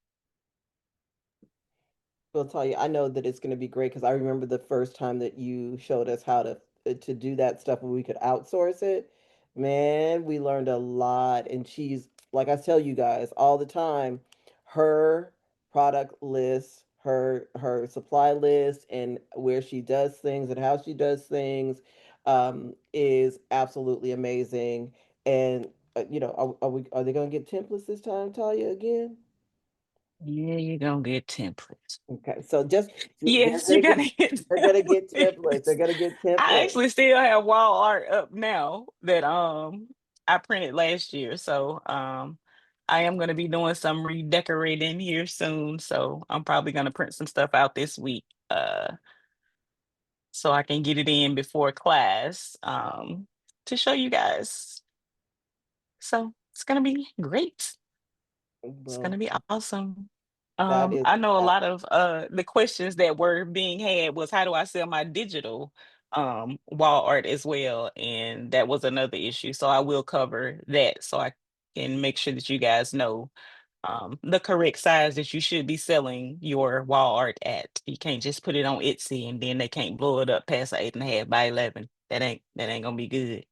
Speaker 1: will tell you, I know that it's going to be great because I remember the first time that you showed us how to do that stuff where we could outsource it. Man, we learned a lot. And she's like I tell you guys all the time, her product list, her supply list, and where she does things and how she does things, is absolutely amazing. And are they going to get templates this time, Talia, again?
Speaker 3: Yeah, you're gonna get templates.
Speaker 1: Okay, so just
Speaker 3: Yes, you gotta get
Speaker 1: they're gonna get templates. They're
Speaker 3: templates.
Speaker 1: gonna get
Speaker 3: I
Speaker 1: templates.
Speaker 3: actually still have wall art up now that I printed last year. So I am gonna be doing some redecorating here soon. So I'm probably gonna print some stuff out this week. So I can get it in before class to show you guys. So it's gonna be great. It's
Speaker 1: Well,
Speaker 3: gonna be awesome.
Speaker 1: that is
Speaker 3: I know a lot of the questions that were being had was how do I sell my digital wall art as well, and that was another issue. So I will cover that so I can make sure that you guys know the correct size that you should be selling your wall art at. You can't just put it on Etsy and then they can't blow it up past 8.5 by 11. That ain't gonna be good.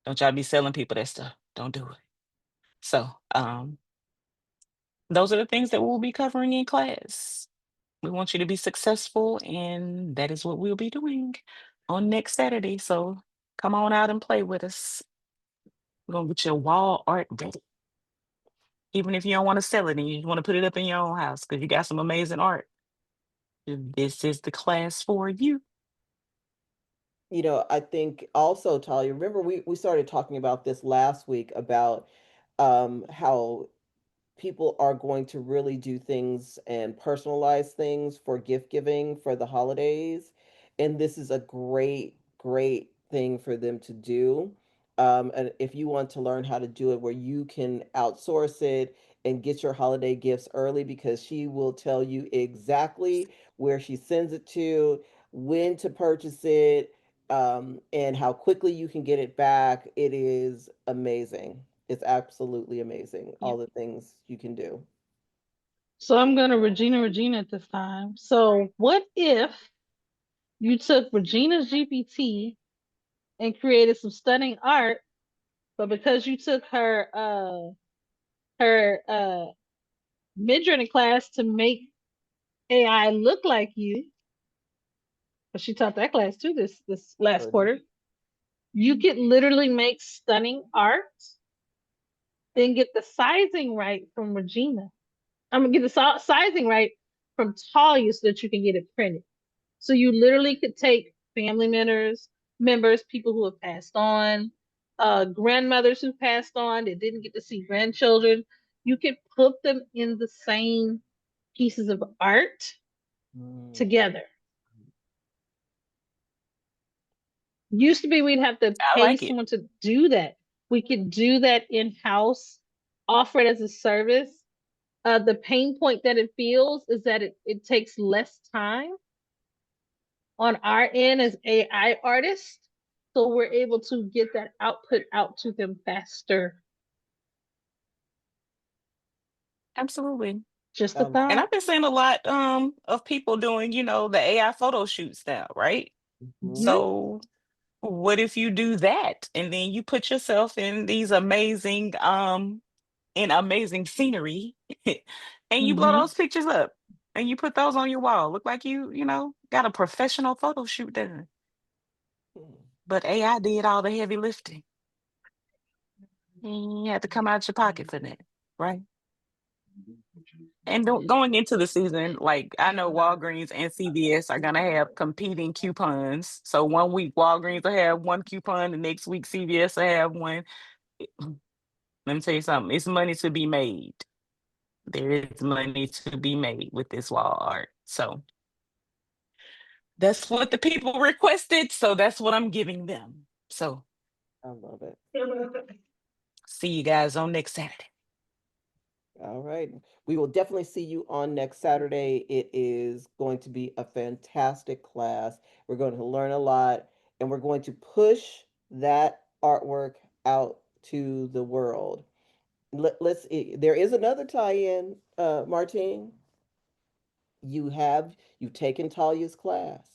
Speaker 3: Don't y'all be selling people that stuff. Don't do it. So those are the things that we'll be covering in class. We want you to be successful, and that is what we'll be doing on next Saturday. So come on out and play with us. We're gonna get your wall art ready. Even if you don't want to sell it and you want to put it up in your own house because you got some amazing art. This is the class for you.
Speaker 1: I think also, Talia, remember we started talking about this last week about how people are going to really do things and personalize things for gift giving for the holidays. And this is a great, great thing for them to do. And if you want to learn how to do it where you can outsource it and get your holiday gifts early, because she will tell you exactly where she sends it to, when to purchase it, and how quickly you can get it back. It is amazing. It's absolutely amazing,
Speaker 4: Yeah.
Speaker 1: all the things you can do.
Speaker 4: So I'm gonna Regina at this time. So what if you took Regina's GPT and created some stunning art, but because you took her mid-journey class to make AI look like you, but she taught that class too this last
Speaker 1: Good.
Speaker 4: quarter, you could literally make stunning art, then get the sizing right from Regina. I'm gonna get the sizing right from Talia so that you can get it printed. So you literally could take family members, people who have passed on, grandmothers who passed on that didn't get to see grandchildren. You could put them in the same pieces of art
Speaker 1: Mm,
Speaker 4: together. Used to be we'd have to
Speaker 3: I
Speaker 4: pay
Speaker 3: like it.
Speaker 4: someone to do that. We could do that in house, offer it as a service. The pain point that it feels is that it takes less time on our end as AI artists. So we're able to get that output out to them faster.
Speaker 3: Absolutely.
Speaker 4: Just a
Speaker 1: I love
Speaker 3: And
Speaker 4: thought.
Speaker 3: I've been seeing a lot of people doing, the AI photo shoots now, right?
Speaker 1: mhm.
Speaker 4: Hmm.
Speaker 3: So what if you do that and then you put yourself in these amazing scenery and you blow
Speaker 4: Hmm.
Speaker 3: those pictures up and you put those on your wall. Look like you got a professional photo shoot done. But AI did all the heavy lifting. And you had to come out your pocket for that, right? And going into the season, like I know Walgreens and CVS are gonna have competing coupons. So one week Walgreens will have one coupon, the next week CVS will have one. Let me tell you something, it's money to be made. There is money to be made with this wall art. So that's what the people requested. So that's what I'm giving them. So
Speaker 1: I love it.
Speaker 3: see you guys on next Saturday.
Speaker 1: All right. We will definitely see you on next Saturday. It is going to be a fantastic class. We're going to learn a lot and we're going to push that artwork out to the world. There is another tie-in, Martine. You've taken Talia's class.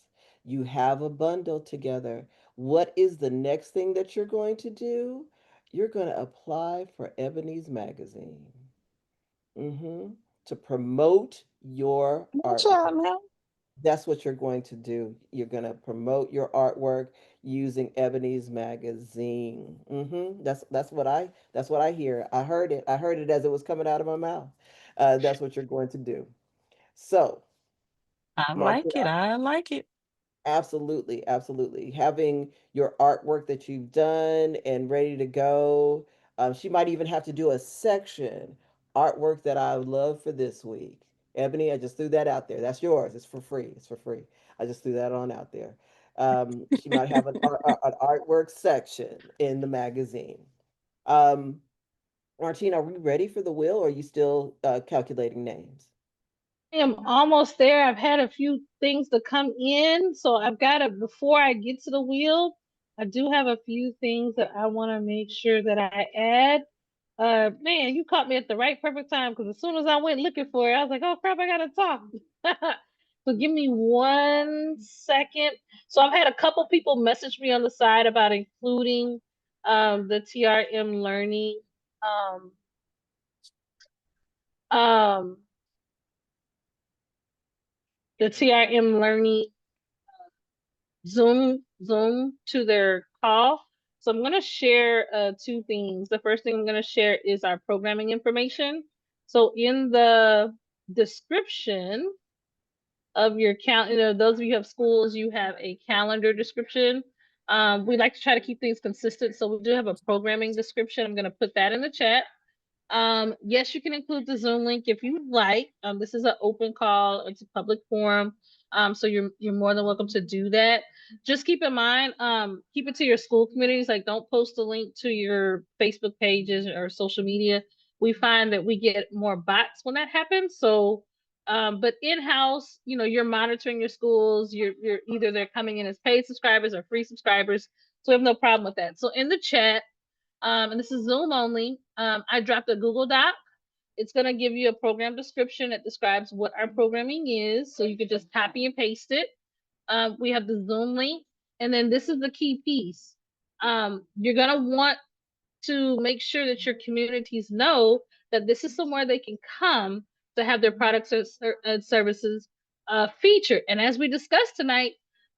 Speaker 1: You have a bundle together. What is the next thing that you're going to do? You're going to apply for Ebony's magazine. Mm-hmm. To promote your
Speaker 3: Good
Speaker 1: artwork.
Speaker 3: job, man.
Speaker 1: That's what you're going to do. You're going to promote your artwork using Ebony's magazine. That's what I hear. I heard it. I heard it as it was coming out of my mouth. That's what you're going to do. So,
Speaker 3: I
Speaker 1: Martine,
Speaker 3: like it. I like it.
Speaker 1: absolutely, absolutely. Having your artwork that you've done and ready to go. She might even have to do a section artwork that I would love for this week. Ebony, I just threw that out there. That's yours. It's for free. It's for free. I just threw that on out there. She might have an artwork section in the magazine. Um, Martine, are we ready for the wheel, or are you still calculating names?
Speaker 4: I am almost there. I've had a few things to come in, so I've got to, before I get to the wheel, I do have a few things that I want to make sure that I add. Man, you caught me at the right perfect time because as soon as I went looking for it, I was like, oh crap, I gotta talk. So give me 1 second. So I've had a couple people message me on the side about including the TRM learning um um the TRM learning Zoom to their call. So I'm going to share two things. The first thing I'm going to share is our programming information. So in the description of your calendar, those of you who have schools, you have a calendar description. We like to try to keep things consistent, so we do have a programming description. I'm going to put that in the chat. Yes, you can include the Zoom link if you like. This is an open call. It's a public forum. So you're more than welcome to do that. Just keep in mind, keep it to your school communities. Like, don't post a link to your Facebook pages or social media. We find that we get more bots when that happens. So, but in-house, you're monitoring your schools. You're either they're coming in as paid subscribers or free subscribers. So we have no problem with that. So in the chat, and this is Zoom only, I dropped a Google Doc. It's going to give you a program description that describes what our programming is. So you could just copy and paste it. We have the Zoom link. And then this is the key piece. You're going to want to make sure that your communities know that this is somewhere they can come to have their products and services featured. And as we discussed tonight,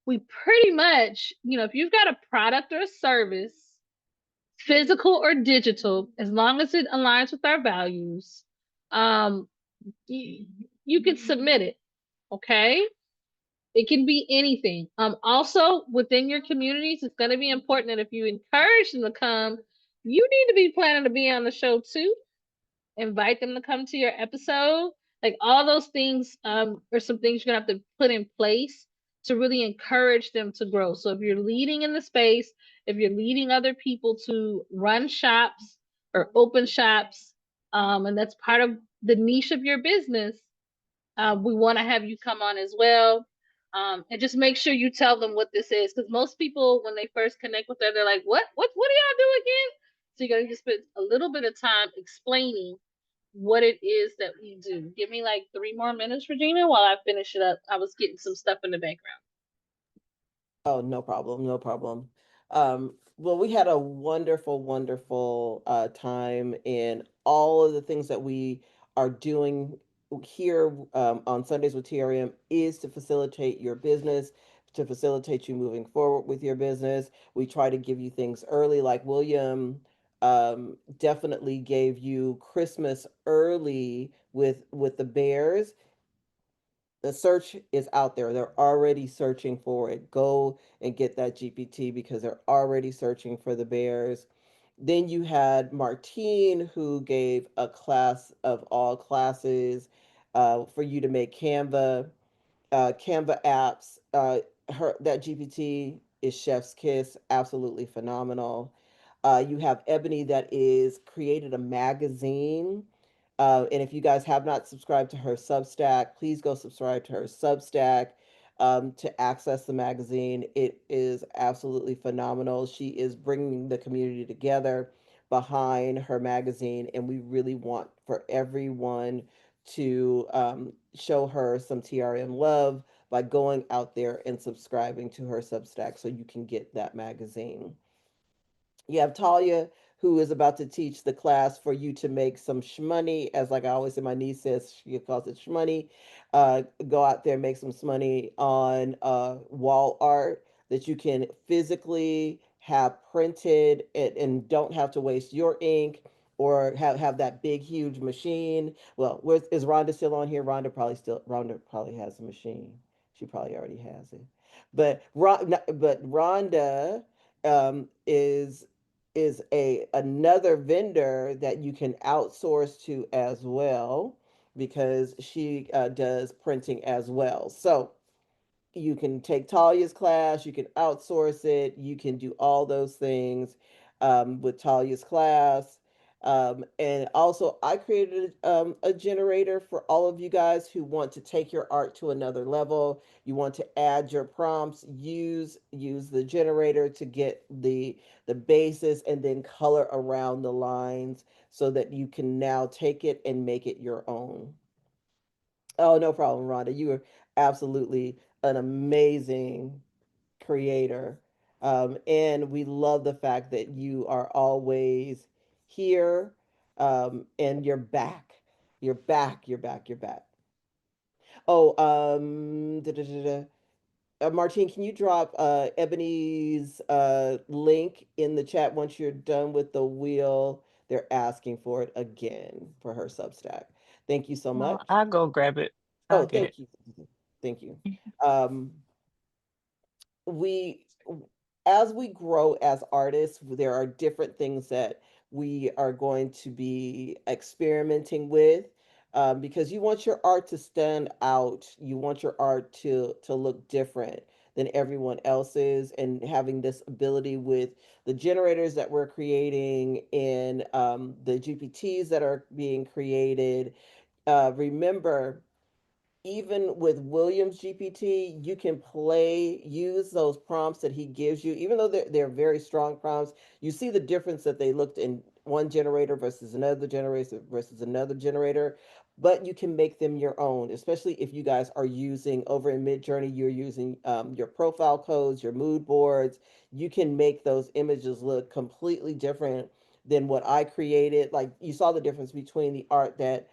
Speaker 4: we pretty much, if you've got a product or a service, physical or digital, as long as it aligns with our values, um, you can submit it. Okay. It can be anything. Also within your communities, it's going to be important that if you encourage them to come, you need to be planning to be on the show too. Invite them to come to your episode. Like, all those things are some things you're gonna have to put in place to really encourage them to grow. So if you're leading in the space, if you're leading other people to run shops or open shops, and that's part of the niche of your business, we want to have you come on as well. And just make sure you tell them what this is, because most people, when they first connect with her, they're like, what do y'all do again? So you gotta just spend a little bit of time explaining what it is that we do. Give me like 3 more minutes, Regina, while I finish it up. I was getting some stuff in the background.
Speaker 1: Oh, no problem, no problem. Well, we had a wonderful, wonderful time in all of the things that we are doing here on Sundays with TRM is to facilitate your business, to facilitate you moving forward with your business. We try to give you things early, like William definitely gave you Christmas early with the Bears. The search is out there. They're already searching for it. Go and get that GPT because they're already searching for the bears. Then you had Martine, who gave a class of all classes for you to make Canva apps. Her that GPT is Chef's Kiss, absolutely phenomenal. You have Ebony that is created a magazine. And if you guys have not subscribed to her Substack, please go subscribe to her Substack to access the magazine. It is absolutely phenomenal. She is bringing the community together behind her magazine, and we really want for everyone to show her some TRM love by going out there and subscribing to her Substack so you can get that magazine. You have Talya, who is about to teach the class for you to make some shmoney. As like I always say, my niece says she calls it shmoney. Go out there, make some money on wall art that you can physically have printed and don't have to waste your ink or have that big huge machine. Well, is Rhonda still on here? Rhonda probably has a machine. She probably already has it. But Rhonda is a another vendor that you can outsource to as well, because she does printing as well. So you can take Talya's class, you can outsource it, you can do all those things with Talya's class. And also, I created a generator for all of you guys who want to take your art to another level. You want to add your prompts, use the generator to get the basis, and then color around the lines so that you can now take it and make it your own. Oh, no problem, Rhonda. You are absolutely an amazing creator. And we love the fact that you are always here, and you're back. You're back. You're back. You're back. Oh, Martine, can you drop Ebony's link in the chat once you're done with the wheel? They're asking for it again for her Substack. Thank you so much.
Speaker 3: I'll go grab it. I'll
Speaker 1: Oh,
Speaker 3: get it.
Speaker 1: thank you. Thank you. Um, we, as we grow as artists, there are different things that we are going to be experimenting with, because you want your art to stand out. You want your art to look different than everyone else's, and having this ability with the generators that we're creating and the GPTs that are being created. Remember, even with Williams GPT, you can use those prompts that he gives you, even though they're very strong prompts. You see the difference that they looked in one generator versus another generator, but you can make them your own, especially if you guys are using over in Midjourney, you're using your profile codes, your mood boards. You can make those images look completely different than what I created. Like, you saw the difference between the art that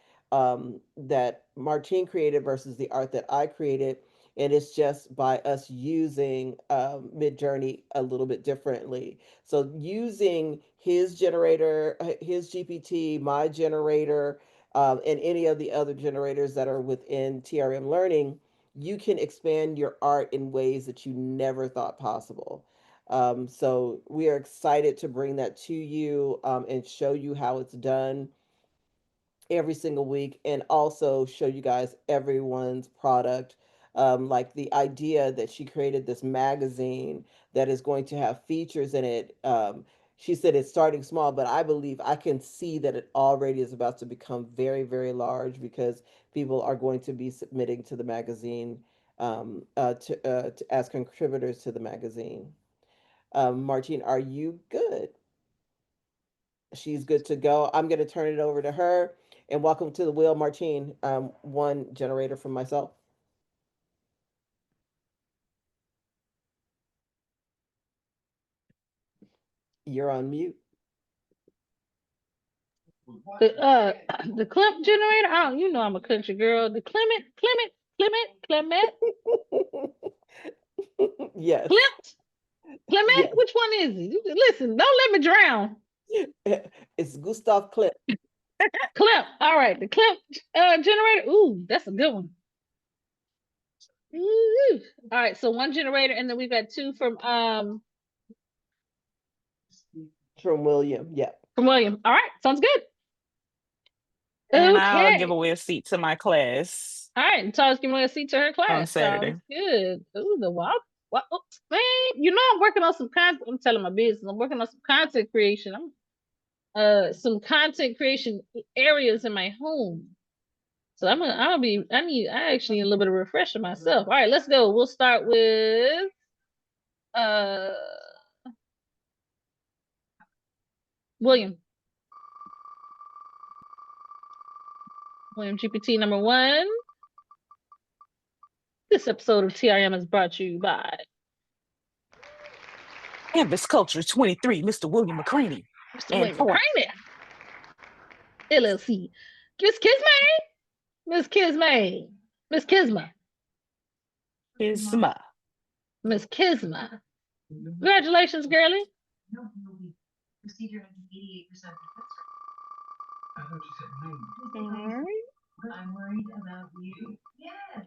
Speaker 1: Martine created versus the art that I created. And it's just by us using Midjourney a little bit differently. So using his generator, his GPT, my generator, and any of the other generators that are within TRM Learning, you can expand your art in ways that you never thought possible. So we are excited to bring that to you, and show you how it's done every single week, and also show you guys everyone's product. Like the idea that she created this magazine that is going to have features in it. She said it's starting small, but I believe I can see that it already is about to become very, very large, because people are going to be submitting to the magazine, as contributors to the magazine. Martine, are you good? She's good to go. I'm going to turn it over to her. And welcome to the wheel, Martine. One generator from myself. You're on mute.
Speaker 4: The Clemp generator. Oh, you know I'm a country girl. The Clement.
Speaker 1: Yes.
Speaker 4: Clement.
Speaker 1: Yes.
Speaker 4: Which one is it? Listen, don't let me drown.
Speaker 1: It's Gustav Klimt.
Speaker 4: Clemp. All right, the Clemp generator. Ooh, that's a good one. Ooh. All right, so one generator, and then we've got two
Speaker 1: From William. Yeah.
Speaker 4: from William. All right, sounds good.
Speaker 3: And I'll give
Speaker 4: Okay.
Speaker 3: away a seat to my class
Speaker 4: All right, and Tara's giving a seat to her
Speaker 3: on
Speaker 4: class.
Speaker 3: Saturday.
Speaker 4: Sounds good. Ooh, the wow. What, oh, man, you know I'm working on some content. I'm telling my business. I'm working on some content creation. I'm some content creation areas in my home. So I actually need a little bit of refresher myself. All right, let's go. We'll start with uh William. William GPT number 1. This episode of TRM is brought to you by
Speaker 3: Canvas Culture 23, Mr. William McCraney.
Speaker 4: Mr.
Speaker 3: And
Speaker 4: William
Speaker 3: point.
Speaker 4: McCraney, LLC. Miss Kismay. Miss Kismay. Miss Kisma.
Speaker 3: Isma.
Speaker 4: Miss Kisma. Congratulations, girlie.
Speaker 3: All right.
Speaker 8: I'm worried about you. Yes.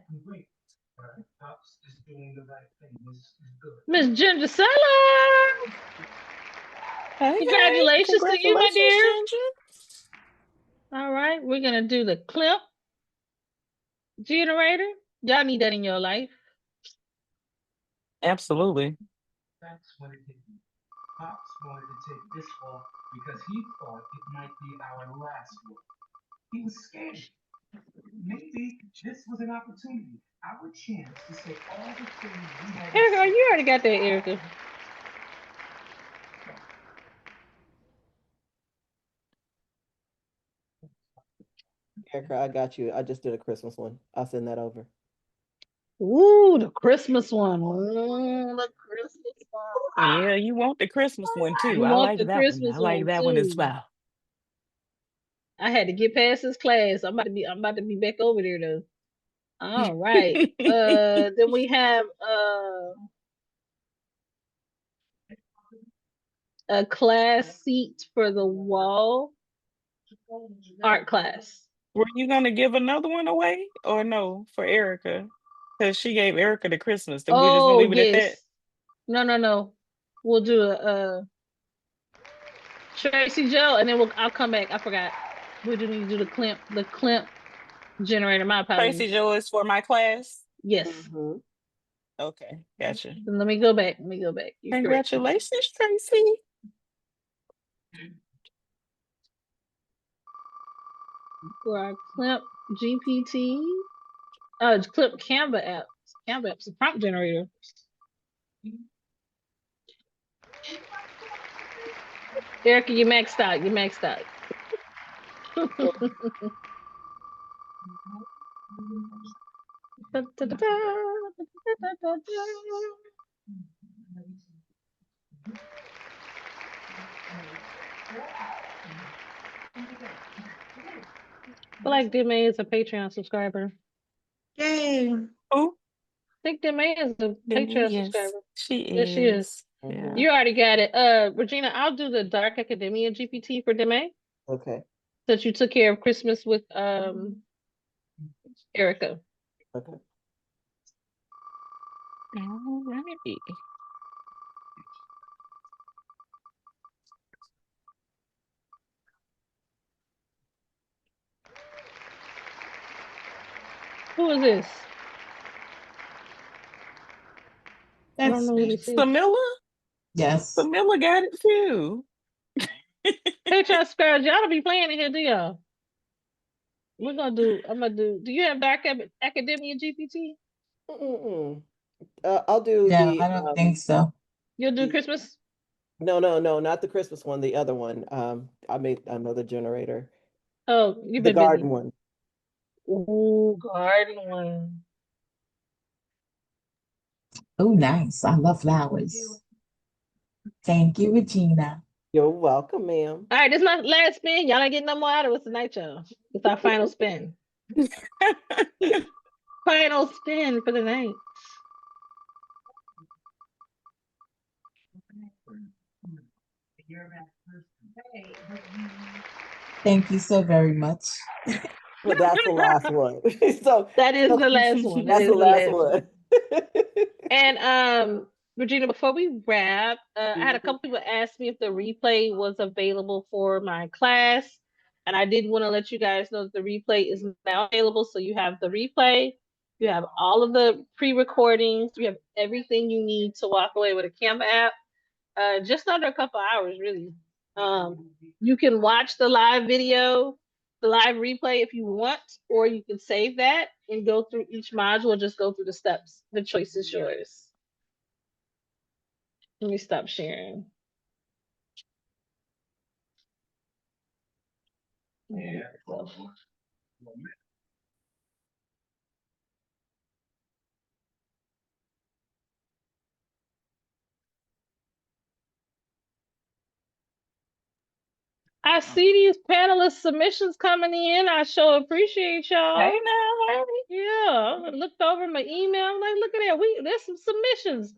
Speaker 4: Miss Ginger Sellers.
Speaker 3: Hey, hey,
Speaker 4: Congratulations to you, my
Speaker 3: congratulations,
Speaker 4: dear.
Speaker 3: Ginger.
Speaker 4: All right, we're gonna do the clip generator. Y'all need that in your life.
Speaker 3: Absolutely.
Speaker 9: That's what it did. Pops wanted to take this walk because he thought it might be our last walk. He was scared. Maybe this was an opportunity, our chance to say all the things we had.
Speaker 4: Erica, you already got that, Erica.
Speaker 1: Erica, I got you. I just did a Christmas one. I'll send that over.
Speaker 4: Ooh, the Christmas one. Ooh, the Christmas one.
Speaker 3: Yeah, you want the Christmas one too.
Speaker 4: You
Speaker 3: I
Speaker 4: want
Speaker 3: like
Speaker 4: the
Speaker 3: that one.
Speaker 4: Christmas
Speaker 3: I like
Speaker 4: one
Speaker 3: that one as
Speaker 4: too.
Speaker 3: well.
Speaker 4: I had to get past this class. I'm about to be back over there though. All right. Then we have a class seat for the wall art class.
Speaker 3: Were you gonna give another one away or no for Erica? Because she gave Erica the Christmas. Then we're just gonna
Speaker 4: Oh
Speaker 3: leave it at that.
Speaker 4: yes. No. We'll do a Tracy Joe, and then I'll come back. I forgot. We do need to do the clip generator. My apologies.
Speaker 3: Tracy Joe is for my class.
Speaker 4: Yes.
Speaker 1: Mm-hmm.
Speaker 3: Okay, gotcha.
Speaker 4: Let me go back. You're correct.
Speaker 3: Congratulations, Tracy.
Speaker 4: For our clip GPT, clip Canva app. Canva app's a prompt generator. Erica, you maxed out. I feel like Dime is a Patreon subscriber.
Speaker 5: Yay.
Speaker 3: Who?
Speaker 4: I think Dime is a Patreon
Speaker 3: Yes,
Speaker 4: subscriber.
Speaker 3: she
Speaker 4: Yes, she is.
Speaker 3: is. Yeah.
Speaker 4: You already got it. Regina, I'll do the Dark Academia GPT for Dime.
Speaker 1: Okay.
Speaker 4: Since you took care of Christmas with Erica.
Speaker 1: Okay.
Speaker 3: All right.
Speaker 4: Who is this? I don't know who this is.
Speaker 3: Samilla?
Speaker 5: Yes.
Speaker 3: Samilla got it too.
Speaker 4: Patreon subscribers, y'all don't be playing in here, do y'all? I'm gonna do. Do you have Dark Academia GPT?
Speaker 1: Mm-mm. I'll do
Speaker 5: No,
Speaker 1: the.
Speaker 5: I don't think so.
Speaker 4: You'll do
Speaker 1: the-
Speaker 4: Christmas?
Speaker 1: No, not the Christmas one. The other one. I made another generator.
Speaker 4: Oh, you've
Speaker 1: The
Speaker 4: been
Speaker 1: garden
Speaker 4: busy.
Speaker 1: one.
Speaker 4: Ooh, garden one.
Speaker 5: Oh, nice. I love flowers. Thank you, Regina.
Speaker 1: You're welcome, ma'am.
Speaker 4: All right, this is my last spin. Y'all ain't getting no more out of us tonight, y'all. It's our final spin. Final spin for the night.
Speaker 5: Thank you so very much.
Speaker 1: But that's the last one. so
Speaker 4: That is the last one.
Speaker 1: that's the last one.
Speaker 4: And Regina, before we wrap, I had a couple people ask me if the replay was available for my class, and I did want to let you guys know that the replay is now available. So you have the replay, you have all of the pre-recordings, you have everything you need to walk away with a Canva app. Just under a couple hours, really. You can watch the live video, the live replay if you want, or you can save that and go through each module and just go through the steps. The choice is yours. Let me stop sharing. I see these panelist submissions coming in. I sure appreciate y'all.
Speaker 3: Hey now, hey.
Speaker 4: Yeah, I looked over my email. I'm like, look at that. There's some submissions.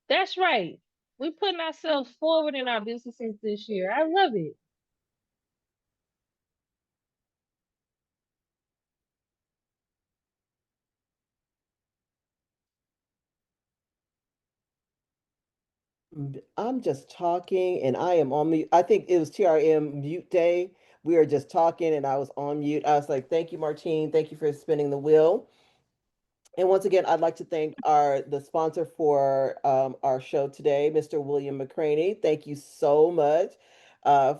Speaker 4: That's right. We putting ourselves forward in our businesses this year. I love it.
Speaker 1: I'm just talking and I am on mute. I think it was TRM mute day. We were just talking and I was on mute. I was like, thank you, Martine. Thank you for spinning the wheel. And once again, I'd like to thank the sponsor for our show today, Mr. William McCraney. Thank you so much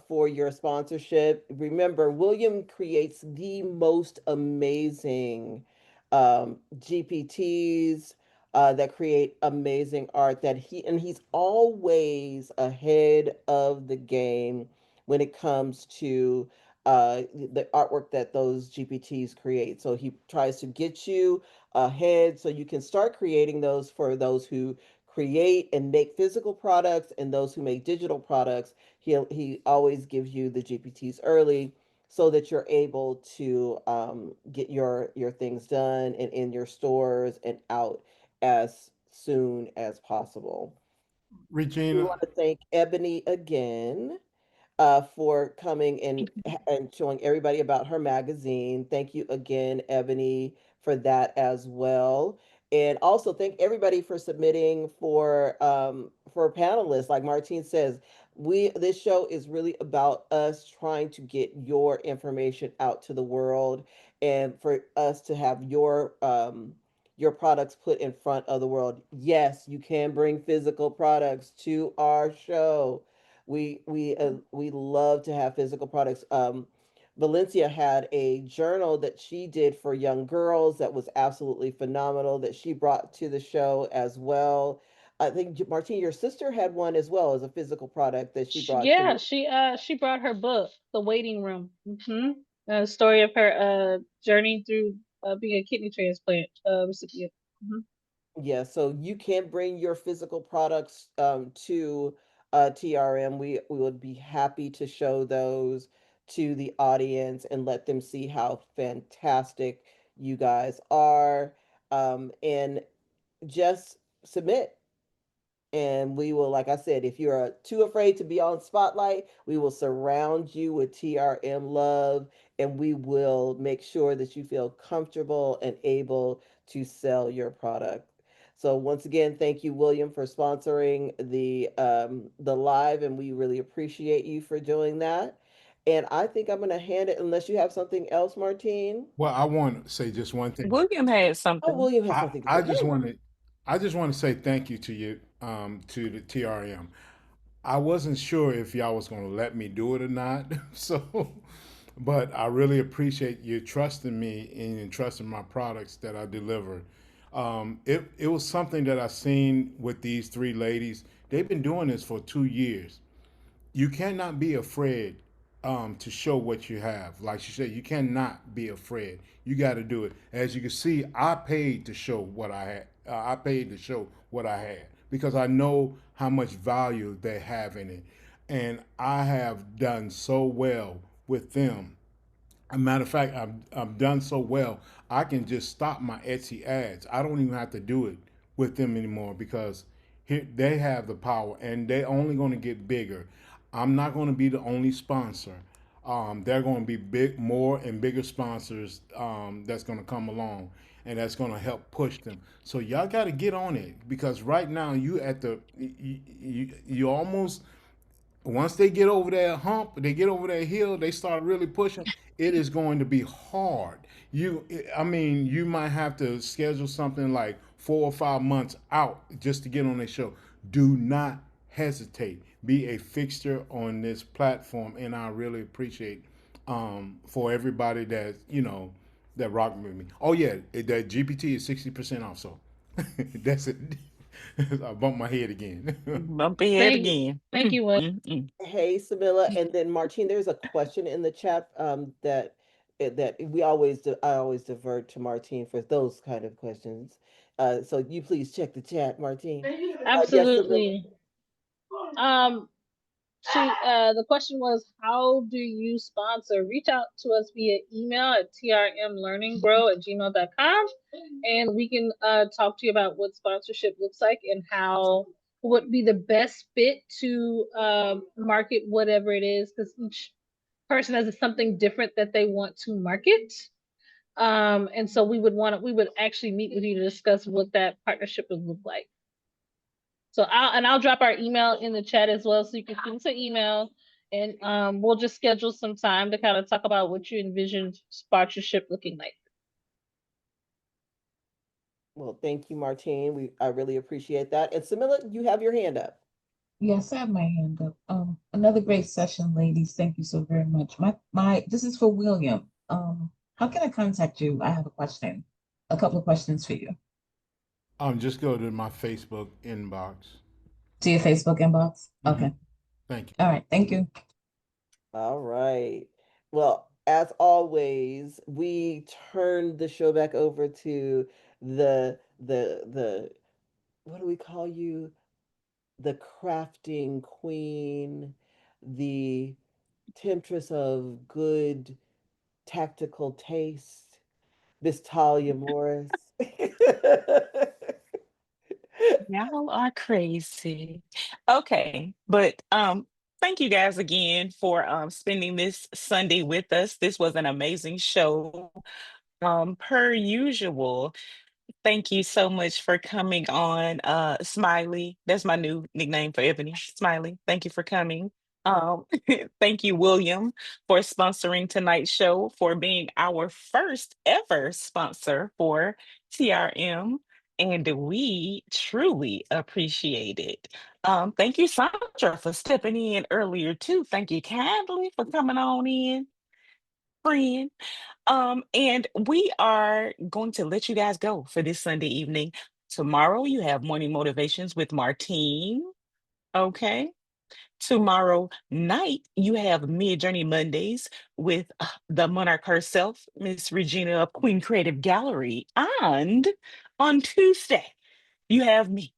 Speaker 1: for your sponsorship. Remember, William creates the most amazing GPTs that create amazing art. He's always ahead of the game when it comes to the artwork that those GPTs create. So he tries to get you ahead so you can start creating those for those who create and make physical products and those who make digital products. He always gives you the GPTs early so that you're able to get your things done and in your stores and out as soon as possible. We
Speaker 7: Regina,
Speaker 1: want to thank Ebony again for coming and showing everybody about her magazine. Thank you again, Ebony, for that as well. And also thank everybody for submitting for panelists. Like Martine says, this show is really about us trying to get your information out to the world and for us to have your products put in front of the world. Yes, you can bring physical products to our show. We love to have physical products. Valencia had a journal that she did for young girls that was absolutely phenomenal that she brought to the show as well. I think Martine, your sister had one as well as a physical product that she brought to
Speaker 4: Yeah,
Speaker 1: the.
Speaker 4: she brought her book, The Waiting Room. Story of her journey through being a kidney transplant recipient.
Speaker 1: Yeah, so you can bring your physical products to TRM. We would be happy to show those to the audience and let them see how fantastic you guys are. And just submit. And we will, like I said, if you're too afraid to be on spotlight, we will surround you with TRM love and we will make sure that you feel comfortable and able to sell your product. So once again, thank you, William, for sponsoring the live, and we really appreciate you for doing that. And I think I'm going to hand it, unless you have something else, Martine.
Speaker 7: well, I want to say just one thing.
Speaker 3: William had
Speaker 1: Oh,
Speaker 3: something.
Speaker 1: William has
Speaker 7: I,
Speaker 1: something to
Speaker 7: I
Speaker 1: say.
Speaker 7: just
Speaker 1: Hey.
Speaker 7: want to I just want to say thank you to you to the TRM. I wasn't sure if y'all was going to let me do it or not. So but I really appreciate you trusting me and trusting my products that I deliver. It was something that I seen with these three ladies. They've been doing this for 2 years. You cannot be afraid to show what you have. Like she said, you cannot be afraid. You got to do it. As you can see, I paid to show what I had. I paid to show what I had because I know how much value they have in it, and I have done so well with them. As a matter of fact, I've done so well, I can just stop my Etsy ads. I don't even have to do it with them anymore because here, they have the power and they're only going to get bigger. I'm not going to be the only sponsor. They're going to be more and bigger sponsors that's going to come along and that's going to help push them. So y'all got to get on it because right now you almost once they get over that hump, they get over that hill, they start really pushing. It is going to be hard. I mean, you might have to schedule something like 4 or 5 months out just to get on the show. Do not hesitate. Be a fixture on this platform, and I really appreciate for everybody that that rock with me. Oh yeah, that GPT is 60% off. So that's it. I bumped my head again.
Speaker 3: Bumpy head
Speaker 4: Thank you,
Speaker 3: again.
Speaker 4: thank you, Will.
Speaker 1: Hey, Samila, and then Martine, there's a question in the chat that I always divert to Martine for those kind of questions. So you please check the chat, Martine. Yes, Samila.
Speaker 4: Absolutely. Um, the question was, how do you sponsor? Reach out to us via email at trmlearninggrow@gmail.com, and we can talk to you about what sponsorship looks like and how would be the best fit to market whatever it is, because each person has something different that they want to market. And so we would actually meet with you to discuss what that partnership would look like. So I'll drop our email in the chat as well, so you can send us an email, and we'll just schedule some time to kind of talk about what you envision sponsorship looking like.
Speaker 1: Well, thank you, Martine. I really appreciate that. And Samila, you have your hand up.
Speaker 10: Yes, I have my hand up. Another great session, ladies. Thank you so very much. My this is for William. How can I contact you? I have a question. A couple of questions for you.
Speaker 7: Just go to my Facebook inbox.
Speaker 10: To your Facebook inbox?
Speaker 7: Mm-hmm.
Speaker 10: Okay.
Speaker 7: Thank you.
Speaker 10: All right. Thank you.
Speaker 1: All right. Well, as always, we turn the show back over to the what do we call you? The crafting queen, the temptress of good tactical taste, Miss Talia Morris.
Speaker 3: Y'all are crazy. Okay, but thank you guys again for spending this Sunday with us. This was an amazing show. Per usual, thank you so much for coming on, Smiley. That's my new nickname for Ebony. Smiley. Thank you for coming. Um, thank you, William, for sponsoring tonight's show, for being our first ever sponsor for TRM. And we truly appreciate it. Thank you, Sandra, for stepping in earlier too. Thank you kindly for coming on in, friend. And we are going to let you guys go for this Sunday evening. Tomorrow you have morning motivations with Martine. Okay. Tomorrow night you have Mid Journey Mondays with the monarch herself, Miss Regina of Queen Creative Gallery. And on Tuesday, you have me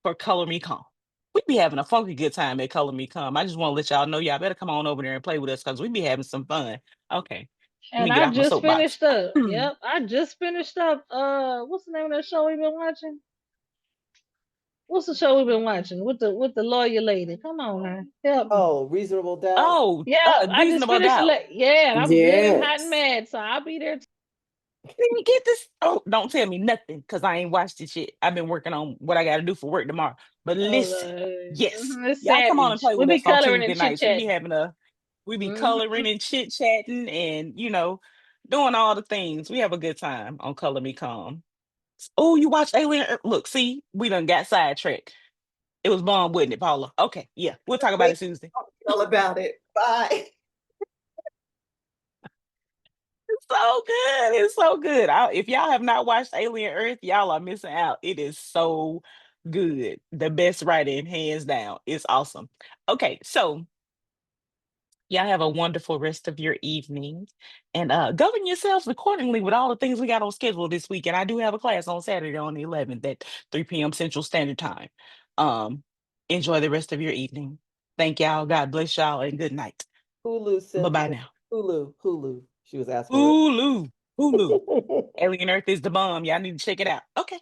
Speaker 3: for Color Me Calm. We be having a funky good time at Color Me Calm. I just want to let y'all know y'all better come on over there and play with us because we be having some fun. Okay. Let me
Speaker 4: And
Speaker 3: get
Speaker 4: I
Speaker 3: off my
Speaker 4: just
Speaker 3: soapbox.
Speaker 4: finished up. Yep, I just finished up. What's the name of that show we've been watching? What's the show we've been watching with the lawyer lady? Come on now, help me.
Speaker 1: Oh, reasonable doubt.
Speaker 3: Oh,
Speaker 4: Yeah, I just
Speaker 3: reasonable
Speaker 4: finished.
Speaker 3: doubt.
Speaker 4: Yeah, and I'm good and hot and
Speaker 5: Yes.
Speaker 4: mad, so I'll be there.
Speaker 3: Let me get this. Oh, don't tell me nothing because I ain't watched it yet. I've been working on what I got to do for work tomorrow. But
Speaker 4: Oh,
Speaker 3: listen, yes,
Speaker 4: it's
Speaker 3: y'all come on and
Speaker 4: savage.
Speaker 3: play
Speaker 4: We'll
Speaker 3: with
Speaker 4: be
Speaker 3: us on
Speaker 4: coloring
Speaker 3: Tuesday
Speaker 4: and chit
Speaker 3: nights.
Speaker 4: chatting.
Speaker 3: We be
Speaker 4: Hmm.
Speaker 3: coloring and chit chatting and doing all the things. We have a good time on Color Me Calm. Oh, you watch Alien? Look, see, we done got sidetracked. It was bomb, wasn't it, Paula? Okay, yeah, we'll talk about
Speaker 1: Wait,
Speaker 3: it Tuesday.
Speaker 1: all about it. Bye.
Speaker 3: It's so good. It's so good. If y'all have not watched Alien Earth, y'all are missing out. It is so good. The best writing, hands down. It's awesome. Okay, so y'all have a wonderful rest of your evening and govern yourselves accordingly with all the things we got on schedule this week. And I do have a class on Saturday on the 11th at 3 p.m. Central Standard Time. Um, Enjoy the rest of your evening. Thank y'all. God bless y'all and good night.
Speaker 1: Hulu,
Speaker 3: Bye bye
Speaker 1: Cynthia.
Speaker 3: now.
Speaker 1: Hulu. She was asking.
Speaker 3: Hulu. Hulu. Alien Earth is the bomb. Y'all need to check it out. Okay.